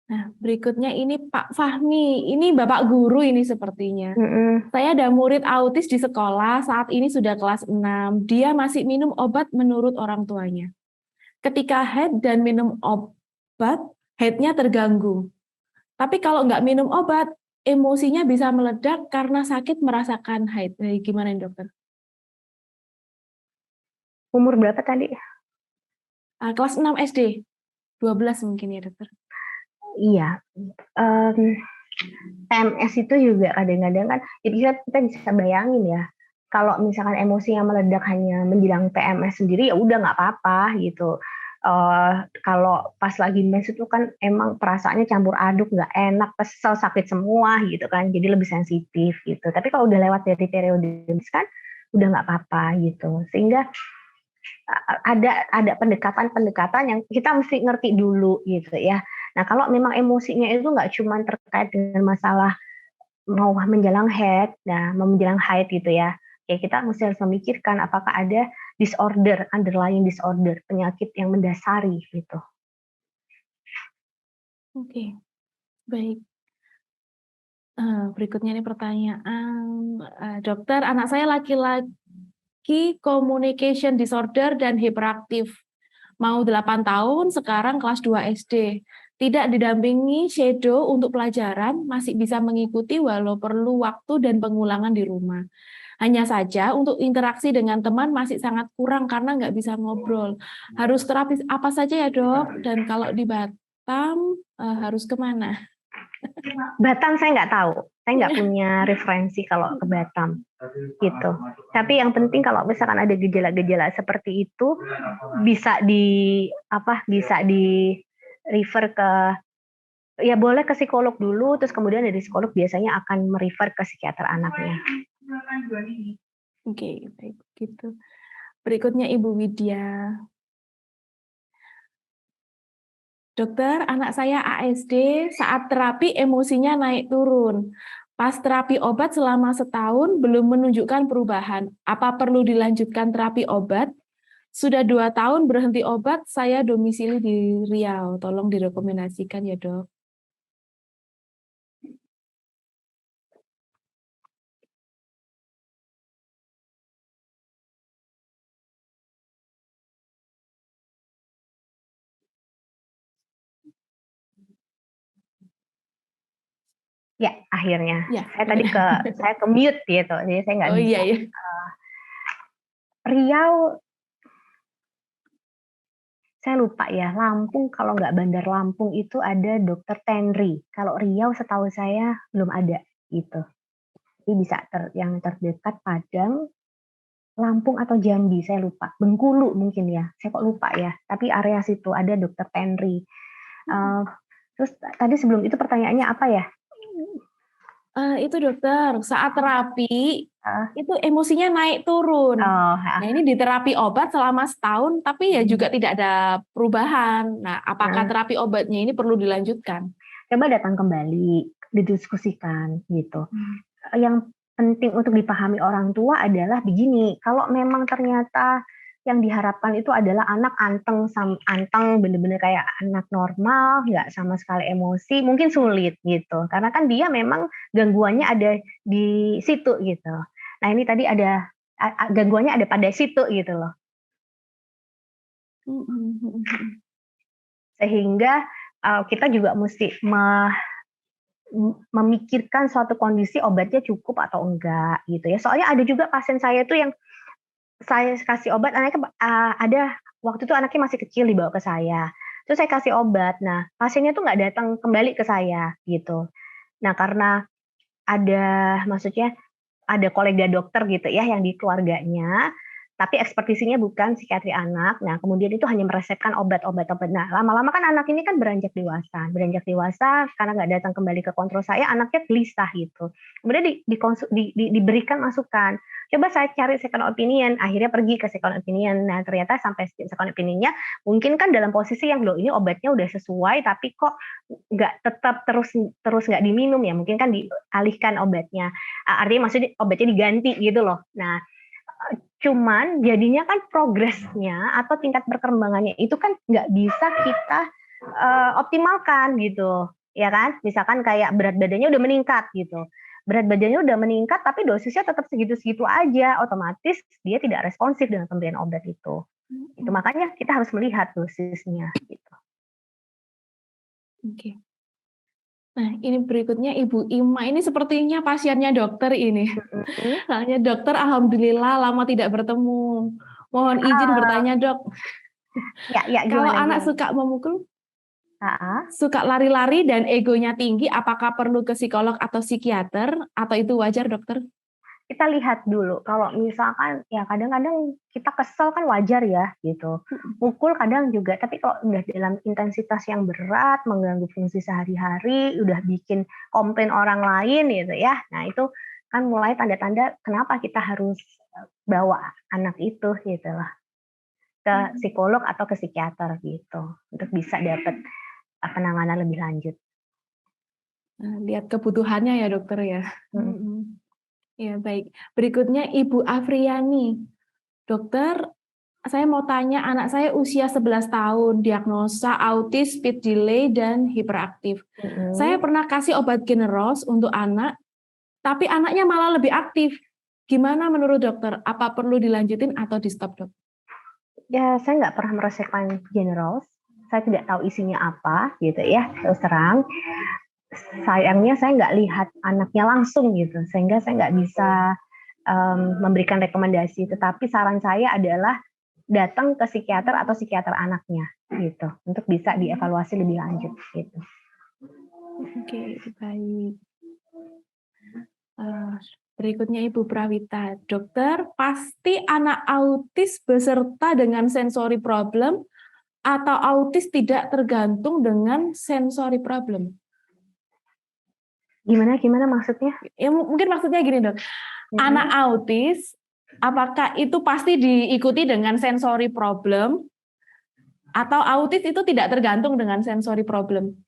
Nah, berikutnya ini Pak Fahmi. Ini Bapak guru ini sepertinya. Saya ada murid autis di sekolah, saat ini sudah kelas 6. Dia masih minum obat menurut orang tuanya. Ketika haid dan minum obat, haidnya terganggu. Tapi kalau nggak minum obat, emosinya bisa meledak karena sakit merasakan haid. Nah, gimana nih dokter? Umur berapa tadi? Kelas 6 SD. 12 mungkin ya dokter. Iya. PMS itu juga kadang-kadang kan, jadi kita bisa bayangin ya, kalau misalkan emosi yang meledak hanya menjelang PMS sendiri, ya udah nggak apa-apa gitu. Kalau pas lagi mens itu kan emang perasaannya campur aduk, nggak enak, kesel, sakit semua gitu kan, jadi lebih sensitif gitu. Tapi kalau udah lewat dari periode mens kan, udah nggak apa-apa gitu. Sehingga ada pendekatan-pendekatan yang kita mesti ngerti dulu gitu ya. Nah kalau memang emosinya itu nggak cuma terkait dengan masalah mau menjelang haid, menjelang haid gitu ya. Ya kita mesti harus memikirkan apakah ada disorder, underlying disorder, penyakit yang mendasari gitu. Oke, baik. Berikutnya ini pertanyaan, dokter, anak saya laki-laki communication disorder dan hiperaktif. Mau 8 tahun, sekarang kelas 2 SD. Tidak didampingi shadow untuk pelajaran, masih bisa mengikuti walau perlu waktu dan pengulangan di rumah. Hanya saja untuk interaksi dengan teman masih sangat kurang karena nggak bisa ngobrol. Harus terapi apa saja ya dok? Dan kalau di Batam harus kemana? Batam saya nggak tahu, saya nggak punya referensi kalau ke Batam gitu. Tapi yang penting kalau misalkan ada gejala-gejala seperti itu bisa di refer ke, ya boleh ke psikolog dulu, terus kemudian dari psikolog biasanya akan merefer ke psikiater anaknya. Oke, baik gitu. Berikutnya Ibu Widya. Dokter, anak saya ASD, saat terapi emosinya naik turun. Pas terapi obat selama setahun belum menunjukkan perubahan. Apa perlu dilanjutkan terapi obat? Sudah 2 tahun berhenti obat, saya domisili di Riau. Tolong direkomendasikan ya dok. Ya, akhirnya. Ya. Saya ke mute gitu, jadi saya nggak bisa. Iya. Riau, saya lupa ya. Lampung, kalau nggak Bandar Lampung itu ada Dokter Tenri. Kalau Riau setahu saya belum ada gitu. Jadi bisa yang terdekat Padang, Lampung atau Jambi, saya lupa. Bengkulu mungkin ya, saya kok lupa ya. Tapi area situ ada Dokter Tenri. Terus tadi sebelum itu pertanyaannya apa ya? Itu dokter, saat terapi itu emosinya naik turun. Nah ini di terapi obat selama setahun, tapi ya juga tidak ada perubahan. Nah apakah terapi obatnya ini perlu dilanjutkan? Coba datang kembali, didiskusikan gitu. Yang penting untuk dipahami orang tua adalah begini, kalau memang ternyata yang diharapkan itu adalah anak anteng, bener-bener kayak anak normal, nggak sama sekali emosi, mungkin sulit gitu. Karena kan dia memang gangguannya ada di situ gitu. Nah ini tadi ada gangguannya ada pada situ gitu loh. Sehingga kita juga mesti memikirkan suatu kondisi obatnya cukup atau enggak gitu ya. Soalnya ada juga pasien saya tuh yang saya kasih obat, anaknya ada waktu itu anaknya masih kecil dibawa ke saya. Terus saya kasih obat. Nah, pasiennya tuh nggak datang kembali ke saya gitu. Nah, karena maksudnya ada kolega dokter gitu ya yang di keluarganya, tapi ekspertisinya bukan psikiatri anak. Nah, kemudian itu hanya meresepkan obat-obat. Nah, lama-lama kan anak ini kan beranjak dewasa karena nggak datang kembali ke kontrol saya, anaknya gelisah gitu. Kemudian diberikan masukan. Coba saya cari second opinion, akhirnya pergi ke second opinion. Nah, ternyata sampai second opinionnya mungkin kan dalam posisi yang loh ini obatnya udah sesuai, tapi kok nggak tetap terus nggak diminum ya, mungkin kan dialihkan obatnya. Artinya maksudnya obatnya diganti gitu loh. Nah, cuman jadinya kan progresnya atau tingkat perkembangannya itu kan nggak bisa kita optimalkan gitu, ya kan? Misalkan kayak berat badannya udah meningkat gitu. Berat badannya udah meningkat tapi dosisnya tetap segitu-segitu aja, otomatis dia tidak responsif dengan pemberian obat itu. Itu makanya kita harus melihat dosisnya gitu. Oke. Nah, ini berikutnya Ibu Ima. Ini sepertinya pasiennya dokter ini. Soalnya dokter, alhamdulillah lama tidak bertemu. Mohon izin bertanya, Dok. Ya, Kalau gimana? anak suka memukul, suka lari-lari dan egonya tinggi, apakah perlu ke psikolog atau psikiater? Atau itu wajar, dokter? Kita lihat dulu, kalau misalkan ya kadang-kadang kita kesel kan wajar ya gitu, pukul kadang juga, tapi kalau udah dalam intensitas yang berat, mengganggu fungsi sehari-hari, udah bikin komplain orang lain gitu ya, nah itu kan mulai tanda-tanda kenapa kita harus bawa anak itu gitu lah ke psikolog atau ke psikiater gitu untuk bisa dapat penanganan lebih lanjut. Lihat kebutuhannya ya dokter ya. Ya, baik. Berikutnya Ibu Afriani. Dokter, saya mau tanya, anak saya usia 11 tahun, diagnosa autis, speech delay, dan hiperaktif. Saya pernah kasih obat generos untuk anak, tapi anaknya malah lebih aktif. Gimana menurut dokter? Apa perlu dilanjutin atau di stop, dok? Ya, saya nggak pernah meresepkan generos. Saya tidak tahu isinya apa, gitu ya, terus terang. Sayangnya saya nggak lihat anaknya langsung gitu, sehingga saya nggak bisa memberikan rekomendasi. Tetapi saran saya adalah datang ke psikiater atau psikiater anaknya gitu untuk bisa dievaluasi lebih lanjut gitu. Oke, baik. Berikutnya Ibu Prawita. Dokter, pasti anak autis beserta dengan sensory problem atau autis tidak tergantung dengan sensory problem? Gimana maksudnya? Ya, mungkin maksudnya gini, dok. Anak autis, apakah itu pasti diikuti dengan sensory problem atau autis itu tidak tergantung dengan sensory problem?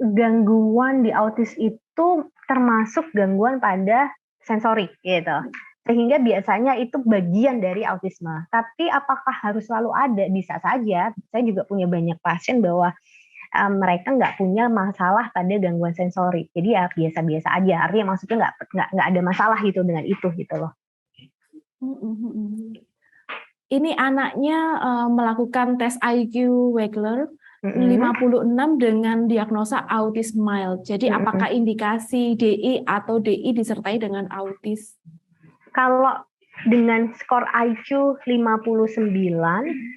Gangguan di autis itu termasuk gangguan pada sensori gitu. Sehingga biasanya itu bagian dari autisme. Tapi apakah harus selalu ada? Bisa saja. Saya juga punya banyak pasien bahwa mereka nggak punya masalah pada gangguan sensori. Jadi ya biasa-biasa aja. Artinya maksudnya nggak ada masalah gitu dengan itu gitu loh. Ini anaknya melakukan tes IQ Wegler 56 dengan diagnosa autis mild. Jadi apakah indikasi DI atau DI disertai dengan autis? Kalau dengan skor IQ 59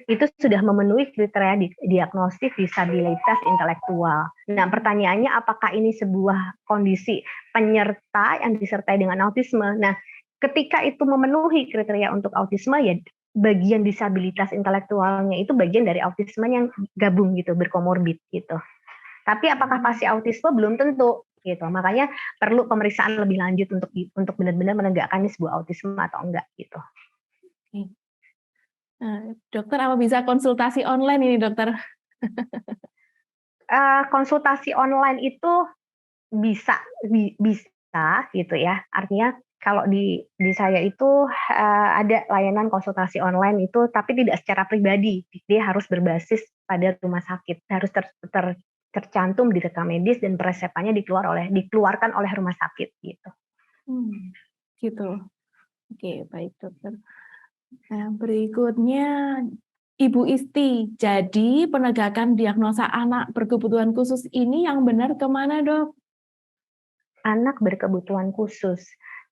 itu sudah memenuhi kriteria diagnostik disabilitas intelektual. Nah, pertanyaannya apakah ini sebuah kondisi penyerta yang disertai dengan autisme? Nah, ketika itu memenuhi kriteria untuk autisme ya bagian disabilitas intelektualnya itu bagian dari autisme yang gabung gitu, berkomorbid gitu. Tapi apakah pasti autisme belum tentu gitu. Makanya perlu pemeriksaan lebih lanjut untuk benar-benar menegakkan sebuah autisme atau enggak gitu. Dokter, apa bisa konsultasi online ini, dokter? Konsultasi online itu bisa gitu ya. Artinya kalau di saya itu ada layanan konsultasi online itu, tapi tidak secara pribadi. Dia harus berbasis pada rumah sakit, harus tercantum di rekam medis dan peresepannya dikeluarkan oleh rumah sakit gitu. Gitu. Oke, baik dokter. Nah, berikutnya Ibu Isti. Jadi penegakan diagnosa anak berkebutuhan khusus ini yang benar kemana, Dok? Anak berkebutuhan khusus.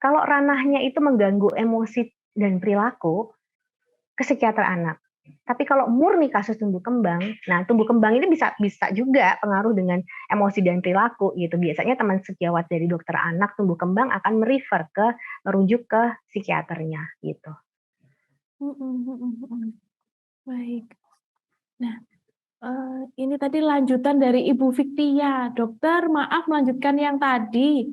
Kalau ranahnya itu mengganggu emosi dan perilaku, ke psikiater anak. Tapi kalau murni kasus tumbuh kembang, nah tumbuh kembang ini bisa juga pengaruh dengan emosi dan perilaku gitu. Biasanya teman sejawat dari dokter anak tumbuh kembang akan merujuk ke psikiaternya gitu. Baik. Nah, ini tadi lanjutan dari Ibu Fiktia. Dokter, maaf melanjutkan yang tadi.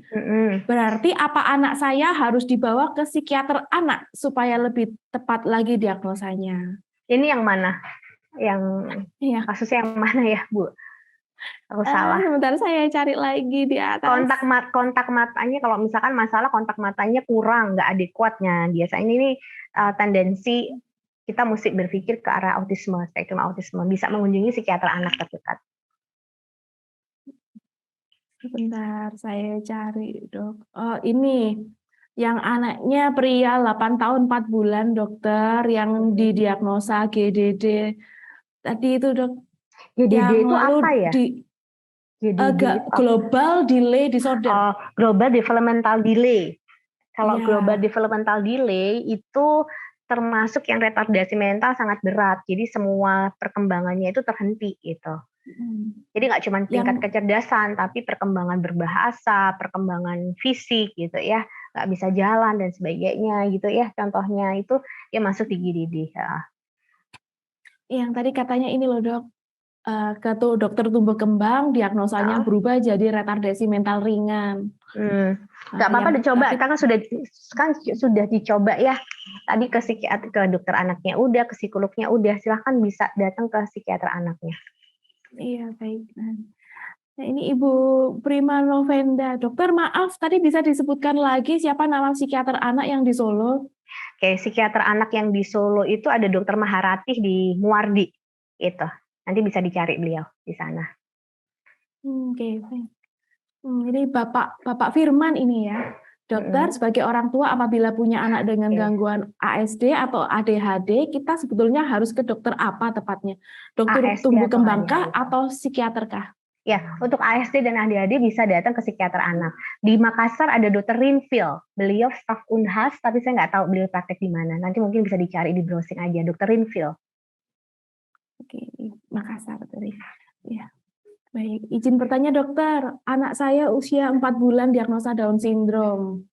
Berarti apa anak saya harus dibawa ke psikiater anak supaya lebih tepat lagi diagnosanya? Ini yang mana? Yang Iya. kasusnya yang mana ya, Bu? Aku salah. Sebentar saya cari lagi di atas. Kontak matanya, kalau misalkan masalah kontak matanya kurang, nggak adekuatnya. Biasanya ini tendensi kita mesti berpikir ke arah autisme, spektrum autisme. Bisa mengunjungi psikiater anak terdekat. Sebentar, saya cari, Dok. Oh, ini yang anaknya pria 8 tahun 4 bulan, dokter, yang didiagnosa GDD. Tadi itu, Dok. GDD yang itu lalu apa ya? GDD itu Global Delay Disorder. Oh, Global Developmental Delay. Kalau Ya. Global Developmental Delay itu termasuk yang retardasi mental sangat berat. Jadi semua perkembangannya itu terhenti gitu. Jadi nggak cuma tingkat kecerdasan, tapi perkembangan berbahasa, perkembangan fisik gitu ya, nggak bisa jalan dan sebagainya gitu ya. Contohnya itu ya masuk di GDD. Ya. Yang tadi katanya ini loh dok, ke dokter tumbuh kembang, diagnosanya berubah jadi retardasi mental ringan. Nggak apa-apa dicoba, karena sudah dicoba ya. Tadi ke psikiater, ke dokter anaknya udah, ke psikolognya udah, silahkan bisa datang ke psikiater anaknya. Iya, baik. Nah, ini Ibu Prima Novenda. Dokter, maaf, tadi bisa disebutkan lagi siapa nama psikiater anak yang di Solo? Oke, psikiater anak yang di Solo itu ada Dokter Maharatih di Muardi. Itu. Nanti bisa dicari beliau di sana. Oke. Ini Bapak Firman ini ya. Dokter, sebagai orang tua apabila punya anak dengan gangguan ASD atau ADHD, kita sebetulnya harus ke dokter apa tepatnya? Dokter tumbuh kembangkah atau psikiaterkah? Ya, untuk ASD dan ADHD bisa datang ke psikiater anak. Di Makassar ada Dokter Rinfil. Beliau staf Unhas, tapi saya nggak tahu beliau praktek di mana. Nanti mungkin bisa dicari di browsing aja, Dokter Rinfil. Oke, Makassar tadi. Ya. Baik, izin bertanya dokter, anak saya usia 4 bulan diagnosa Down syndrome.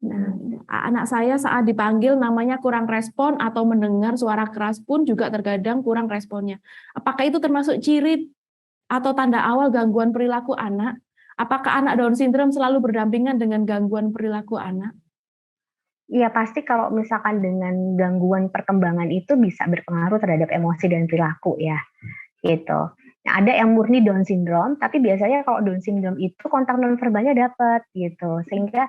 Nah, anak saya saat dipanggil namanya kurang respon atau mendengar suara keras pun juga terkadang kurang responnya. Apakah itu termasuk ciri atau tanda awal gangguan perilaku anak? Apakah anak Down syndrome selalu berdampingan dengan gangguan perilaku anak? Iya, pasti kalau misalkan dengan gangguan perkembangan itu bisa berpengaruh terhadap emosi dan perilaku ya. Gitu. Nah, ada yang murni Down syndrome, tapi biasanya kalau Down syndrome itu kontak nonverbalnya dapat gitu, sehingga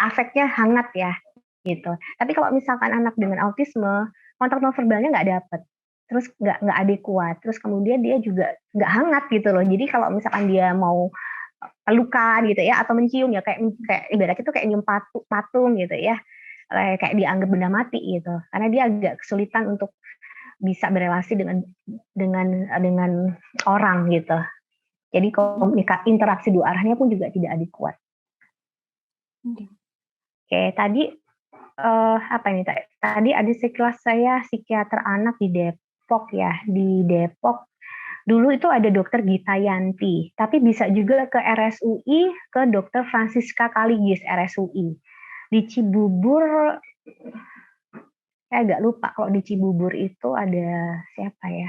afeknya hangat ya, gitu. Tapi kalau misalkan anak dengan autisme, kontak nonverbalnya nggak dapat, terus nggak adekuat, terus kemudian dia juga nggak hangat gitu loh. Jadi kalau misalkan dia mau pelukan gitu ya, atau mencium ya kayak ibaratnya itu kayak nyium patung gitu ya, kayak dianggap benda mati gitu, karena dia agak kesulitan untuk bisa berelasi dengan orang gitu. Jadi interaksi dua arahnya pun juga tidak adekuat. Oke, tadi apa ini? Tadi ada sekelas saya psikiater anak di Depok ya. Di Depok dulu itu ada dokter Gita Yanti, tapi bisa juga ke RSUI, ke dokter Francisca Kaligis RSUI. Di Cibubur saya agak lupa kalau di Cibubur itu ada siapa ya?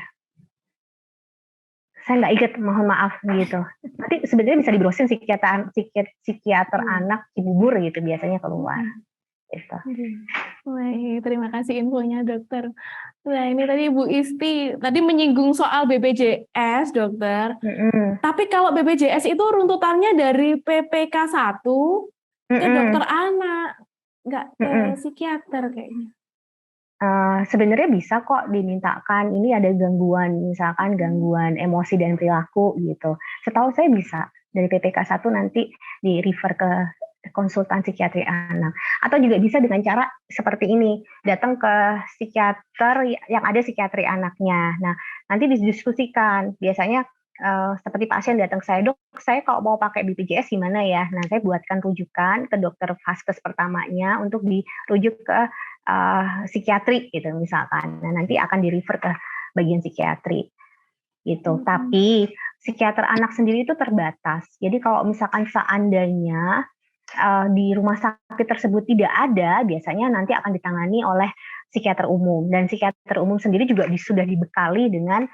Saya nggak ingat, mohon maaf gitu. Nanti sebenarnya bisa di browsing psikiater anak Cibubur gitu biasanya keluar. Gitu. Baik, terima kasih infonya dokter. Nah ini tadi Ibu Isti tadi menyinggung soal BPJS dokter. Tapi kalau BPJS itu runtutannya dari PPK 1 ke dokter anak, nggak ke psikiater kayaknya. Sebenarnya bisa kok dimintakan ini ada gangguan, misalkan gangguan emosi dan perilaku gitu. Setahu saya bisa dari PPK 1 nanti di refer ke konsultan psikiatri anak. Atau juga bisa dengan cara seperti ini, datang ke psikiater yang ada psikiatri anaknya. Nah, nanti didiskusikan. Biasanya seperti pasien datang ke saya, dok, saya kalau mau pakai BPJS gimana ya? Nah, saya buatkan rujukan ke dokter vaskes pertamanya untuk dirujuk ke psikiatri gitu misalkan. Nah, nanti akan di-refer ke bagian psikiatri gitu. Tapi psikiater anak sendiri itu terbatas. Jadi kalau misalkan seandainya di rumah sakit tersebut tidak ada, biasanya nanti akan ditangani oleh psikiater umum. Dan psikiater umum sendiri juga sudah dibekali dengan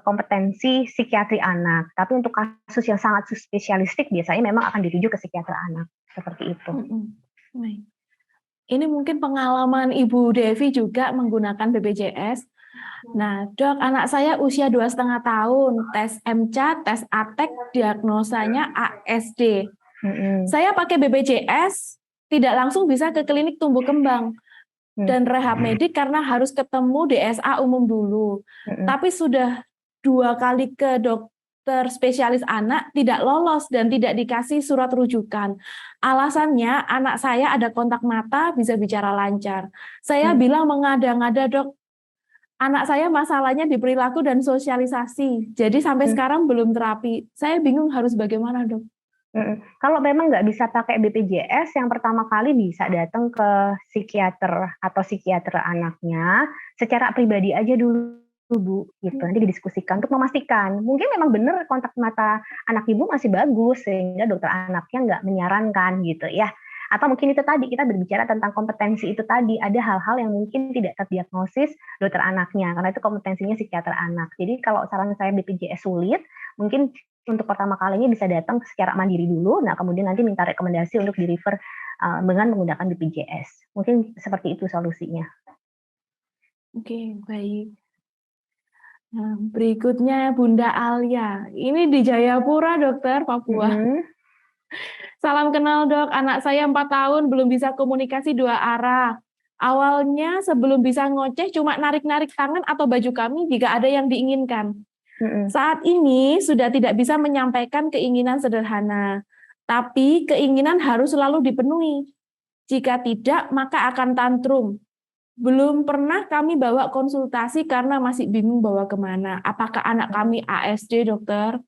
kompetensi psikiatri anak. Tapi untuk kasus yang sangat spesialistik, biasanya memang akan dirujuk ke psikiater anak. Seperti itu. Baik. Ini mungkin pengalaman Ibu Devi juga menggunakan BPJS. Nah, dok, anak saya usia 2,5 tahun, tes MCA, tes ATEK, diagnosanya ASD. Saya pakai BPJS, tidak langsung bisa ke klinik tumbuh kembang dan rehab medik karena harus ketemu DSA umum dulu. Tapi sudah 2 kali ke dokter spesialis anak, tidak lolos dan tidak dikasih surat rujukan. Alasannya anak saya ada kontak mata, bisa bicara lancar. Saya bilang mengada-ngada, dok, anak saya masalahnya di perilaku dan sosialisasi. Jadi sampai sekarang belum terapi. Saya bingung harus bagaimana, dok. Kalau memang nggak bisa pakai BPJS, yang pertama kali bisa datang ke psikiater atau psikiater anaknya secara pribadi aja dulu, Bu, gitu. Nanti didiskusikan untuk memastikan. Mungkin memang benar kontak mata anak ibu masih bagus, sehingga dokter anaknya nggak menyarankan gitu ya. Atau mungkin itu tadi, kita berbicara tentang kompetensi itu tadi, ada hal-hal yang mungkin tidak terdiagnosis dokter anaknya, karena itu kompetensinya psikiater anak. Jadi kalau saran saya BPJS sulit, mungkin untuk pertama kalinya bisa datang secara mandiri dulu, nah kemudian nanti minta rekomendasi untuk di-refer dengan menggunakan BPJS. Mungkin seperti itu solusinya. Oke, baik. Nah, berikutnya Bunda Alia. Ini di Jayapura, dokter, Papua. Salam kenal, dok. Anak saya 4 tahun belum bisa komunikasi 2 arah. Awalnya sebelum bisa ngoceh cuma narik-narik tangan atau baju kami jika ada yang diinginkan. Saat ini sudah tidak bisa menyampaikan keinginan sederhana, tapi keinginan harus selalu dipenuhi. Jika tidak, maka akan tantrum. Belum pernah kami bawa konsultasi karena masih bingung bawa kemana. Apakah anak kami ASD, dokter?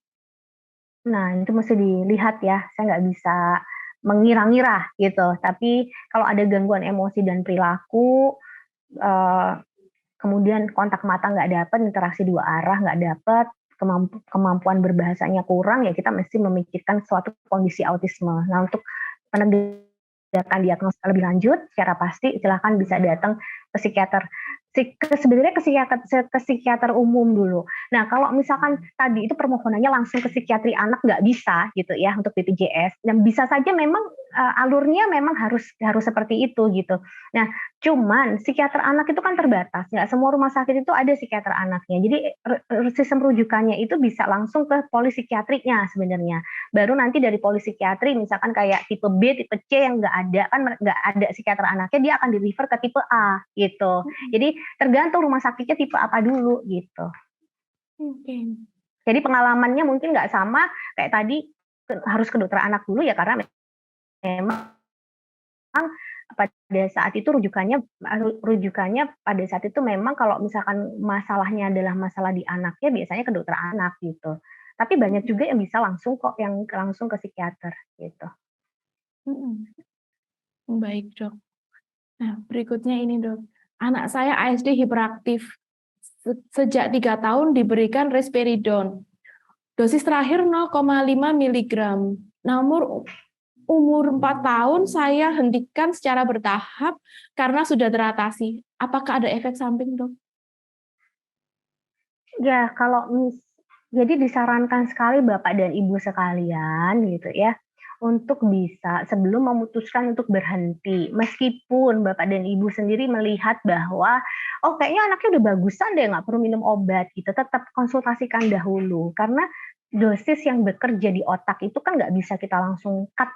Nah, itu mesti dilihat ya. Saya nggak bisa mengira-ngira gitu. Tapi kalau ada gangguan emosi dan perilaku, kemudian kontak mata nggak dapat, interaksi 2 arah nggak dapat, kemampuan berbahasanya kurang, ya kita mesti memikirkan suatu kondisi autisme. Nah, untuk penegakan diagnosa lebih lanjut, secara pasti silakan bisa datang ke psikiater. Sebenarnya ke psikiater umum dulu. Nah, kalau misalkan tadi itu permohonannya langsung ke psikiatri anak nggak bisa gitu ya untuk BPJS. Dan bisa saja memang alurnya memang harus seperti itu gitu. Nah, cuman psikiater anak itu kan terbatas. Nggak semua rumah sakit itu ada psikiater anaknya. Jadi sistem rujukannya itu bisa langsung ke polipsikiatriknya sebenarnya. Baru nanti dari polipsikiatri misalkan kayak tipe B, tipe C yang nggak ada psikiater anaknya, dia akan di-refer ke tipe A gitu. Jadi tergantung rumah sakitnya tipe apa dulu gitu. Jadi pengalamannya mungkin nggak sama kayak tadi, harus ke dokter anak dulu ya, karena memang pada saat itu rujukannya pada saat itu memang kalau misalkan masalahnya adalah masalah di anaknya, biasanya ke dokter anak gitu. Tapi banyak juga yang bisa langsung kok, yang langsung ke psikiater gitu. Baik, dok. Nah, berikutnya ini, dok. Anak saya ASD hiperaktif. Sejak 3 tahun diberikan risperidon. Dosis terakhir 0,5 mg. Namun umur 4 tahun saya hentikan secara bertahap karena sudah teratasi. Apakah ada efek samping, dok? Ya, jadi disarankan sekali Bapak dan Ibu sekalian gitu ya, untuk bisa sebelum memutuskan untuk berhenti, meskipun Bapak dan Ibu sendiri melihat bahwa, oh kayaknya anaknya udah bagusan deh, nggak perlu minum obat gitu, tetap konsultasikan dahulu. Karena dosis yang bekerja di otak itu kan nggak bisa kita langsung cut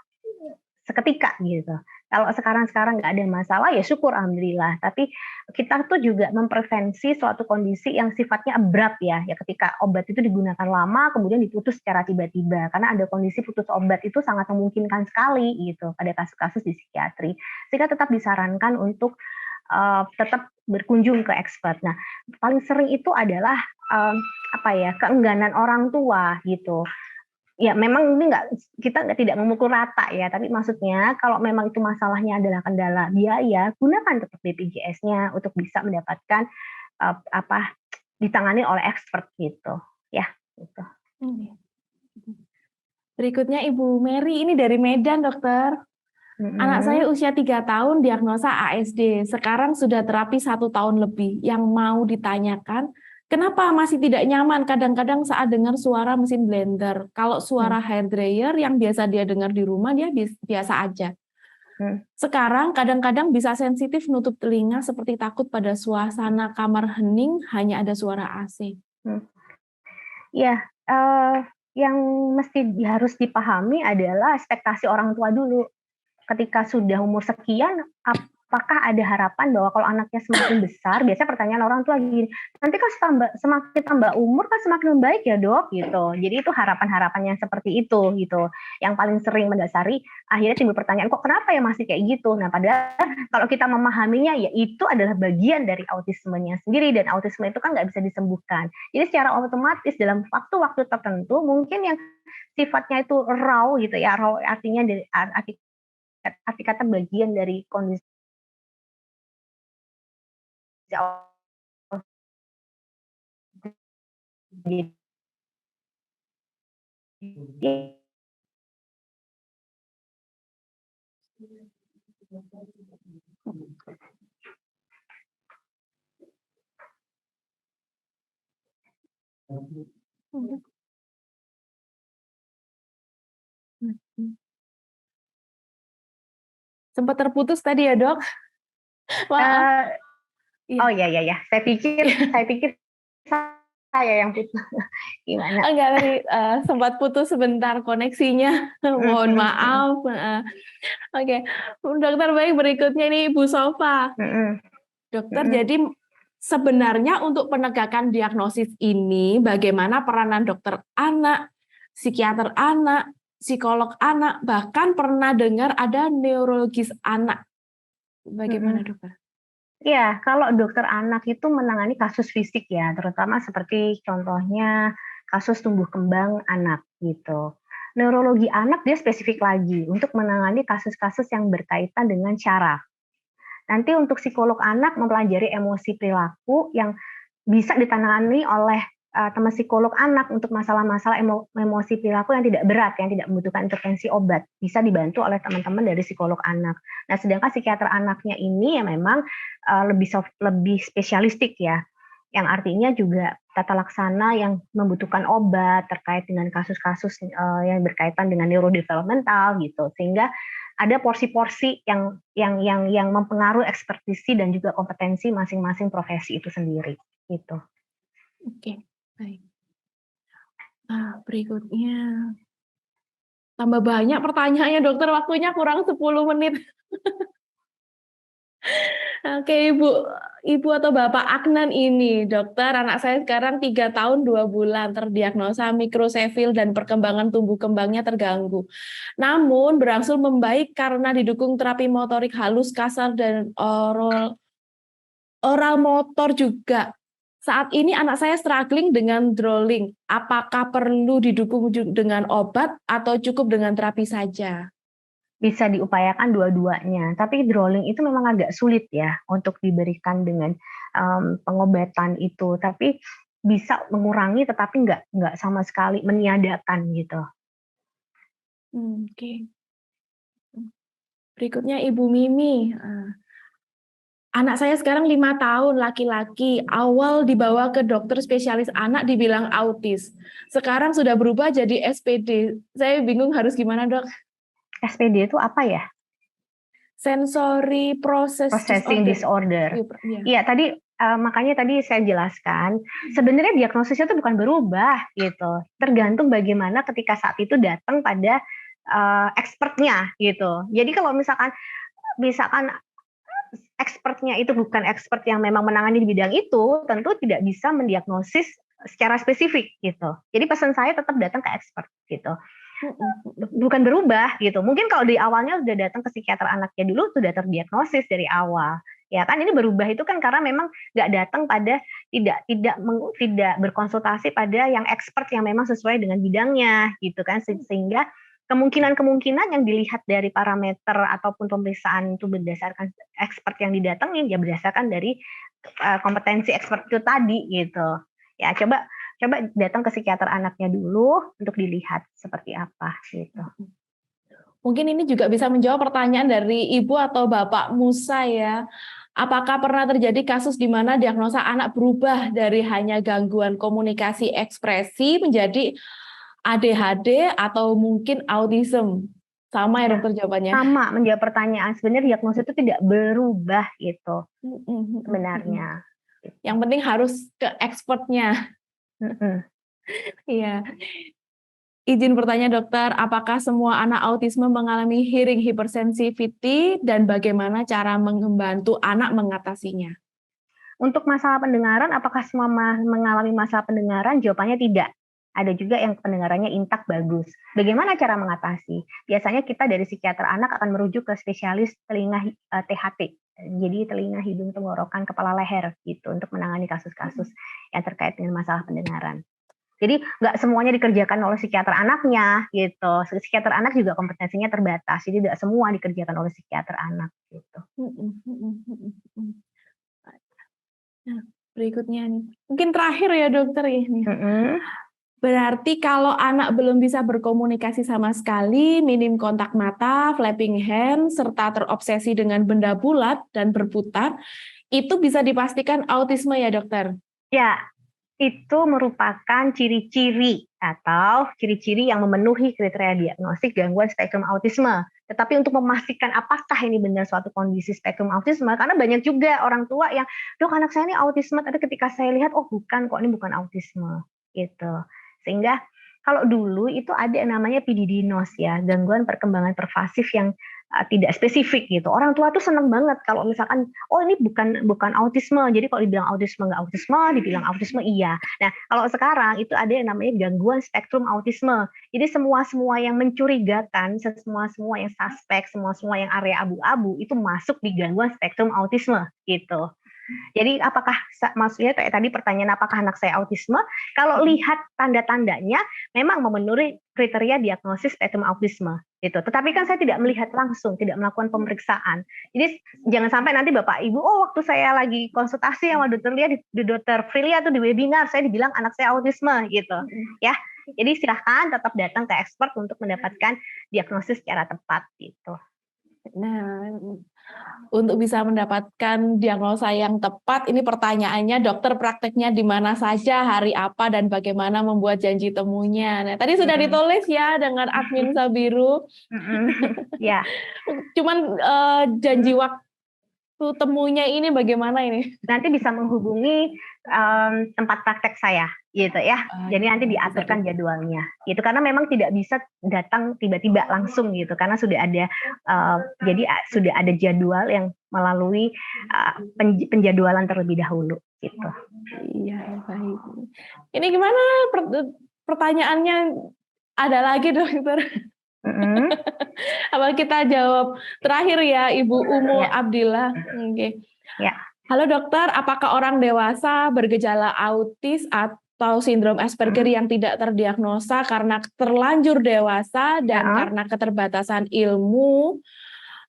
seketika gitu. Kalau sekarang nggak ada masalah ya syukur alhamdulillah. Tapi kita tuh juga memprevensi suatu kondisi yang sifatnya abrupt ya. Ya ketika obat itu digunakan lama kemudian diputus secara tiba-tiba. Karena ada kondisi putus obat itu sangat memungkinkan sekali gitu pada kasus-kasus di psikiatri. Sehingga tetap disarankan untuk tetap berkunjung ke expert. Nah, paling sering itu adalah keengganan orang tua gitu. Ya memang ini kita tidak memukul rata ya, tapi maksudnya kalau memang itu masalahnya adalah kendala biaya, gunakan tetap BPJS-nya untuk bisa mendapatkan ditangani oleh expert gitu, ya. Gitu. Berikutnya Ibu Mary, ini dari Medan, dokter. Anak saya usia 3 tahun, diagnosa ASD. Sekarang sudah terapi 1 tahun lebih. Yang mau ditanyakan, kenapa masih tidak nyaman kadang-kadang saat dengar suara mesin blender? Kalau suara hair dryer yang biasa dia dengar di rumah, dia biasa aja. Sekarang kadang-kadang bisa sensitif nutup telinga seperti takut pada suasana kamar hening hanya ada suara AC. Ya, yang mesti harus dipahami adalah ekspektasi orang tua dulu. Ketika sudah umur sekian, apakah ada harapan bahwa kalau anaknya semakin besar, biasanya pertanyaan orang tua gini, nanti kan semakin tambah umur kan semakin membaik ya dok, gitu. Jadi itu harapan-harapan yang seperti itu, gitu. Yang paling sering mendasari, akhirnya timbul pertanyaan, kok kenapa ya masih kayak gitu? Nah padahal kalau kita memahaminya, ya itu adalah bagian dari autismenya sendiri, dan autisme itu kan nggak bisa disembuhkan. Jadi secara otomatis dalam waktu-waktu tertentu, mungkin yang sifatnya itu raw gitu ya, raw artinya dari arti kata bagian dari kondisi Sempat terputus tadi ya dok? Oh ya. Saya pikir saya yang putus. Gimana? Enggak tadi sempat putus sebentar koneksinya. Mohon maaf. Oke, dokter baik, berikutnya ini Ibu Sofa. Dokter, jadi sebenarnya untuk penegakan diagnosis ini, bagaimana peranan dokter anak, psikiater anak, psikolog anak, bahkan pernah dengar ada neurologis anak. Bagaimana dokter? Ya, kalau dokter anak itu menangani kasus fisik ya, terutama seperti contohnya kasus tumbuh kembang anak gitu. Neurologi anak dia spesifik lagi untuk menangani kasus-kasus yang berkaitan dengan syaraf. Nanti untuk psikolog anak mempelajari emosi perilaku yang bisa ditangani oleh teman psikolog anak untuk masalah-masalah emosi perilaku yang tidak berat, yang tidak membutuhkan intervensi obat, bisa dibantu oleh teman-teman dari psikolog anak. Nah, sedangkan psikiater anaknya ini ya memang lebih spesialistik ya, yang artinya juga tata laksana yang membutuhkan obat terkait dengan kasus-kasus yang berkaitan dengan neurodevelopmental gitu, sehingga ada porsi-porsi yang mempengaruhi ekspertisi dan juga kompetensi masing-masing profesi itu sendiri gitu. Oke, baik. Berikutnya. Tambah banyak pertanyaannya dokter, waktunya kurang 10 menit. Oke, Ibu atau Bapak Agnan ini, dokter, anak saya sekarang 3 tahun 2 bulan terdiagnosa mikrosefil dan perkembangan tumbuh kembangnya terganggu. Namun berangsur membaik karena didukung terapi motorik halus, kasar, dan oral motor juga. Saat ini anak saya struggling dengan drooling. Apakah perlu didukung dengan obat atau cukup dengan terapi saja? Bisa diupayakan dua-duanya, tapi drooling itu memang agak sulit ya untuk diberikan dengan pengobatan itu, tapi bisa mengurangi tetapi nggak sama sekali meniadakan gitu. Oke. Berikutnya Ibu Mimi. Anak saya sekarang 5 tahun, laki-laki. Awal dibawa ke dokter spesialis anak dibilang autis. Sekarang sudah berubah jadi SPD. Saya bingung harus gimana, Dok? SPD itu apa ya? Sensory Processing Disorder. Iya, tadi makanya tadi saya jelaskan, sebenarnya diagnosisnya itu bukan berubah gitu. Tergantung bagaimana ketika saat itu datang pada expertnya gitu. Jadi kalau misalkan misalkan expertnya itu bukan expert yang memang menangani di bidang itu, tentu tidak bisa mendiagnosis secara spesifik gitu. Jadi pesan saya tetap datang ke expert gitu. Bukan berubah gitu. Mungkin kalau di awalnya udah datang ke psikiater anaknya dulu sudah terdiagnosis dari awal. Ya kan ini berubah itu kan karena memang nggak datang pada tidak berkonsultasi pada yang expert yang memang sesuai dengan bidangnya gitu kan, sehingga kemungkinan yang dilihat dari parameter ataupun pemeriksaan itu berdasarkan expert yang didatengin ya berdasarkan dari kompetensi expert itu tadi gitu. Ya coba datang ke psikiater anaknya dulu untuk dilihat seperti apa gitu. Mungkin ini juga bisa menjawab pertanyaan dari Ibu atau Bapak Musa ya. Apakah pernah terjadi kasus di mana diagnosa anak berubah dari hanya gangguan komunikasi ekspresi menjadi ADHD atau mungkin autism? Sama ya dokter jawabannya? Sama, menjawab pertanyaan. Sebenarnya diagnosa itu tidak berubah gitu sebenarnya. Yang penting harus ke expertnya. Iya. Izin bertanya dokter, apakah semua anak autisme mengalami hearing hypersensitivity dan bagaimana cara membantu anak mengatasinya? Untuk masalah pendengaran, apakah semua mengalami masalah pendengaran? Jawabannya tidak. Ada juga yang pendengarannya intak bagus. Bagaimana cara mengatasi? Biasanya kita dari psikiater anak akan merujuk ke spesialis telinga THT. Jadi telinga, hidung, tenggorokan, kepala leher gitu untuk menangani kasus-kasus yang terkait dengan masalah pendengaran. Jadi nggak semuanya dikerjakan oleh psikiater anaknya gitu. Psikiater anak juga kompetensinya terbatas. Jadi tidak semua dikerjakan oleh psikiater anak gitu. Nah, berikutnya nih. Mungkin terakhir ya dokter ini. Berarti kalau anak belum bisa berkomunikasi sama sekali, minim kontak mata, flapping hand, serta terobsesi dengan benda bulat dan berputar, itu bisa dipastikan autisme ya dokter? Ya, itu merupakan ciri-ciri atau ciri-ciri yang memenuhi kriteria diagnostik gangguan spektrum autisme. Tetapi untuk memastikan apakah ini benar suatu kondisi spektrum autisme, karena banyak juga orang tua yang, dok anak saya ini autisme, tapi ketika saya lihat, oh bukan kok, ini bukan autisme. Gitu. Sehingga kalau dulu itu ada yang namanya PDD-NOS ya, gangguan perkembangan pervasif yang tidak spesifik gitu. Orang tua tuh seneng banget kalau misalkan, oh ini bukan autisme. Jadi kalau dibilang autisme nggak autisme, dibilang autisme iya. Nah kalau sekarang itu ada yang namanya gangguan spektrum autisme. Jadi semua yang mencurigakan, semua yang suspek, semua yang area abu-abu itu masuk di gangguan spektrum autisme gitu. Jadi apakah maksudnya kayak tadi pertanyaan apakah anak saya autisme? Kalau lihat tanda-tandanya memang memenuhi kriteria diagnosis spektrum autisme gitu. Tetapi kan saya tidak melihat langsung, tidak melakukan pemeriksaan. Jadi jangan sampai nanti Bapak Ibu, oh waktu saya lagi konsultasi sama dokter Lia di dokter Frilia tuh di webinar saya dibilang anak saya autisme gitu. Ya. Jadi silahkan tetap datang ke expert untuk mendapatkan diagnosis secara tepat gitu. Nah, untuk bisa mendapatkan diagnosa yang tepat, ini pertanyaannya dokter prakteknya di mana saja, hari apa, dan bagaimana membuat janji temunya. Nah, tadi sudah ditulis ya dengan admin Sabiru. Ya. Cuman janji waktu temunya ini bagaimana ini? Nanti bisa menghubungi tempat praktek saya gitu ya. Jadi nanti diaturkan jadwalnya. Gitu karena memang tidak bisa datang tiba-tiba langsung gitu karena sudah ada sudah ada jadwal yang melalui penjadwalan terlebih dahulu gitu. Iya, baik. Ini gimana pertanyaannya ada lagi dokter? Apa kita jawab terakhir ya Ibu Umu Abdillah. Oke. Ya. Halo dokter, apakah orang dewasa bergejala autis atau sindrom Asperger yang tidak terdiagnosa karena terlanjur dewasa dan karena keterbatasan ilmu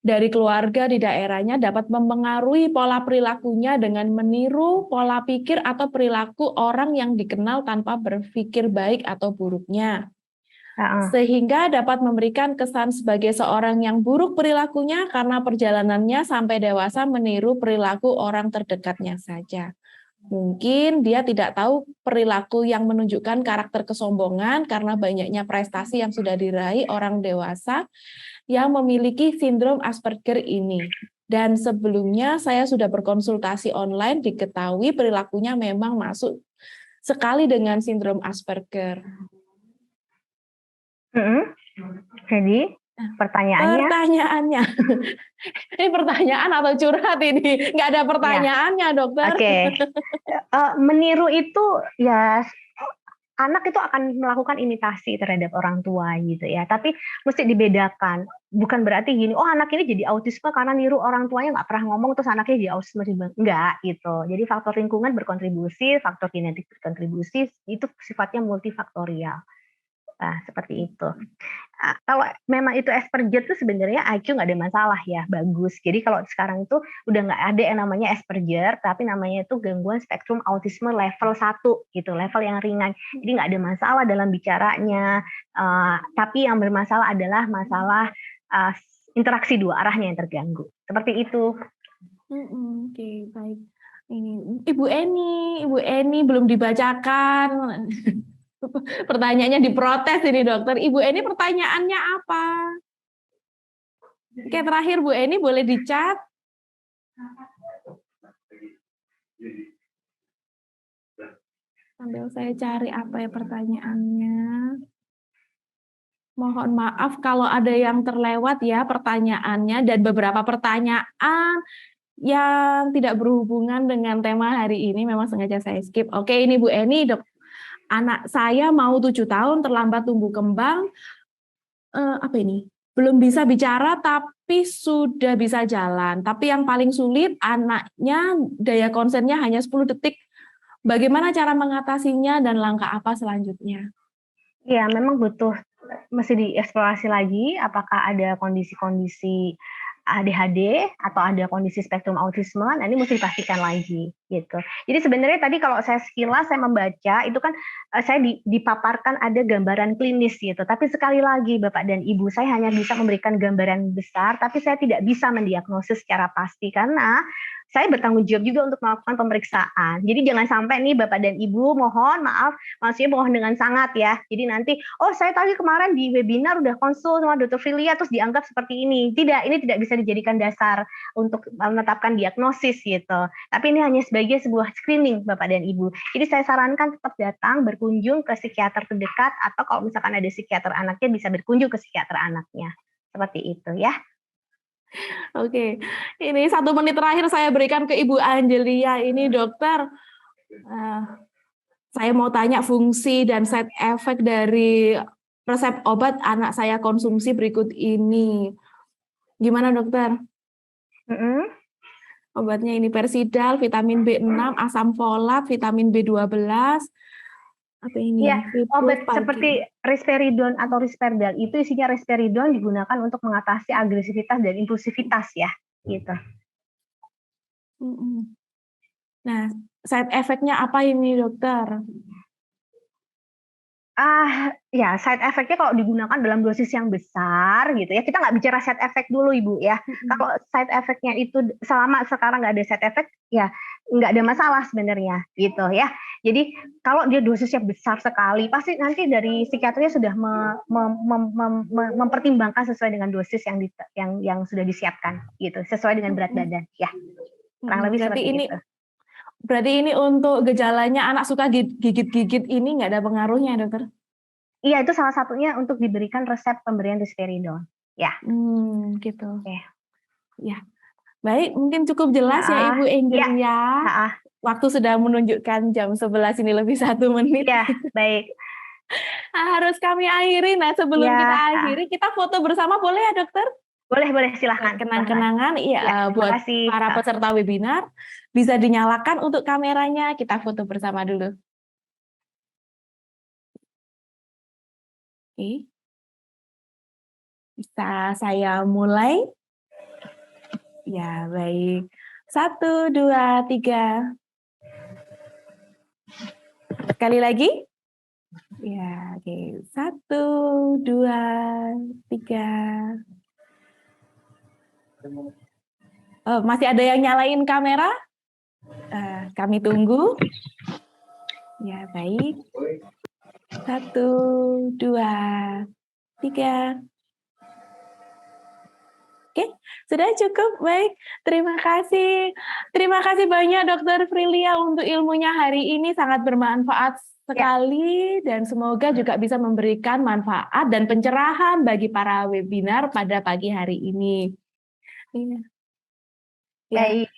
dari keluarga di daerahnya dapat mempengaruhi pola perilakunya dengan meniru pola pikir atau perilaku orang yang dikenal tanpa berpikir baik atau buruknya? Sehingga dapat memberikan kesan sebagai seorang yang buruk perilakunya karena perjalanannya sampai dewasa meniru perilaku orang terdekatnya saja. Mungkin dia tidak tahu perilaku yang menunjukkan karakter kesombongan karena banyaknya prestasi yang sudah diraih orang dewasa yang memiliki sindrom Asperger ini. Dan sebelumnya saya sudah berkonsultasi online, diketahui perilakunya memang masuk sekali dengan sindrom Asperger. Jadi Pertanyaannya, Pertanyaannya, ini pertanyaan atau curhat ini? Nggak ada ya, pertanyaannya, dokter. oke. Meniru itu ya anak itu akan melakukan imitasi terhadap orang tua gitu ya. Tapi mesti dibedakan. Bukan berarti gini, oh anak ini jadi autisme karena niru orang tuanya nggak pernah ngomong terus anaknya jadi autisme. Enggak gitu. Jadi faktor lingkungan berkontribusi, faktor genetik berkontribusi, itu sifatnya multifaktorial. Nah, seperti itu. Kalau memang itu Asperger tuh sebenarnya IQ nggak ada masalah ya, bagus. Jadi kalau sekarang itu udah nggak ada yang namanya Asperger, tapi namanya itu gangguan spektrum autisme level 1 gitu, level yang ringan. Jadi nggak ada masalah dalam bicaranya, tapi yang bermasalah adalah masalah interaksi dua arahnya yang terganggu. Seperti itu. Oke, baik. Ini Ibu Eni belum dibacakan. Pertanyaannya diprotes ini dokter. Ibu Eni pertanyaannya apa? Oke, terakhir Bu Eni boleh dicat. Sambil saya cari apa ya pertanyaannya. Mohon maaf kalau ada yang terlewat ya pertanyaannya dan beberapa pertanyaan yang tidak berhubungan dengan tema hari ini memang sengaja saya skip. Oke, ini Bu Eni, anak saya mau 7 tahun, terlambat tumbuh kembang. Apa ini? Belum bisa bicara tapi sudah bisa jalan. Tapi yang paling sulit anaknya daya konsennya hanya 10 detik. Bagaimana cara mengatasinya dan langkah apa selanjutnya? Ya, memang mesti dieksplorasi lagi apakah ada kondisi-kondisi ADHD atau ada kondisi spektrum autisme. Nah, ini mesti dipastikan lagi gitu. Jadi sebenarnya tadi kalau saya sekilas saya membaca itu kan saya dipaparkan ada gambaran klinis gitu. Tapi sekali lagi Bapak dan Ibu, saya hanya bisa memberikan gambaran besar, tapi saya tidak bisa mendiagnosis secara pasti karena saya bertanggung jawab juga untuk melakukan pemeriksaan. Jadi jangan sampai nih Bapak dan Ibu, mohon maaf, maksudnya mohon dengan sangat ya. Jadi nanti, oh saya tadi kemarin di webinar udah konsul sama Dr. Frilia terus dianggap seperti ini. Tidak, ini tidak bisa dijadikan dasar untuk menetapkan diagnosis gitu. Tapi ini hanya sebagai sebuah screening Bapak dan Ibu. Jadi saya sarankan tetap datang berkunjung ke psikiater terdekat atau kalau misalkan ada psikiater anaknya bisa berkunjung ke psikiater anaknya. Seperti itu ya. Oke, ini 1 menit terakhir saya berikan ke Ibu Angelia. Ini dokter, saya mau tanya fungsi dan side effect dari resep obat anak saya konsumsi berikut ini. Gimana dokter? Obatnya ini Persidal, vitamin B6, asam folat, vitamin B12. Apa ini? Ya, obat seperti risperidon atau risperdal itu isinya risperidon digunakan untuk mengatasi agresivitas dan impulsivitas ya, gitu. Nah, side effect-nya apa ini dokter? Ya side effect-nya kalau digunakan dalam dosis yang besar gitu ya, kita nggak bicara side effect dulu Ibu ya. Kalau side effect-nya itu selama sekarang nggak ada side effect, ya nggak ada masalah sebenarnya gitu ya. Jadi kalau dia dosisnya besar sekali, pasti nanti dari psikiaternya sudah mempertimbangkan sesuai dengan dosis yang sudah disiapkan gitu, sesuai dengan berat badan ya. Kurang lebih seperti itu. Berarti ini untuk gejalanya anak suka gigit-gigit ini nggak ada pengaruhnya, dokter? Iya, itu salah satunya untuk diberikan resep pemberian risperidon. Ya. Gitu. Okay. Ya. Baik, mungkin cukup jelas ya Ibu Angel ya. Waktu sudah menunjukkan jam 11 ini lebih 1 menit. Ya, baik. Harus kami akhiri. Nah, sebelum kita akhiri, kita foto bersama boleh ya, dokter? Boleh, silahkan. Kenang-kenangan, iya, buat para peserta webinar, bisa dinyalakan untuk kameranya, kita foto bersama dulu. Oke. Bisa saya mulai? Ya, baik. 1, 2, 3. Sekali lagi? Ya, oke. 1, 2, 3. Oh, masih ada yang nyalain kamera? Kami tunggu. Ya, baik. 1, 2, 3. Oke, sudah cukup. Baik, terima kasih. Terima kasih banyak Dokter Frilia untuk ilmunya hari ini, sangat bermanfaat sekali dan semoga juga bisa memberikan manfaat dan pencerahan bagi para webinar pada pagi hari ini. Iya. Ya. Baik.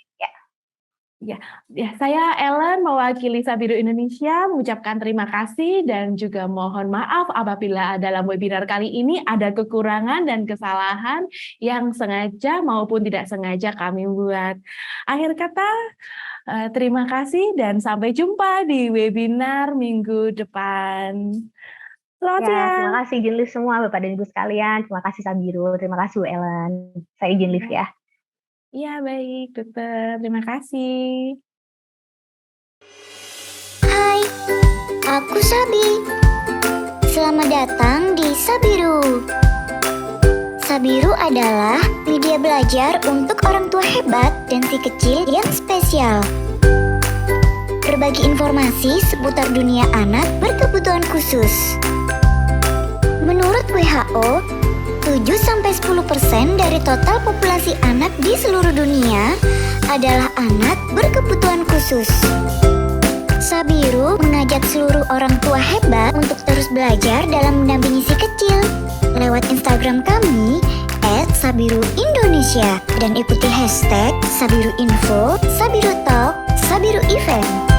Ya, saya Ellen mewakili Sabiru Indonesia mengucapkan terima kasih dan juga mohon maaf apabila dalam webinar kali ini ada kekurangan dan kesalahan yang sengaja maupun tidak sengaja kami buat. Akhir kata, terima kasih dan sampai jumpa di webinar minggu depan. Selamat siang. Terima kasih izin live semua Bapak dan Ibu sekalian. Terima kasih Sabiru, terima kasih Bu Ellen. Saya izin live ya. Iya, baik, Dokter. Terima kasih. Hai, aku Sabi. Selamat datang di Sabiru. Sabiru adalah media belajar untuk orang tua hebat dan si kecil yang spesial. Berbagi informasi seputar dunia anak berkebutuhan khusus. Menurut WHO, 7-10% dari total populasi anak di seluruh dunia adalah anak berkebutuhan khusus. Sabiru mengajak seluruh orang tua hebat untuk terus belajar dalam mendampingi si kecil. Lewat Instagram kami @sabiruindonesia dan ikuti hashtag Sabiru Info, Sabiru Talk, Sabiru Event.